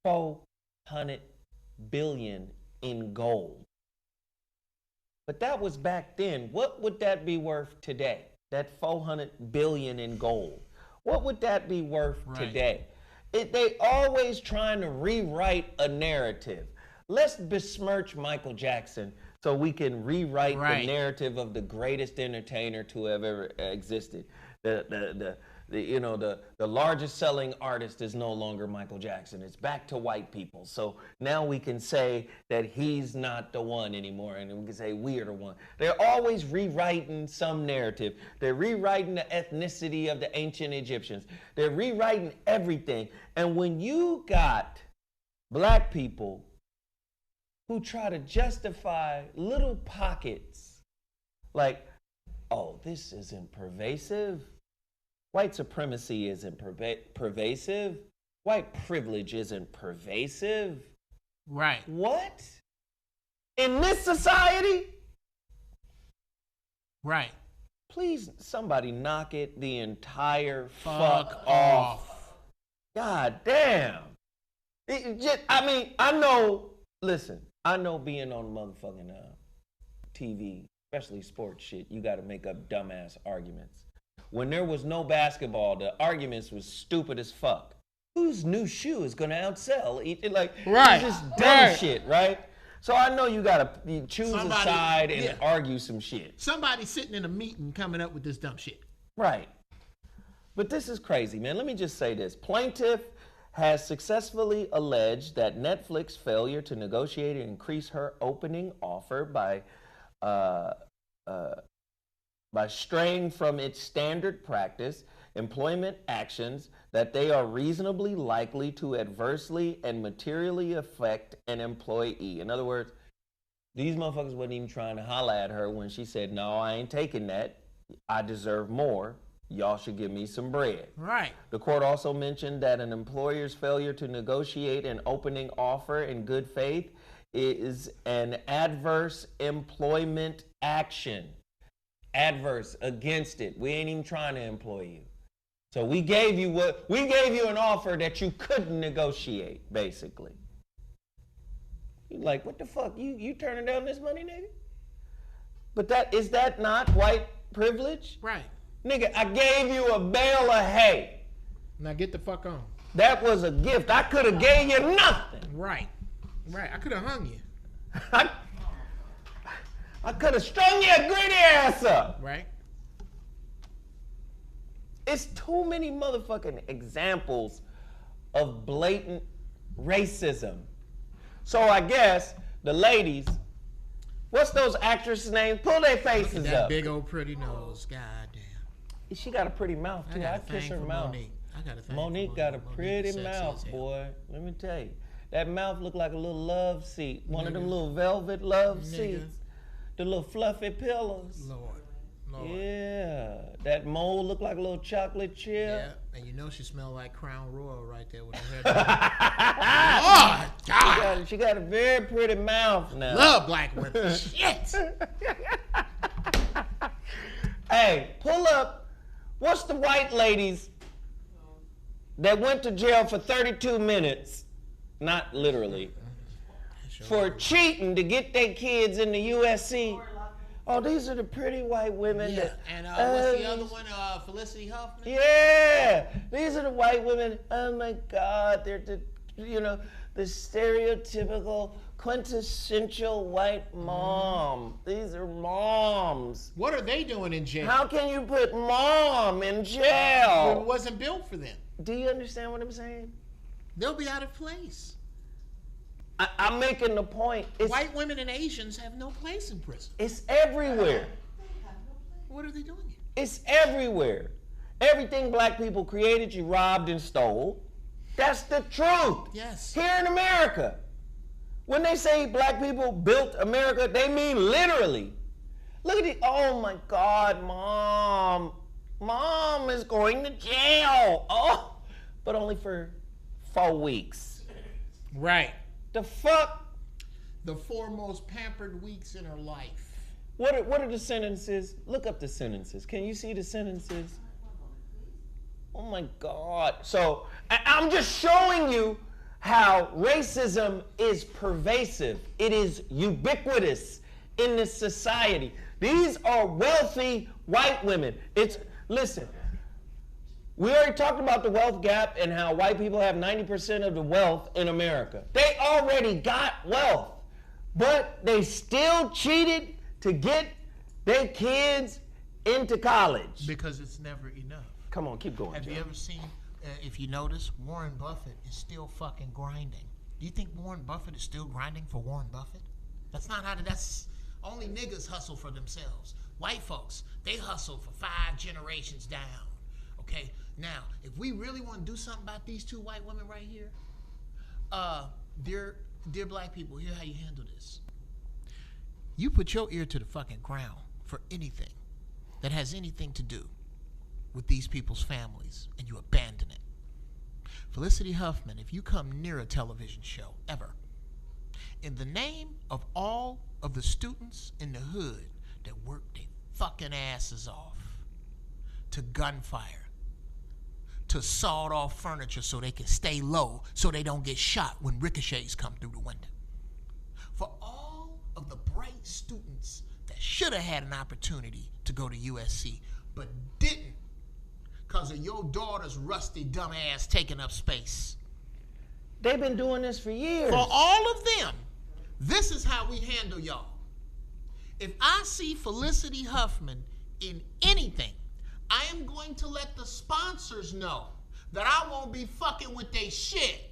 400 billion in gold. But that was back then. What would that be worth today? That 400 billion in gold. What would that be worth today? They always trying to rewrite a narrative. Let's besmirch Michael Jackson so we can rewrite the narrative of the greatest entertainer to have ever existed. The largest selling artist is no longer Michael Jackson. It's back to white people. So now we can say that he's not the one anymore, and we can say we are the one. They're always rewriting some narrative. They're rewriting the ethnicity of the ancient Egyptians. They're rewriting everything. And when you got black people who try to justify little pockets like, oh, this isn't pervasive. White supremacy isn't pervasive. White privilege isn't pervasive.
Right.
What? In this society?
Right.
Please, somebody knock it the entire fuck off. God damn. I know being on motherfucking TV, especially sports shit, you got to make up dumbass arguments. When there was no basketball, the arguments was stupid as fuck. Whose new shoe is gonna outsell? It's just dumb shit, right? So I know you gotta choose a side and argue some shit.
Somebody sitting in a meeting coming up with this dumb shit.
Right. But this is crazy, man. Let me just say this. Plaintiff has successfully alleged that Netflix failure to negotiate and increase her opening offer by straying from its standard practice, employment actions, that they are reasonably likely to adversely and materially affect an employee. In other words, these motherfuckers wasn't even trying to holler at her when she said, no, I ain't taking that. I deserve more. Y'all should give me some bread.
Right.
The court also mentioned that an employer's failure to negotiate an opening offer in good faith is an adverse employment action. Adverse, against it. We ain't even trying to employ you. So we gave you an offer that you couldn't negotiate, basically. You like, what the fuck? You turning down this money, nigga? But is that not white privilege?
Right.
Nigga, I gave you a bale of hay.
Now get the fuck on.
That was a gift. I could have gave you nothing.
Right. Right. I could have hung you.
I could have strung your gritty ass up.
Right.
It's too many motherfucking examples of blatant racism. So I guess the ladies, what's those actresses' names? Pull their faces
That
up.
big old pretty nose. God damn.
She got a pretty mouth too. I kiss her mouth. Monique got a pretty mouth, boy. Let me tell you. That mouth look like a little love seat. One of them little velvet love seats. The little fluffy pillows.
Lord.
Yeah. That mole look like a little chocolate chip.
Yeah. And you know she smelled like Crown Royal right there with her hair. Lord God.
She got a very pretty mouth now.
Love black women. Shit.
Hey, pull up. What's the white ladies that went to jail for 32 minutes? Not literally. For cheating to get their kids into USC. Oh, these are the pretty white women.
Yeah, and what's the other one? Felicity Huffman?
Yeah, these are the white women. Oh my God, they're the stereotypical, quintessential white mom. These are moms.
What are they doing in jail?
How can you put mom in
Well,
jail?
it wasn't built for them.
Do you understand what I'm saying?
They'll be out of place.
I'm making the point.
White women and Asians have no place in prison.
It's everywhere.
What are they doing here?
It's everywhere. Everything black people created, you robbed and stole. That's the truth.
Yes.
Here in America. When they say black people built America, they mean literally. Look at it. Oh my God, Mom. Mom is going to jail. Oh, but only for 4 weeks.
Right.
The fuck?
The 4 most pampered weeks in her life.
What are the sentences? Look up the sentences. Can you see the sentences? Oh my God. So I'm just showing you how racism is pervasive. It is ubiquitous in this society. These are wealthy white women. Listen, we already talked about the wealth gap and how white people have 90% of the wealth in America. They already got wealth, but they still cheated to get their kids into college.
Because it's never enough.
Come on, keep going.
Have you ever seen, if you notice, Warren Buffett is still fucking grinding. Do you think Warren Buffett is still grinding for Warren Buffett? That's not how that's only niggas hustle for themselves. White folks, they hustle for 5 generations down. Okay, now, if we really want to do something about these 2 white women right here, dear black people, here's how you handle this. You put your ear to the fucking ground for anything that has anything to do with these people's families, and you abandon it. Felicity Huffman, if you come near a television show, ever, in the name of all of the students in the hood that work their fucking asses off to gunfire, to sawed off furniture so they can stay low so they don't get shot when ricochets come through the window. For all of the bright students that should have had an opportunity to go to USC but didn't because of your daughter's rusty dumb ass taking up space.
They've been doing this for years.
For all of them, this is how we handle y'all. If I see Felicity Huffman in anything, I am going to let the sponsors know that I won't be fucking with their shit.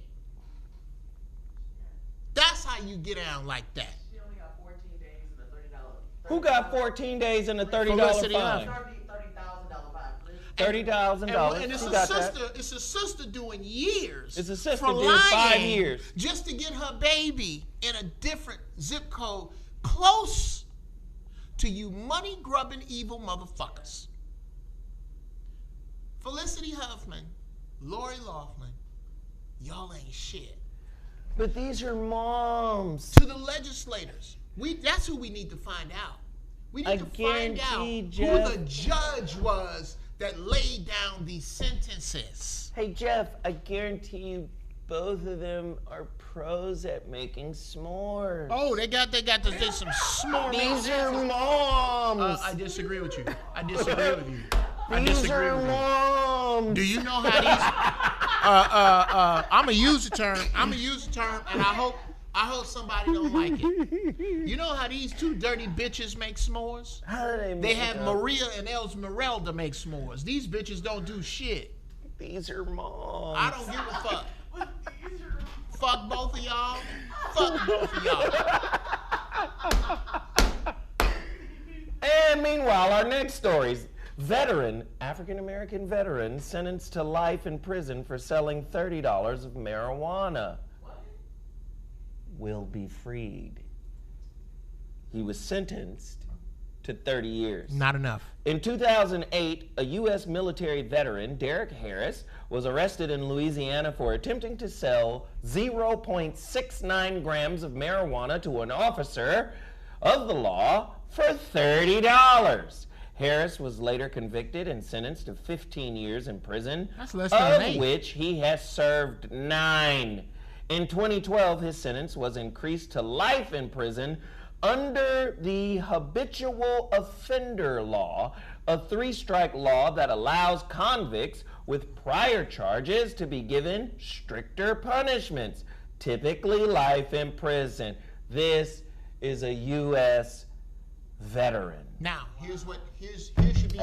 That's how you get out like that.
She only got 14 days and a $30.
Who got 14 days and a $30
Felicity
fine?
Huffman.
$30,000 fine.
$30,000.
And it's
She
a
got
sister.
that.
It's a sister doing years.
It's a sister
for
doing
lying
5 years
just to get her baby in a different zip code close to you money grubbing evil motherfuckers. Felicity Huffman, Lori Loughlin, y'all ain't shit.
But these are moms.
To the legislators, that's who we need to find out. We need to find out
Jeff,
who the judge was that laid down these sentences.
Hey, Jeff, I guarantee you both of them are pros at making s'mores.
Oh, they got to do some s'more.
These are moms.
I disagree with you. I disagree with you.
These are moms.
Do you know how these? I'm gonna use the term. And I hope I hope somebody don't like it. You know how these two dirty bitches make s'mores?
How do they make
They have Maria and Esmeralda make s'mores. These bitches don't do shit.
These are moms.
I don't give a fuck. Fuck both of y'all. Fuck both of y'all.
And meanwhile, our next stories. African-American veteran sentenced to life in prison for selling $30 of marijuana. Will be freed. He was sentenced to 30 years.
Not enough.
In 2008, a U.S. military veteran, Derek Harris, was arrested in Louisiana for attempting to sell 0.69 grams of marijuana to an officer of the law for $30. Harris was later convicted and sentenced to 15 years in prison,
That's less than 8.
of which he has served 9. In 2012, his sentence was increased to life in prison under the habitual offender law, a 3-strike law that allows convicts with prior charges to be given stricter punishments, typically life in prison. This is a U.S. veteran.
Now, here should be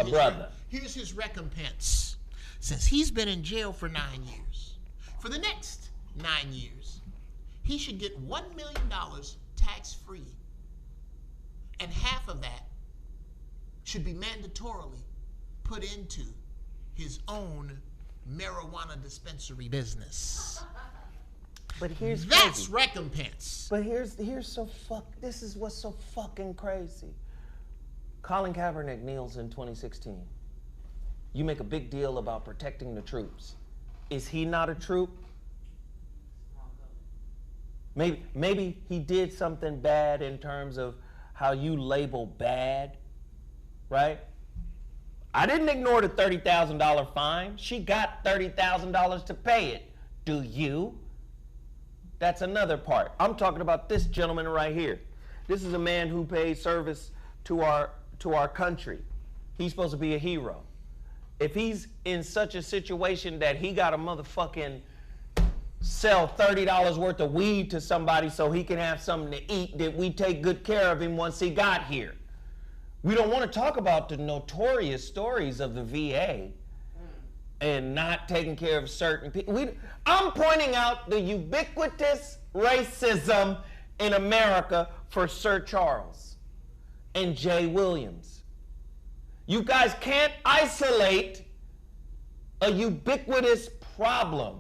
here's his recompense. Since he's been in jail for 9 years, for the next 9 years, he should get $1 million tax-free, and half of that should be mandatorily put into his own marijuana dispensary business.
But here's
That's
crazy.
recompense.
But this is what's so fucking crazy. Colin Kaepernick kneels in 2016. You make a big deal about protecting the troops. Is he not a troop? Maybe he did something bad in terms of how you label bad, right? I didn't ignore the $30,000 fine. She got $30,000 to pay it. Do you? That's another part. I'm talking about this gentleman right here. This is a man who pays service to our country. He's supposed to be a hero. If he's in such a situation that he got to motherfucking sell $30 worth of weed to somebody so he can have something to eat, that we take good care of him once he got here. We don't want to talk about the notorious stories of the VA and not taking care of certain people. I'm pointing out the ubiquitous racism in America for Sir Charles and Jay Williams. You guys can't isolate a ubiquitous problem.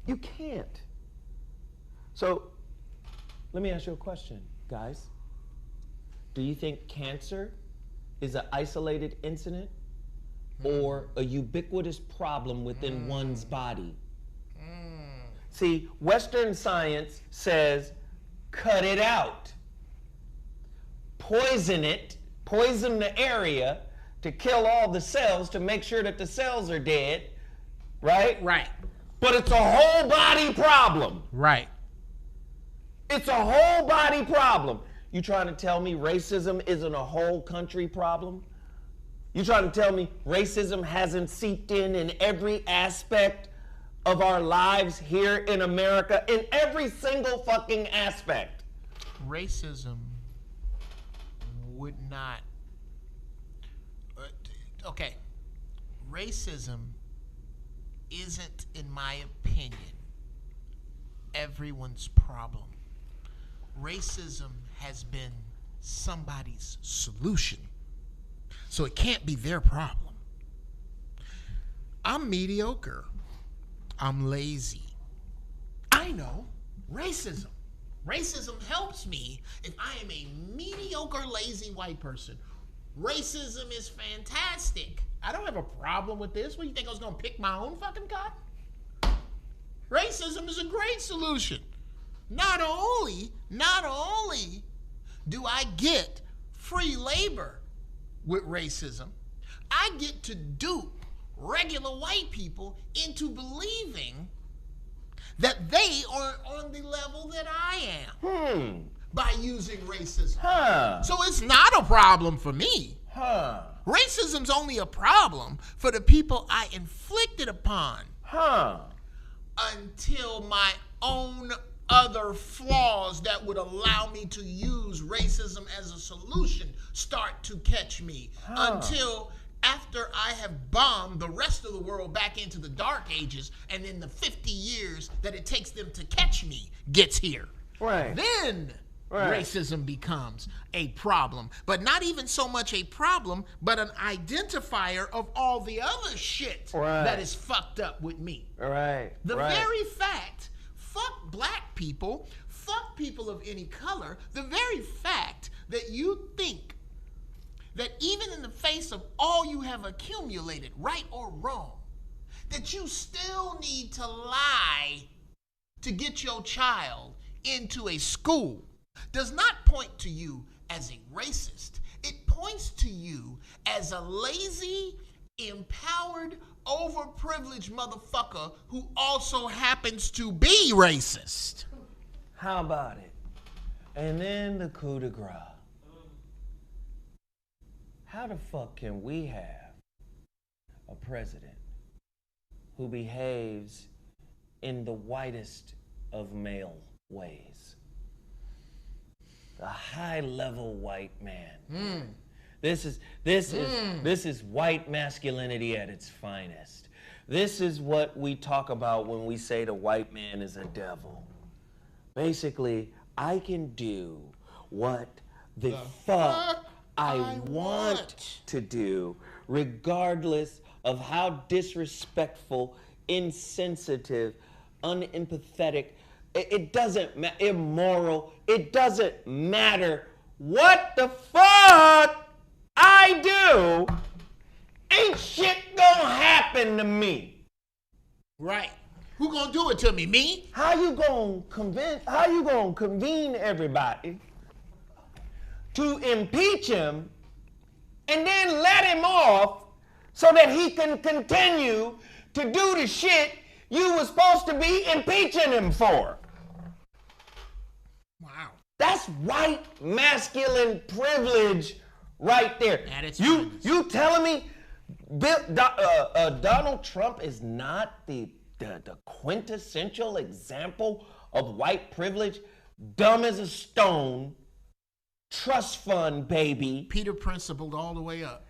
You can't. So, let me ask you a question, guys. Do you think cancer is an isolated incident or a ubiquitous problem within one's body? See, Western science says, cut it out. Poison it, poison the area to kill all the cells to make sure that the cells are dead, right?
Right.
But it's a whole body problem.
Right.
It's a whole body problem. You trying to tell me racism isn't a whole country problem? You trying to tell me racism hasn't seeped in every aspect of our lives here in America, in every single fucking aspect?
Racism would not. Okay. Racism isn't, in my opinion, everyone's problem. Racism has been somebody's solution. So it can't be their problem. I'm mediocre. I'm lazy. I know. Racism. Racism helps me if I am a mediocre, lazy white person. Racism is fantastic. I don't have a problem with this. What, do you think I was going to pick my own fucking cotton? Racism is a great solution. Not only do I get free labor with racism, I get to dupe regular white people into believing that they are on the level that I am by using racism. So it's not a problem for me. Racism's only a problem for the people I inflicted upon. until my own other flaws that would allow me to use racism as a solution start to catch me. Until after I have bombed the rest of the world back into the dark ages, and then the 50 years that it takes them to catch me gets here.
Right.
Then racism becomes a problem. But not even so much a problem, but an identifier of all the other shit that is fucked up with me.
Right.
The very fact, fuck black people, fuck people of any color, the very fact that you think that even in the face of all you have accumulated, right or wrong, that you still need to lie to get your child into a school does not point to you as a racist. It points to you as a lazy, empowered, overprivileged motherfucker who also happens to be racist.
How about it? And then the coup de grace. How the fuck can we have a president who behaves in the whitest of male ways? A high-level white man. This is white masculinity at its finest. This is what we talk about when we say the white man is a devil. Basically, I can do what the fuck I want to do, regardless of how disrespectful, insensitive, unempathetic, it doesn't matter, immoral, it doesn't matter what the fuck I do, ain't shit gonna happen to me.
Right. Who gonna do it to me? Me?
How you gonna convene everybody to impeach him and then let him off so that he can continue to do the shit you were supposed to be impeaching him for?
Wow.
That's white masculine privilege right there. You telling me Donald Trump is not the quintessential example of white privilege? Dumb as a stone, trust fund baby.
Peter principled all the way up.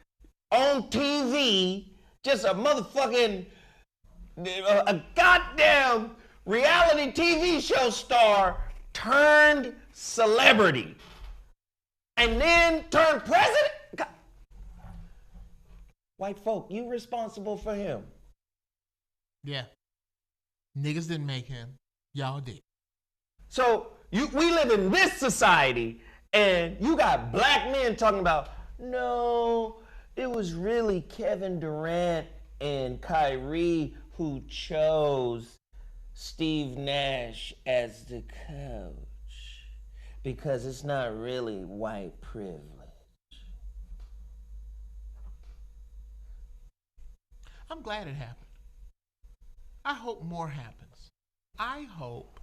On TV, just a motherfucking, a goddamn reality TV show star turned celebrity. And then turned president? God. White folk, you responsible for him.
Yeah. Niggas didn't make him. Y'all did.
So we live in this society, and you got black men talking about, no, it was really Kevin Durant and Kyrie who chose Steve Nash as the coach because it's not really white privilege.
I'm glad it happened. I hope more happens. I hope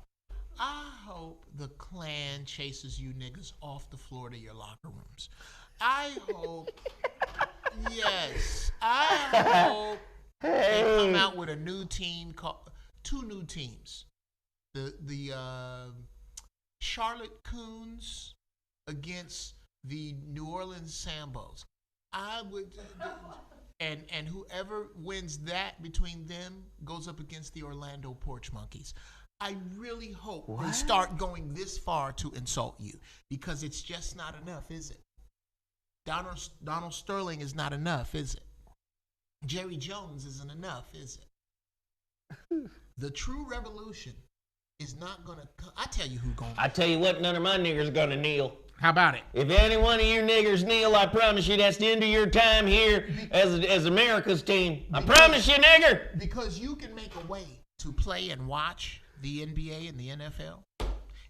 the Klan chases you niggas off the floor to your locker rooms. I hope, yes, I hope they come out with a new team, two new teams. The Charlotte Coons against the New Orleans Sambos. I would... And whoever wins that between them goes up against the Orlando Porch Monkeys. I really hope they start going this far to insult you, because it's just not enough, is it? Donald Sterling is not enough, is it? Jerry Jones isn't enough, is it? The true revolution is not going to come. I tell you who going to.
I tell you what, none of my niggers going to kneel.
How about it?
If any one of you niggers kneel, I promise you that's the end of your time here as America's team. I promise you, nigger.
Because you can make a way to play and watch the NBA and the NFL.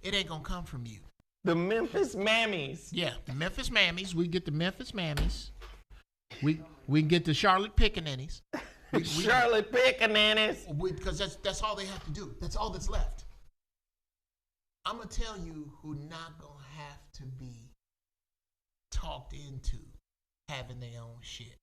It ain't going to come from you.
The Memphis Mammies.
Yeah, the Memphis Mammies. We get the Memphis Mammies. We can get the Charlotte Pickaninnies.
Charlotte Pickaninnies.
Because that's all they have to do. That's all that's left. I'm going to tell you who not going to have to be talked into having their own shit.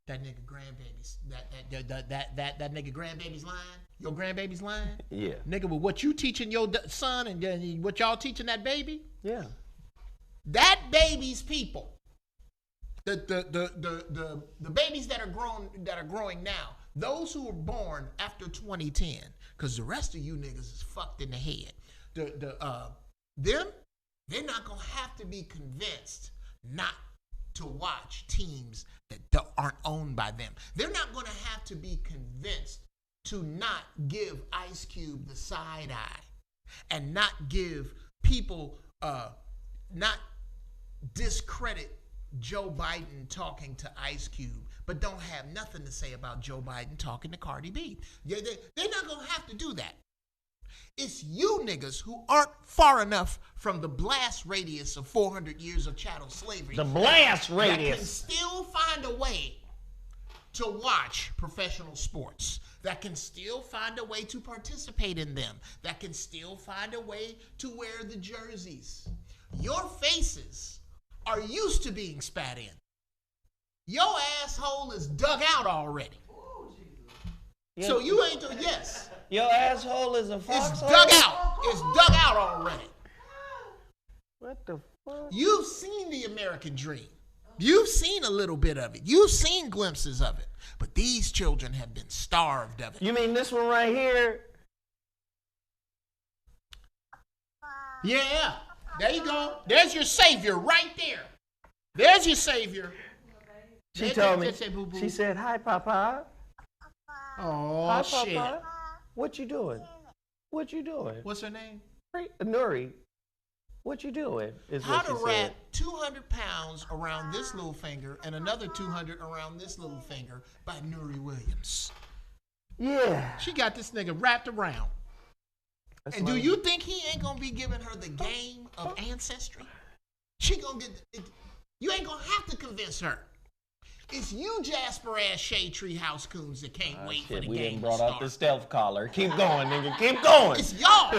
That nigga grandbabies. That nigga grandbaby's lying. Your grandbaby's lying.
Yeah.
Nigga, with what you teaching your son and what y'all teaching that baby.
Yeah.
That baby's people. The babies that are growing now. Those who were born after 2010, because the rest of you niggas is fucked in the head. Them, they're not gonna have to be convinced not to watch teams that aren't owned by them. They're not gonna have to be convinced to not give Ice Cube the side eye and not give people, not discredit Joe Biden talking to Ice Cube, but don't have nothing to say about Joe Biden talking to Cardi B. They're not going to have to do that. It's you niggas who aren't far enough from the blast radius of 400 years of chattel slavery.
The blast radius.
That can still find a way to watch professional sports. That can still find a way to participate in them. That can still find a way to wear the jerseys. Your faces are used to being spat in. Your asshole is dug out already.
Yeah.
So you ain't doing, yes.
Your asshole is a foxhole?
It's dug out. It's dug out already.
What the fuck?
You've seen the American dream. You've seen a little bit of it. You've seen glimpses of it. But these children have been starved of it.
You mean this one right here?
Yeah. There you go. There's your savior right there. There's your savior.
She told me. She said, "Hi, Papa."
Oh,
Hi,
shit.
Papa. What you doing? What you doing?
What's her name?
Nuri. What you doing? Is
How
what
to
she
wrap
said.
200 pounds around this little finger and another 200 around this little finger by Nuri Williams.
Yeah.
She got this nigga wrapped around.
That's
And do
my-
you think he ain't gonna be giving her the game of ancestry? She gonna get it. You ain't gonna have to convince her. It's you, Jasper ass Shade Tree House Coons, that can't wait for the
we
game
didn't
to
brought
start.
out the stealth collar. Keep going, nigga. Keep going.
It's y'all.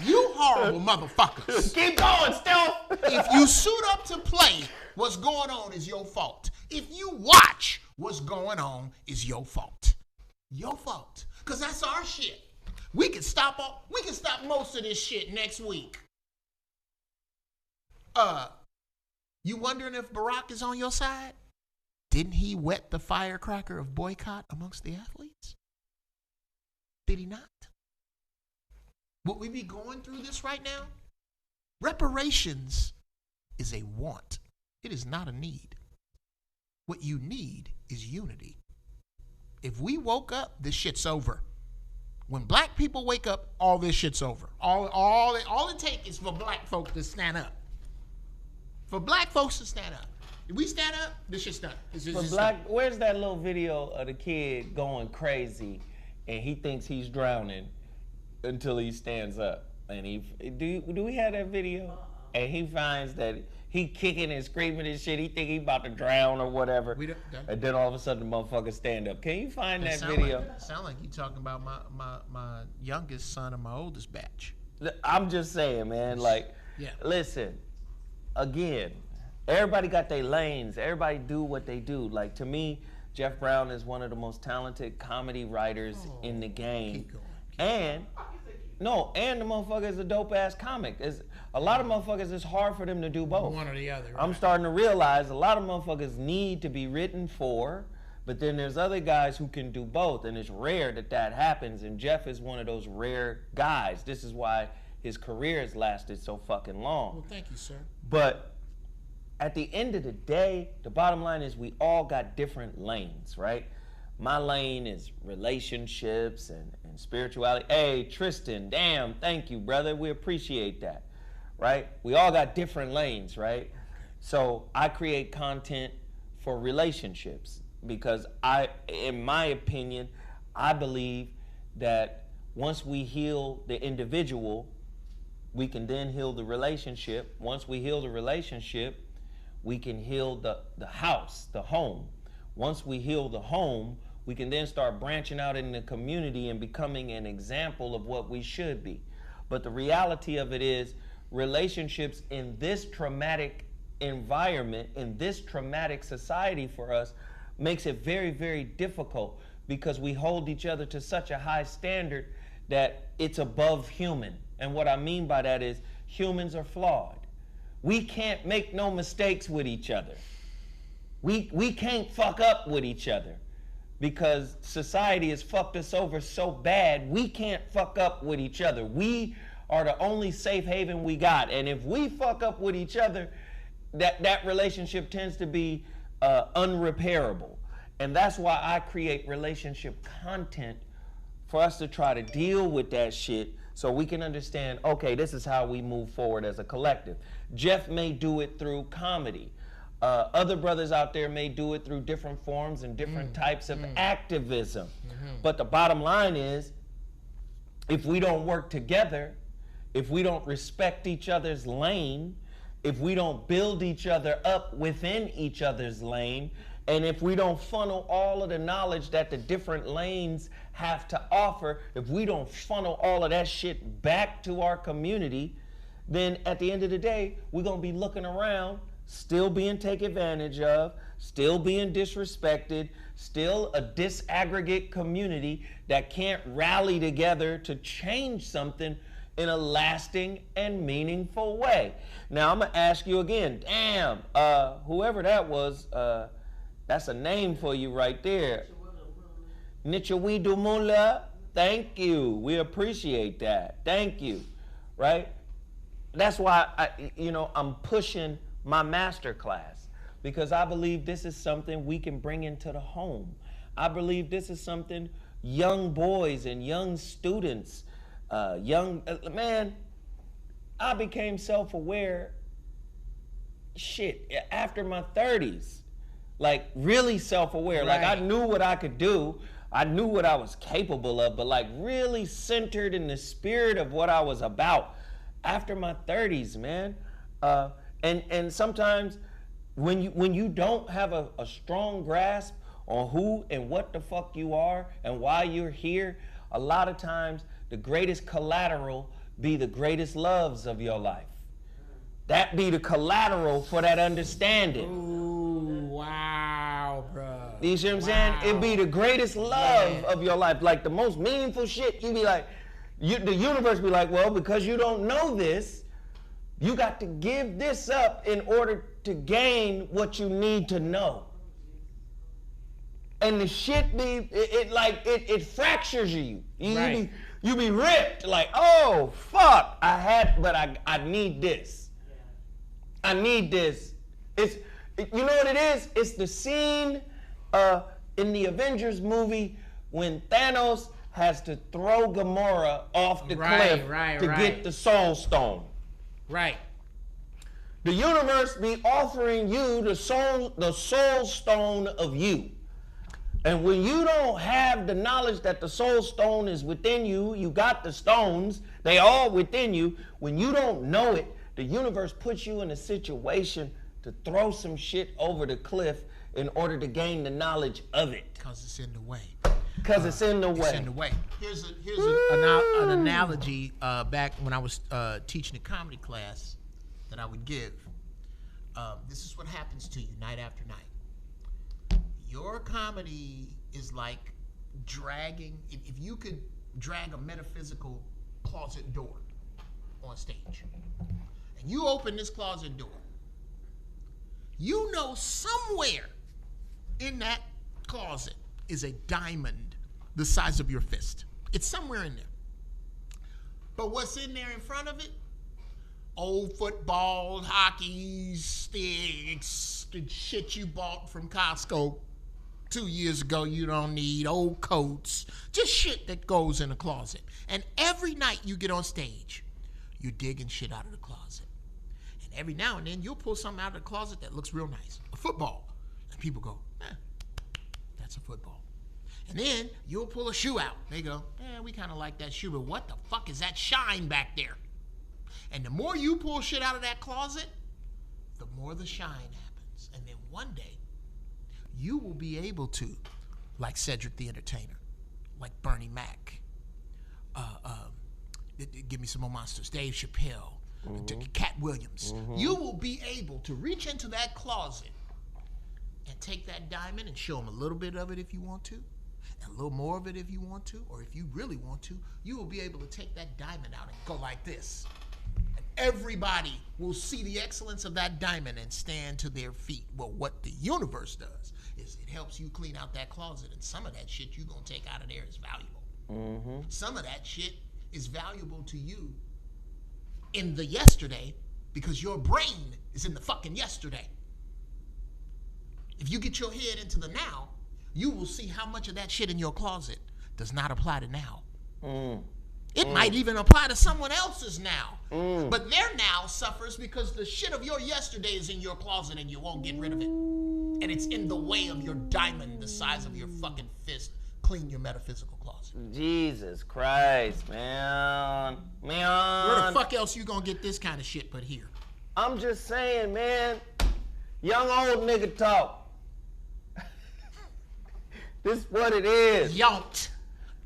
You horrible motherfuckers.
Keep going, stealth.
If you suit up to play, what's going on is your fault. If you watch, what's going on is your fault. Your fault. Cause that's our shit. We can stop most of this shit next week. You wondering if Barack is on your side? Didn't he whet the firecracker of boycott amongst the athletes? Did he not? Would we be going through this right now? Reparations is a want. It is not a need. What you need is unity. If we woke up, this shit's over. When black people wake up, all this shit's over. All it takes is for black folks to stand up. For black folks to stand up. If we stand up, this shit's done.
Where's that little video of the kid going crazy and he thinks he's drowning until he stands up? And do we have that video? And he finds that he kicking and screaming and shit. He think he about to drown or whatever. And then all of a sudden the motherfucker stand up. Can you find that video?
Sound like you talking about my youngest son and my oldest batch.
I'm just saying, man. Like,
yeah.
Listen, again, everybody got their lanes. Everybody do what they do. Like, to me, Jeff Brown is one of the most talented comedy writers in the game.
Keep going.
And the motherfucker is a dope ass comic. A lot of motherfuckers, it's hard for them to do both.
One or the other. Right?
I'm starting to realize a lot of motherfuckers need to be written for, but then there's other guys who can do both, and it's rare that happens, and Jeff is one of those rare guys. This is why his career has lasted so fucking long.
Well, thank you, sir.
But at the end of the day, the bottom line is we all got different lanes, right? My lane is relationships and spirituality. Hey, Tristan, damn, thank you, brother. We appreciate that, right? We all got different lanes, right? So I create content for relationships because in my opinion, I believe that once we heal the individual, we can then heal the relationship. Once we heal the relationship, we can heal the house, the home. Once we heal the home, we can then start branching out in the community and becoming an example of what we should be. But the reality of it is, relationships in this traumatic environment, in this traumatic society for us, makes it very, very difficult because we hold each other to such a high standard that it's above human. And what I mean by that is humans are flawed. We can't make no mistakes with each other. We can't fuck up with each other because society has fucked us over so bad, we can't fuck up with each other. We are the only safe haven we got. And if we fuck up with each other, that relationship tends to be unrepairable. And that's why I create relationship content for us to try to deal with that shit so we can understand, okay, this is how we move forward as a collective. Geoff may do it through comedy. Other brothers out there may do it through different forms and different types of activism. But the bottom line is, if we don't work together, if we don't respect each other's lane, if we don't build each other up within each other's lane, and if we don't funnel all of the knowledge that the different lanes have to offer, if we don't funnel all of that shit back to our community, then at the end of the day, we're gonna be looking around, still being taken advantage of, still being disrespected, still a disaggregate community that can't rally together to change something in a lasting and meaningful way. Now I'm gonna ask you again, damn, whoever that was, that's a name for you right there. Nichawidumula, thank you. We appreciate that. Thank you, right? That's why I'm pushing my master class, because I believe this is something we can bring into the home. I believe this is something young boys and young students, man, I became self-aware, after my 30s. Like, really self-aware. Right. Like, I knew what I could do. I knew what I was capable of, but like really centered in the spirit of what I was about after my 30s, man. And sometimes when you don't have a strong grasp on who and what the fuck you are and why you're here, a lot of times the greatest collateral be the greatest loves of your life. That be the collateral for that understanding.
Ooh, wow, bro.
You see what I'm saying? It be the greatest love of your life. Like the most meaningful shit, you be like, the universe be like, well, because you don't know this, you got to give this up in order to gain what you need to know. And the shit be, it fractures you. You be ripped, like, oh, fuck, I need this. I need this. You know what it is? It's the scene in the Avengers movie when Thanos has to throw Gamora off the cliff to get the Soul Stone.
Right.
The universe be offering you the Soul Stone of you. And when you don't have the knowledge that the Soul Stone is within you, you got the stones, they all within you. When you don't know it, the universe puts you in a situation to throw some shit over the cliff in order to gain the knowledge of it.
Because it's in the way.
Because it's in the way.
It's in the way. Here's an analogy back when I was teaching a comedy class that I would give. This is what happens to you night after night. Your comedy is like dragging, if you could drag a metaphysical closet door on stage, and you open this closet door, you know somewhere in that closet is a diamond the size of your fist. It's somewhere in there. But what's in there in front of it? Old football, hockey sticks, the shit you bought from Costco 2 years ago you don't need, old coats, just shit that goes in a closet. And every night you get on stage, you're digging shit out of the closet. And every now and then you'll pull something out of the closet that looks real nice, a football. And people go, that's a football. And then you'll pull a shoe out. They go, we kind of like that shoe, but what the fuck is that shine back there? And the more you pull shit out of that closet, the more the shine happens. And then one day, you will be able to, like Cedric the Entertainer, like Bernie Mac, give me some more monsters, Dave Chappelle, Cat Williams. You will be able to reach into that closet and take that diamond and show them a little bit of it if you want to, and a little more of it if you want to, or if you really want to, you will be able to take that diamond out and go like this. And everybody will see the excellence of that diamond and stand to their feet. Well, what the universe does is it helps you clean out that closet, and some of that shit you're going to take out of there is valuable. Mm-hmm. Some of that shit is valuable to you in the yesterday because your brain is in the fucking yesterday. If you get your head into the now, you will see how much of that shit in your closet does not apply to now. It might even apply to someone else's now. But their now suffers because the shit of your yesterday is in your closet and you won't get rid of it. And it's in the way of your diamond the size of your fucking fist. Clean your metaphysical closet.
Jesus Christ, man.
Where the fuck else you gonna get this kind of shit but here? I'm
just saying, man. Young old nigga talk. This is what it is.
Yont.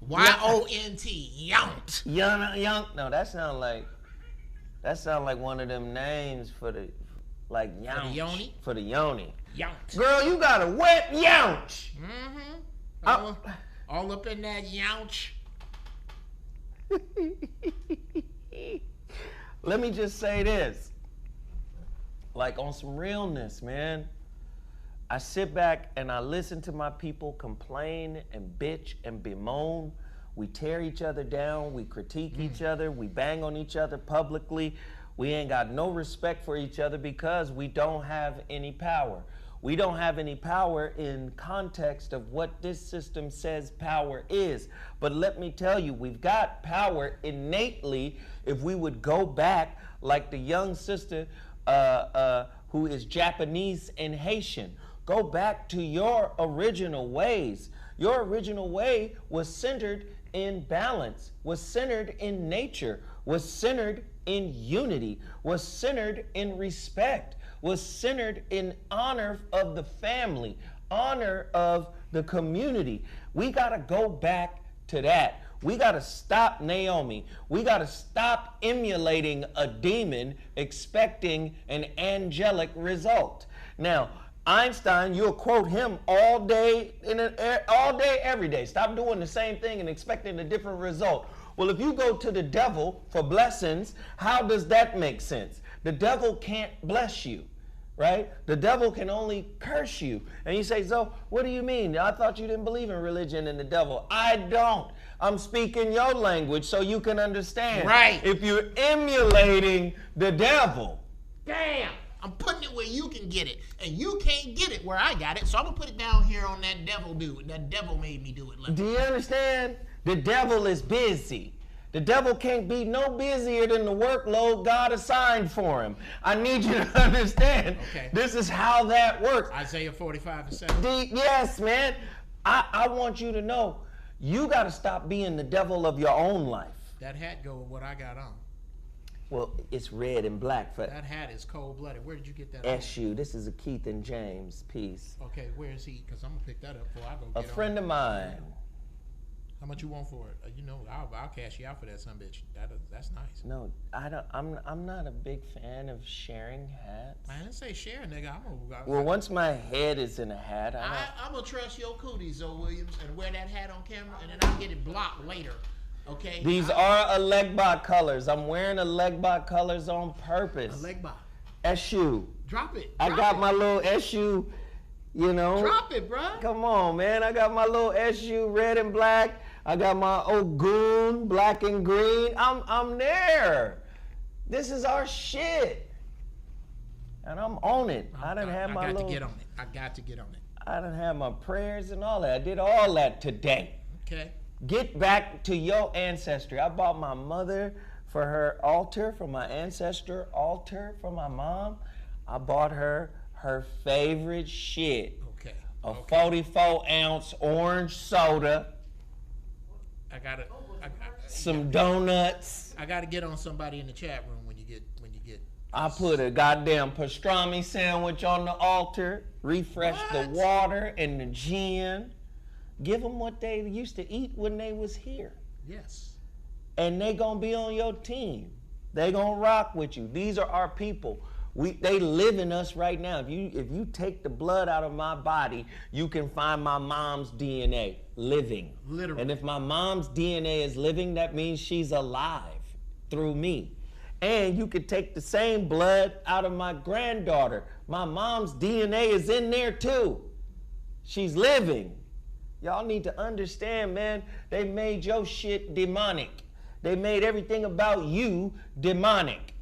Y-O-N-T. Yont.
Young. No, that sound like one of them names for the like younch. For the yoni? For the yoni.
Yont.
Girl, you got a wet younch.
Mm-hmm. All up in that younch.
Let me just say this. Like on some realness, man. I sit back and I listen to my people complain and bitch and bemoan. We tear each other down. We critique each other. We bang on each other publicly. We ain't got no respect for each other because we don't have any power. We don't have any power in context of what this system says power is. But let me tell you, we've got power innately if we would go back like the young sister who is Japanese and Haitian. Go back to your original ways. Your original way was centered in balance, was centered in nature, was centered in unity, was centered in respect, was centered in honor of the family, honor of the community. We gotta go back to that. We gotta stop Naomi. We gotta stop emulating a demon, expecting an angelic result. Now, Einstein, you'll quote him all day, every day. Stop doing the same thing and expecting a different result. Well, if you go to the devil for blessings, how does that make sense? The devil can't bless you, right? The devil can only curse you. And you say, so what do you mean? I thought you didn't believe in religion and the devil. I don't. I'm speaking your language so you can understand.
Right.
If you're emulating the devil.
Damn. I'm putting it where you can get it, and you can't get it where I got it, so I'm going to put it down here on that devil dude. That devil made me do it.
Do you understand? The devil is busy. The devil can't be no busier than the workload God assigned for him. I need you to understand.
Okay.
This is how that works.
Isaiah 45:7.
Yes, man. I want you to know, you got to stop being the devil of your own life.
That hat go with what I got on.
Well, it's red and black.
That hat is cold-blooded. Where did you get that?
SU. This is a Keith and James piece.
Okay, where is he? Because I'm gonna pick that up before I go get
a friend of mine.
How much you want for it? You know, I'll cash you out for that son bitch. That's nice.
No, I don't. I'm not a big fan of sharing hats.
I didn't say share, nigga.
Well, once my head is in a hat,
I'm gonna trust your cooties, Zoe Williams, and wear that hat on camera, and then I'll get it blocked later. Okay.
These are Alegbot colors. I'm wearing Alegbot colors on purpose.
Alegbot.
SU.
Drop it.
I got my little SU, you know.
Drop it, bro.
Come on, man. I got my little SU, red and black. I got my Ogun, black and green. I'm there. This is our shit. And I'm on it. I done had my little.
I got to get on it. I got to get on it.
I done had my prayers and all that. I did all that today.
Okay.
Get back to your ancestry. I bought my mother for her altar, for my ancestor altar, for my mom. I bought her favorite shit.
Okay.
A 44-ounce orange soda.
I got it.
Some donuts.
I got to get on somebody in the chat room when you get.
I put a goddamn pastrami sandwich on the altar. Refresh the water and the gin. Give them what they used to eat when they was here.
Yes.
And they gonna be on your team. They gonna rock with you. These are our people. They live in us right now. If you take the blood out of my body, you can find my mom's DNA living.
Literally.
And if my mom's DNA is living, that means she's alive through me. And you could take the same blood out of my granddaughter. My mom's DNA is in there too. She's living. Y'all need to understand, man, they made your shit demonic. They made everything about you demonic.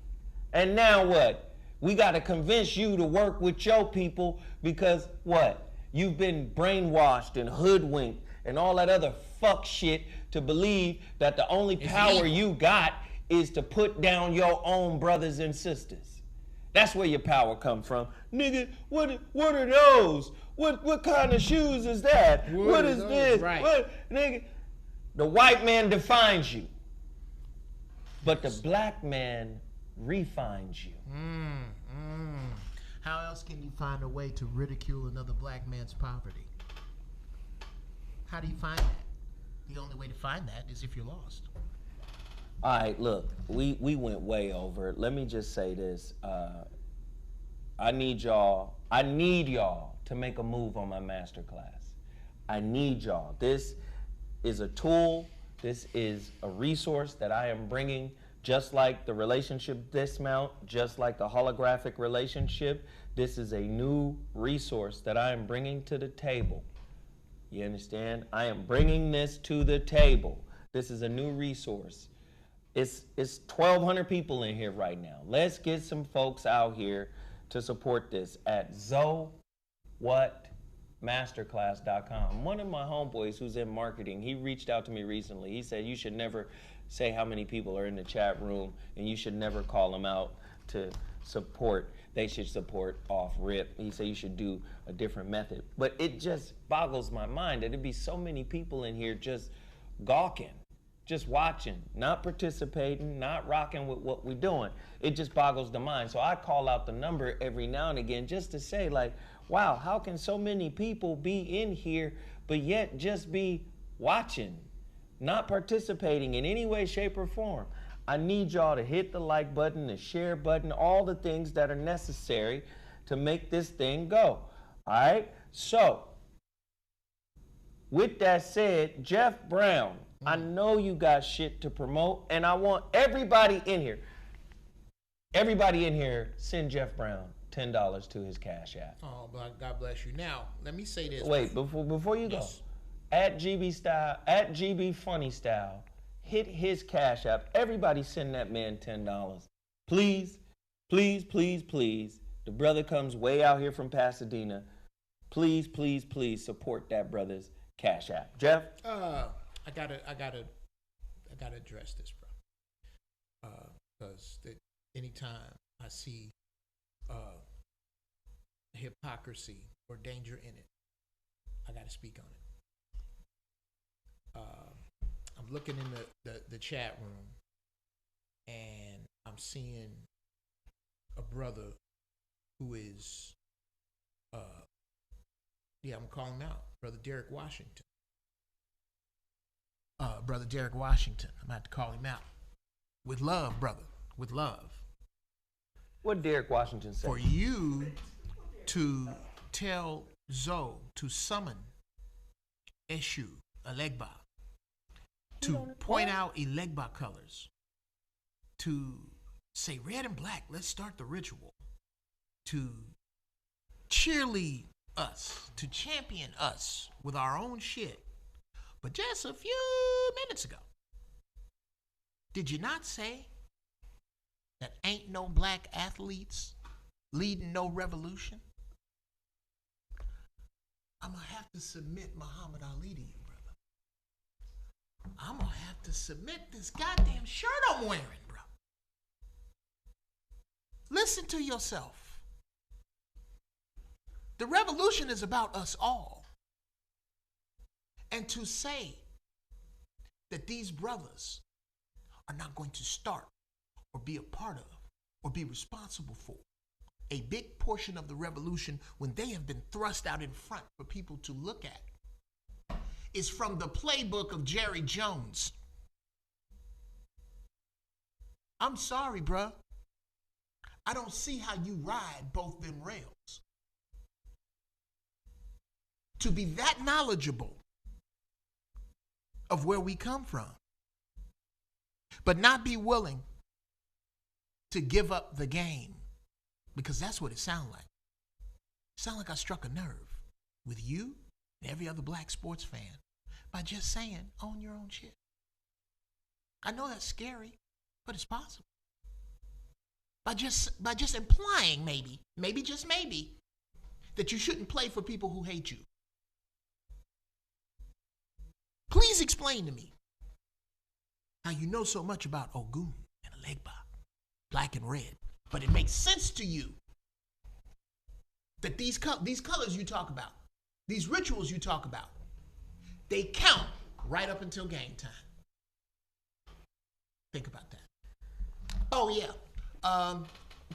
And now what? We got to convince you to work with your people because what? You've been brainwashed and hoodwinked and all that other fuck shit to believe that the only power you got is to put down your own brothers and sisters. That's where your power comes from. Nigga, what are those? What kind of shoes is that? What is this?
Right.
What, nigga? The white man defines you, but the black man refines you.
How else can you find a way to ridicule another black man's poverty? How do you find that? The only way to find that is if you're lost.
All right, look, we went way over. Let me just say this. I need y'all to make a move on my masterclass. I need y'all. This is a tool. This is a resource that I am bringing, just like the relationship dismount, just like the holographic relationship. This is a new resource that I am bringing to the table. You understand? I am bringing this to the table. This is a new resource. It's 1,200 people in here right now. Let's get some folks out here to support this at ZoWhatMasterclass.com. One of my homeboys who's in marketing, he reached out to me recently. He said, you should never say how many people are in the chat room, and you should never call them out to support. They should support off rip. He said you should do a different method. But it just boggles my mind that there'd be so many people in here just gawking, just watching, not participating, not rocking with what we're doing. It just boggles the mind. So I call out the number every now and again just to say, like, wow, how can so many people be in here but yet just be watching, not participating in any way, shape, or form? I need y'all to hit the like button, the share button, all the things that are necessary to make this thing go. All right? So, with that said, Geoff Brown, I know you got shit to promote, and I want everybody in here, send Geoff Brown $10 to his Cashapp.
Oh, God bless you. Now, let me say this.
Wait, before you go, at GBfunnyStyle, hit his Cashapp. Everybody send that man $10. Please, please, please, please. The brother comes way out here from Pasadena. Please, please, please support that brother's Cashapp. Geoff?
I gotta address this, bro. Because anytime I see hypocrisy or danger in it, I gotta speak on it. I'm looking in the chat room, and I'm seeing a brother who is, I'm calling him out, Brother Derek Washington. Brother Derek Washington. I'm going to have to call him out. With love, brother. With love.
What Derek Washington say?
For you to tell Zo to summon Eshu, Elegba, to point out Elegba colors, to say red and black, let's start the ritual, to cheerlead us, to champion us with our own shit. But just a few minutes ago, did you not say that ain't no black athletes leading no revolution? I'm going to have to submit Muhammad Ali to you, brother. I'm going to have to submit this goddamn shirt I'm wearing, bro. Listen to yourself. The revolution is about us all. And to say that these brothers are not going to start or be a part of or be responsible for a big portion of the revolution when they have been thrust out in front for people to look at is from the playbook of Jerry Jones. I'm sorry, bruh. I don't see how you ride both them rails. To be that knowledgeable of where we come from, but not be willing to give up the game, because that's what it sounds like. It sounds like I struck a nerve with you and every other black sports fan by just saying, own your own shit. I know that's scary, but it's possible. By just implying maybe just maybe, that you shouldn't play for people who hate you. Please explain to me how you know so much about Ogun and Alegba, black and red, but it makes sense to you that these colors you talk about, these rituals you talk about, they count right up until game time. Think about that. Oh, yeah.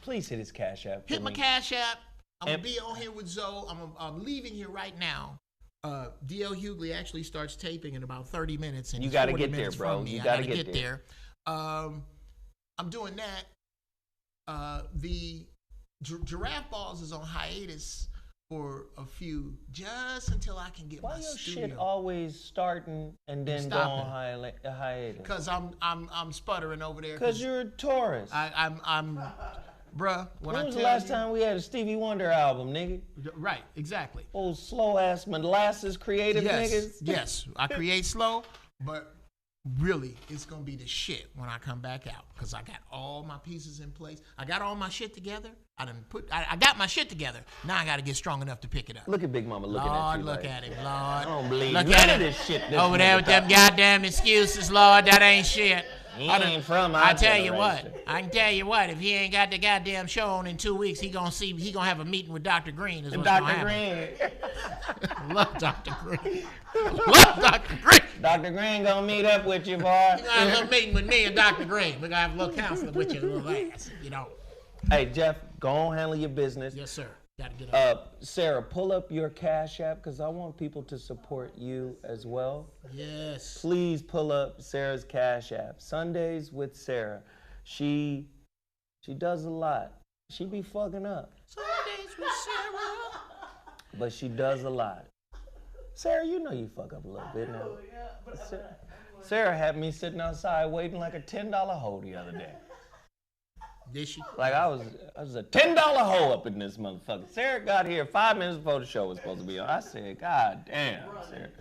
Please hit his Cash App.
Hit my Cash App. I'm going to be on here with Zoe. I'm leaving here right now. DL Hughley actually starts taping in about 30 minutes. And
you got to get there, bro. You got to get there.
I'm doing that. The Giraffe Balls is on hiatus for a few, just until I can get my studio.
Why your shit always starting and then go on hiatus?
Because I'm sputtering over there.
Because you're a Taurus.
I'm bruh.
When was the last time we had a Stevie Wonder album, nigga?
Right, exactly.
Old slow ass molasses creative niggas.
Yes, I create slow, but really, it's gonna be the shit when I come back out, because I got all my pieces in place. I got all my shit together. I got my shit together. Now I got to get strong enough to pick it up.
Look at Big Mama looking at you.
Look at him, Lord.
I don't believe
look
none
at
of this shit.
Over there with them goddamn excuses, Lord. That ain't shit.
He ain't from our
I tell you
generation.
what. I can tell you what. If he ain't got the goddamn show on in 2 weeks, he gonna have a meeting with Dr. Green. Is what's gonna happen.
Dr. Green.
Love Dr. Green. Love Dr. Green.
Dr. Green gonna meet up with you, boy.
You gonna have a little meeting with me and Dr. Green. We're gonna have a little counseling with your little ass, you know.
Hey, Geoff, go on, handle your business.
Yes, sir. Gotta get up.
Sarah, pull up your Cash App, because I want people to support you as well.
Yes.
Please pull up Sarah's Cash App. Sundays with Sarah. She does a lot. She be fucking up.
Sundays with Sarah.
But she does a lot. Sarah, you know you fuck up a little bit now. Sarah had me sitting outside waiting like a $10 hoe the other day.
Did she?
Like I was a $10 hoe up in this motherfucker. Sarah got here 5 minutes before the show was supposed to be on. I said, God damn, Sarah.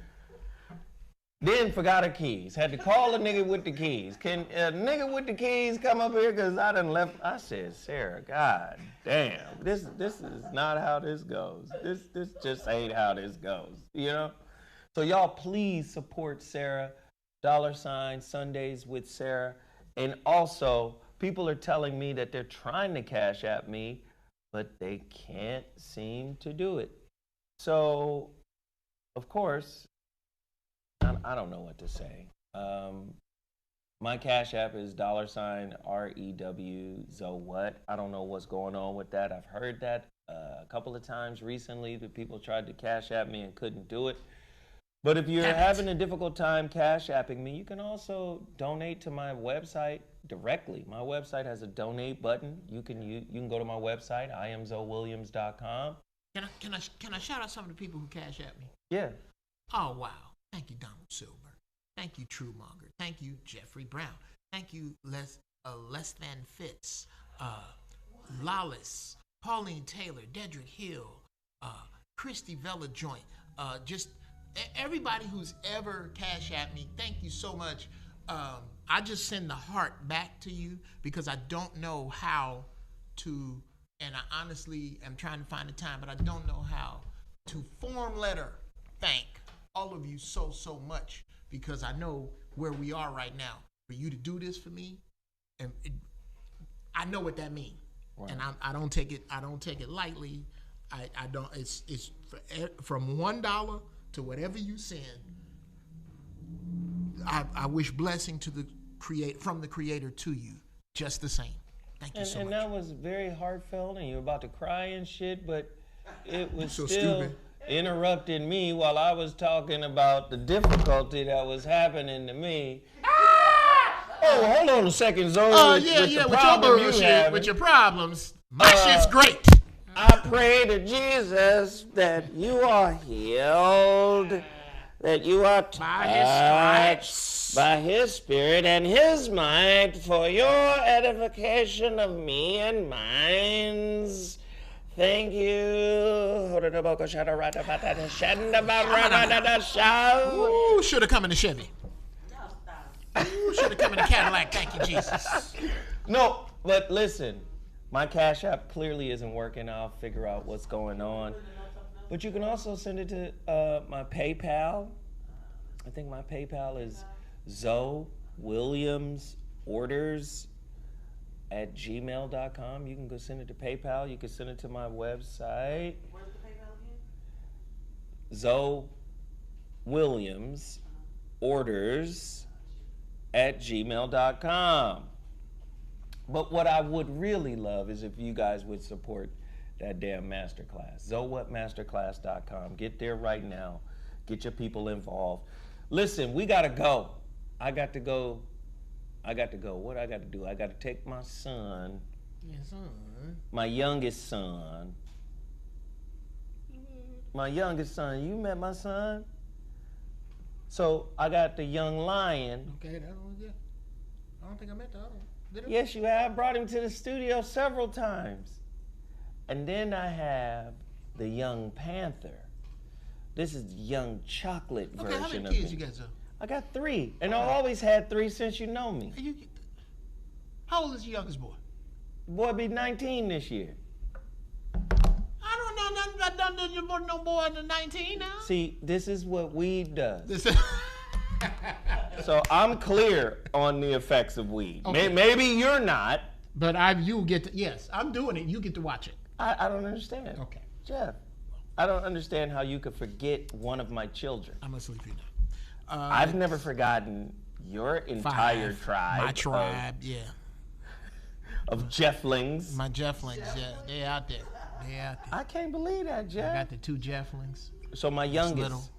Then forgot her keys. Had to call a nigga with the keys. Can a nigga with the keys come up here? Because I done left. I said, Sarah, God damn. This is not how this goes. This just ain't how this goes. You know? So y'all please support Sarah. $ Sundays with Sarah. And also, people are telling me that they're trying to Cash App me, but they can't seem to do it. So, of course, I don't know what to say. My Cash App is $REWZoWhat. I don't know what's going on with that. I've heard that a couple of times recently that people tried to Cash App me and couldn't do it. But if you're having a difficult time Cash Apping me, you can also donate to my website directly. My website has a donate button. You can go to my website, IamZoWilliams.com.
Can I shout out some of the people who Cash App me?
Yeah.
Oh, wow. Thank you, Donald Silver. Thank you, Truemonger. Thank you, Jeffrey Brown. Thank you, Less Than Fitz, Lawless, Pauline Taylor, Dedrick Hill, Christy Vella Joint, just everybody who's ever Cash App me. Thank you so much. I just send the heart back to you because I don't know how to, and I honestly am trying to find the time, but I don't know how to form letter thank all of you so much, because I know where we are right now. For you to do this for me, and I know what that means, right. And I don't take it lightly. I don't. It's from $1 to whatever you send. I wish blessing to from the Creator to you, just the same. Thank you so much.
And that was very heartfelt, and you were about to cry and shit, but it was
so
still
stupid.
Interrupted me while I was talking about the difficulty that was happening to me. Oh, hold on a second, Zoe.
With your bullshit, with your problems. My shit's great.
I pray to Jesus that you are healed, that you are touched
By his stripes.
by his spirit and his might for your edification of me and mine's. Thank you.
Ooh, should have come in the Chevy. Ooh, should have come in the Cadillac. Thank you, Jesus.
No, but listen, my Cash App clearly isn't working. I'll figure out what's going on. But you can also send it to my PayPal. I think my PayPal is ZoWilliamsOrders@gmail.com. You can go send it to PayPal. You can send it to my website.
Where's the PayPal again?
ZoWilliamsOrders@gmail.com. But what I would really love is if you guys would support that damn masterclass. ZoWhatMasterclass.com. Get there right now. Get your people involved. Listen, we gotta go. I got to go. What I got to do? I got to take my son, my youngest son. You met my son? So I got the young lion.
Okay, that one, yeah. I don't think I met the other one. Did I?
Yes, you have. Brought him to the studio several times. And then I have the young panther. This is the young chocolate version of me.
Okay, how many kids you got, Zoe?
I got 3, and I've always had 3 since you know me.
How old is your youngest boy?
The boy be 19 this year.
I don't know nothing about no boy under 19 now.
See, this is what weed does.
This
So I'm clear on the effects of weed.
Okay.
Maybe you're not.
But you get to, yes, I'm doing it. You get to watch it.
I don't understand.
Okay.
Jeff, I don't understand how you could forget one of my children.
I'm going to sleep you now.
I've never forgotten your entire tribe.
My tribe, yeah.
Of Jefflings.
My Jefflings, yeah. They out there.
I can't believe that, Jeff.
I got the 2 Jefflings.
So my youngest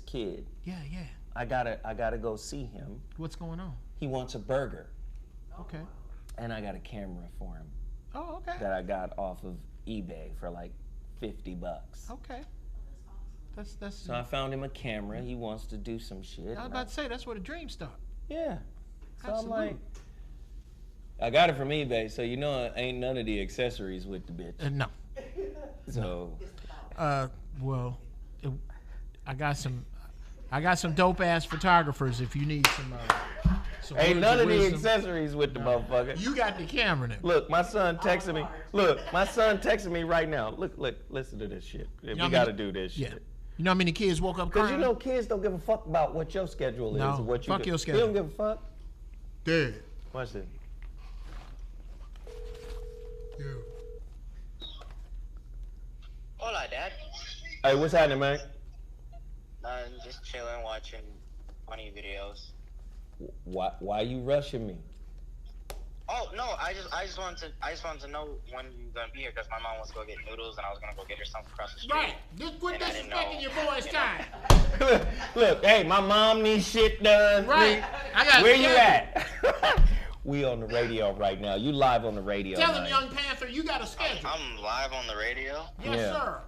kid.
Yeah.
I gotta go see him.
What's going on?
He wants a burger.
Okay.
And I got a camera for him.
Oh, okay.
That I got off of eBay for like $50.
Okay. That's.
So I found him a camera. He wants to do some shit.
I was about to say that's where the dreams start.
Yeah. So
Absolutely.
I'm like, I got it from eBay, so you know ain't none of the accessories with the bitch.
No.
So.
Well, I got some dope ass photographers if you need some.
Ain't
words
none of the
wisdom.
accessories with the motherfucker.
You got the camera now.
Look, my son texted me. Look, my son texted me right now. Look, listen to this shit. We gotta do this shit.
You know how many kids woke up crying?
Because you know kids don't give a fuck about what your schedule is or what you
fuck
do.
your schedule.
They don't give a fuck.
Dead.
Watch this.
Yeah.
Hola, Dad.
Hey, what's happening, man?
Just chilling, watching funny videos.
Why you rushing me?
Oh no, I just wanted to know when you're gonna be here because my mom wants to go get noodles and I was gonna go get her something across the street.
Right. Just quit
And I didn't
disrespecting
know,
your boy's time.
Look, hey, my mom needs shit done.
Right.
Where you at? We on the radio right now. You live on the radio.
Tell him, Young Panther, you got a schedule.
I'm live on the radio.
Yes,
Yeah.
sir.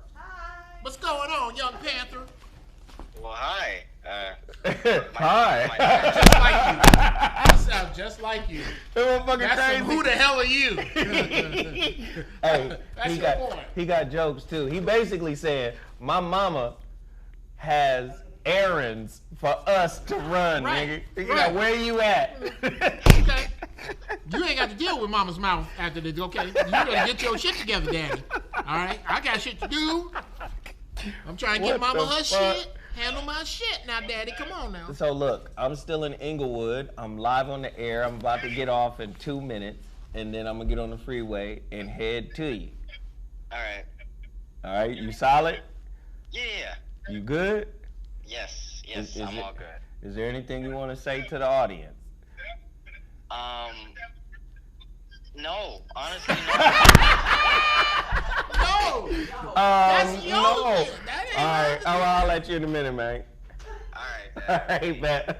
What's going on, Young Panther?
Well, hi.
Hi.
Just like you. You sound just like you.
That motherfucker
That's
crazy.
some, who the hell are you?
Hey,
That's your boy.
he got jokes too. He basically said, my mama has errands for us to run,
Right,
nigga.
right.
Where you at?
Okay. You ain't got to deal with mama's mouth after this, okay? You better get your shit together, daddy. All right? I got shit to do. I'm trying to get
What
mama
the
her
fuck?
shit. Handle my shit now, daddy. Come on now.
So look, I'm still in Inglewood. I'm live on the air. I'm about to get off in 2 minutes, and then I'm gonna get on the freeway and head to you.
All right.
All right, you solid?
Yeah.
You good?
Yes.
Is
I'm
it-
all good.
Is there anything you want to say to the audience?
No. Honestly, no.
No. That's yours.
No.
That ain't
All right,
mine.
I'll let you in a minute, man.
All right.
All right, man.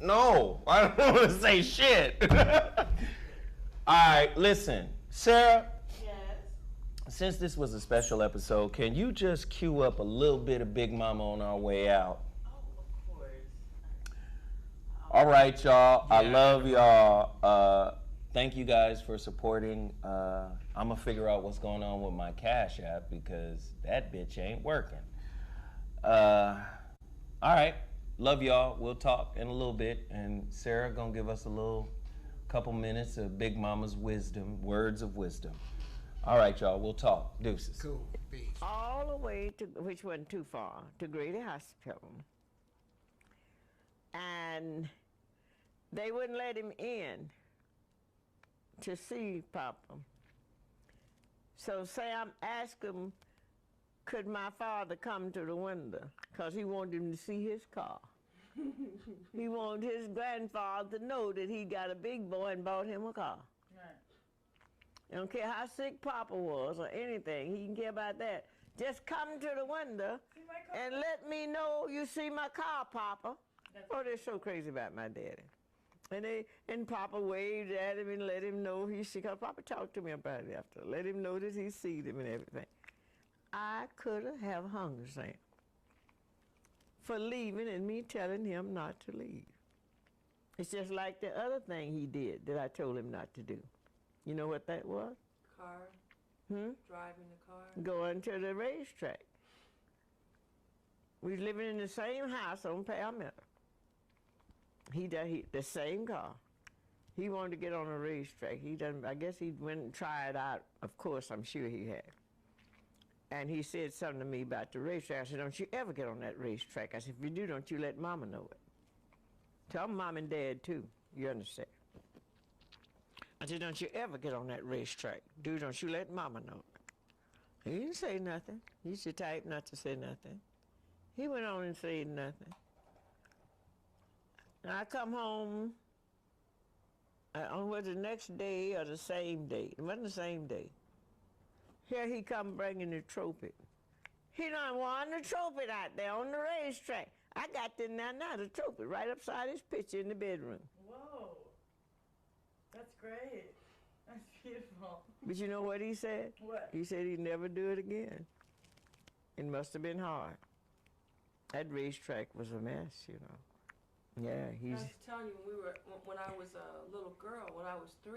No, I don't want to say shit. All right, listen, Sarah.
Yes.
Since this was a special episode, can you just cue up a little bit of Big Mama on our way out?
Oh, of course.
All right, y'all. I love y'all. Thank you guys for supporting. I'm gonna figure out what's going on with my Cashapp because that bitch ain't working. All right. Love y'all. We'll talk in a little bit, and Sarah gonna give us a little couple minutes of Big Mama's wisdom, words of wisdom. All right, y'all. We'll talk. Deuces.
Cool. Peace.
All the way to, which wasn't too far, to Grady Hospital. And they wouldn't let him in to see Papa. So Sam asked him, could my father come to the window? Because he wanted him to see his car. He wanted his grandfather to know that he got a big boy and bought him a car. I don't care how sick Papa was or anything, he didn't care about that. Just come to the window and let me know you see my car, Papa. Oh, they're so crazy about my daddy. And Papa waved at him and let him know he see, because Papa talked to me about it after. Let him know that he seen him and everything. I could have hung Sam for leaving and me telling him not to leave. It's just like the other thing he did that I told him not to do. You know what that was?
Car.
Hmm?
Driving the car.
Going to the racetrack. We was living in the same house on Palmetto. The same car. He wanted to get on a racetrack. I guess he went and tried out. Of course, I'm sure he had. And he said something to me about the racetrack. I said, don't you ever get on that racetrack. I said, if you do, don't you let Mama know it. Tell Mom and Dad, too. You understand? I said, don't you ever get on that racetrack. Dude, don't you let Mama know it. He didn't say nothing. He's the type not to say nothing. He went on and said nothing. And I come home on was the next day or the same day. It wasn't the same day. Here he come bringing the trophy. He done won the trophy out there on the racetrack. I got the the trophy right upside his picture in the bedroom.
Whoa. That's great. That's beautiful.
But you know what he said?
What?
He said he'd never do it again. It must have been hard. That racetrack was a mess, you know. Yeah,
I was telling you, when I was a little girl, when I was 3,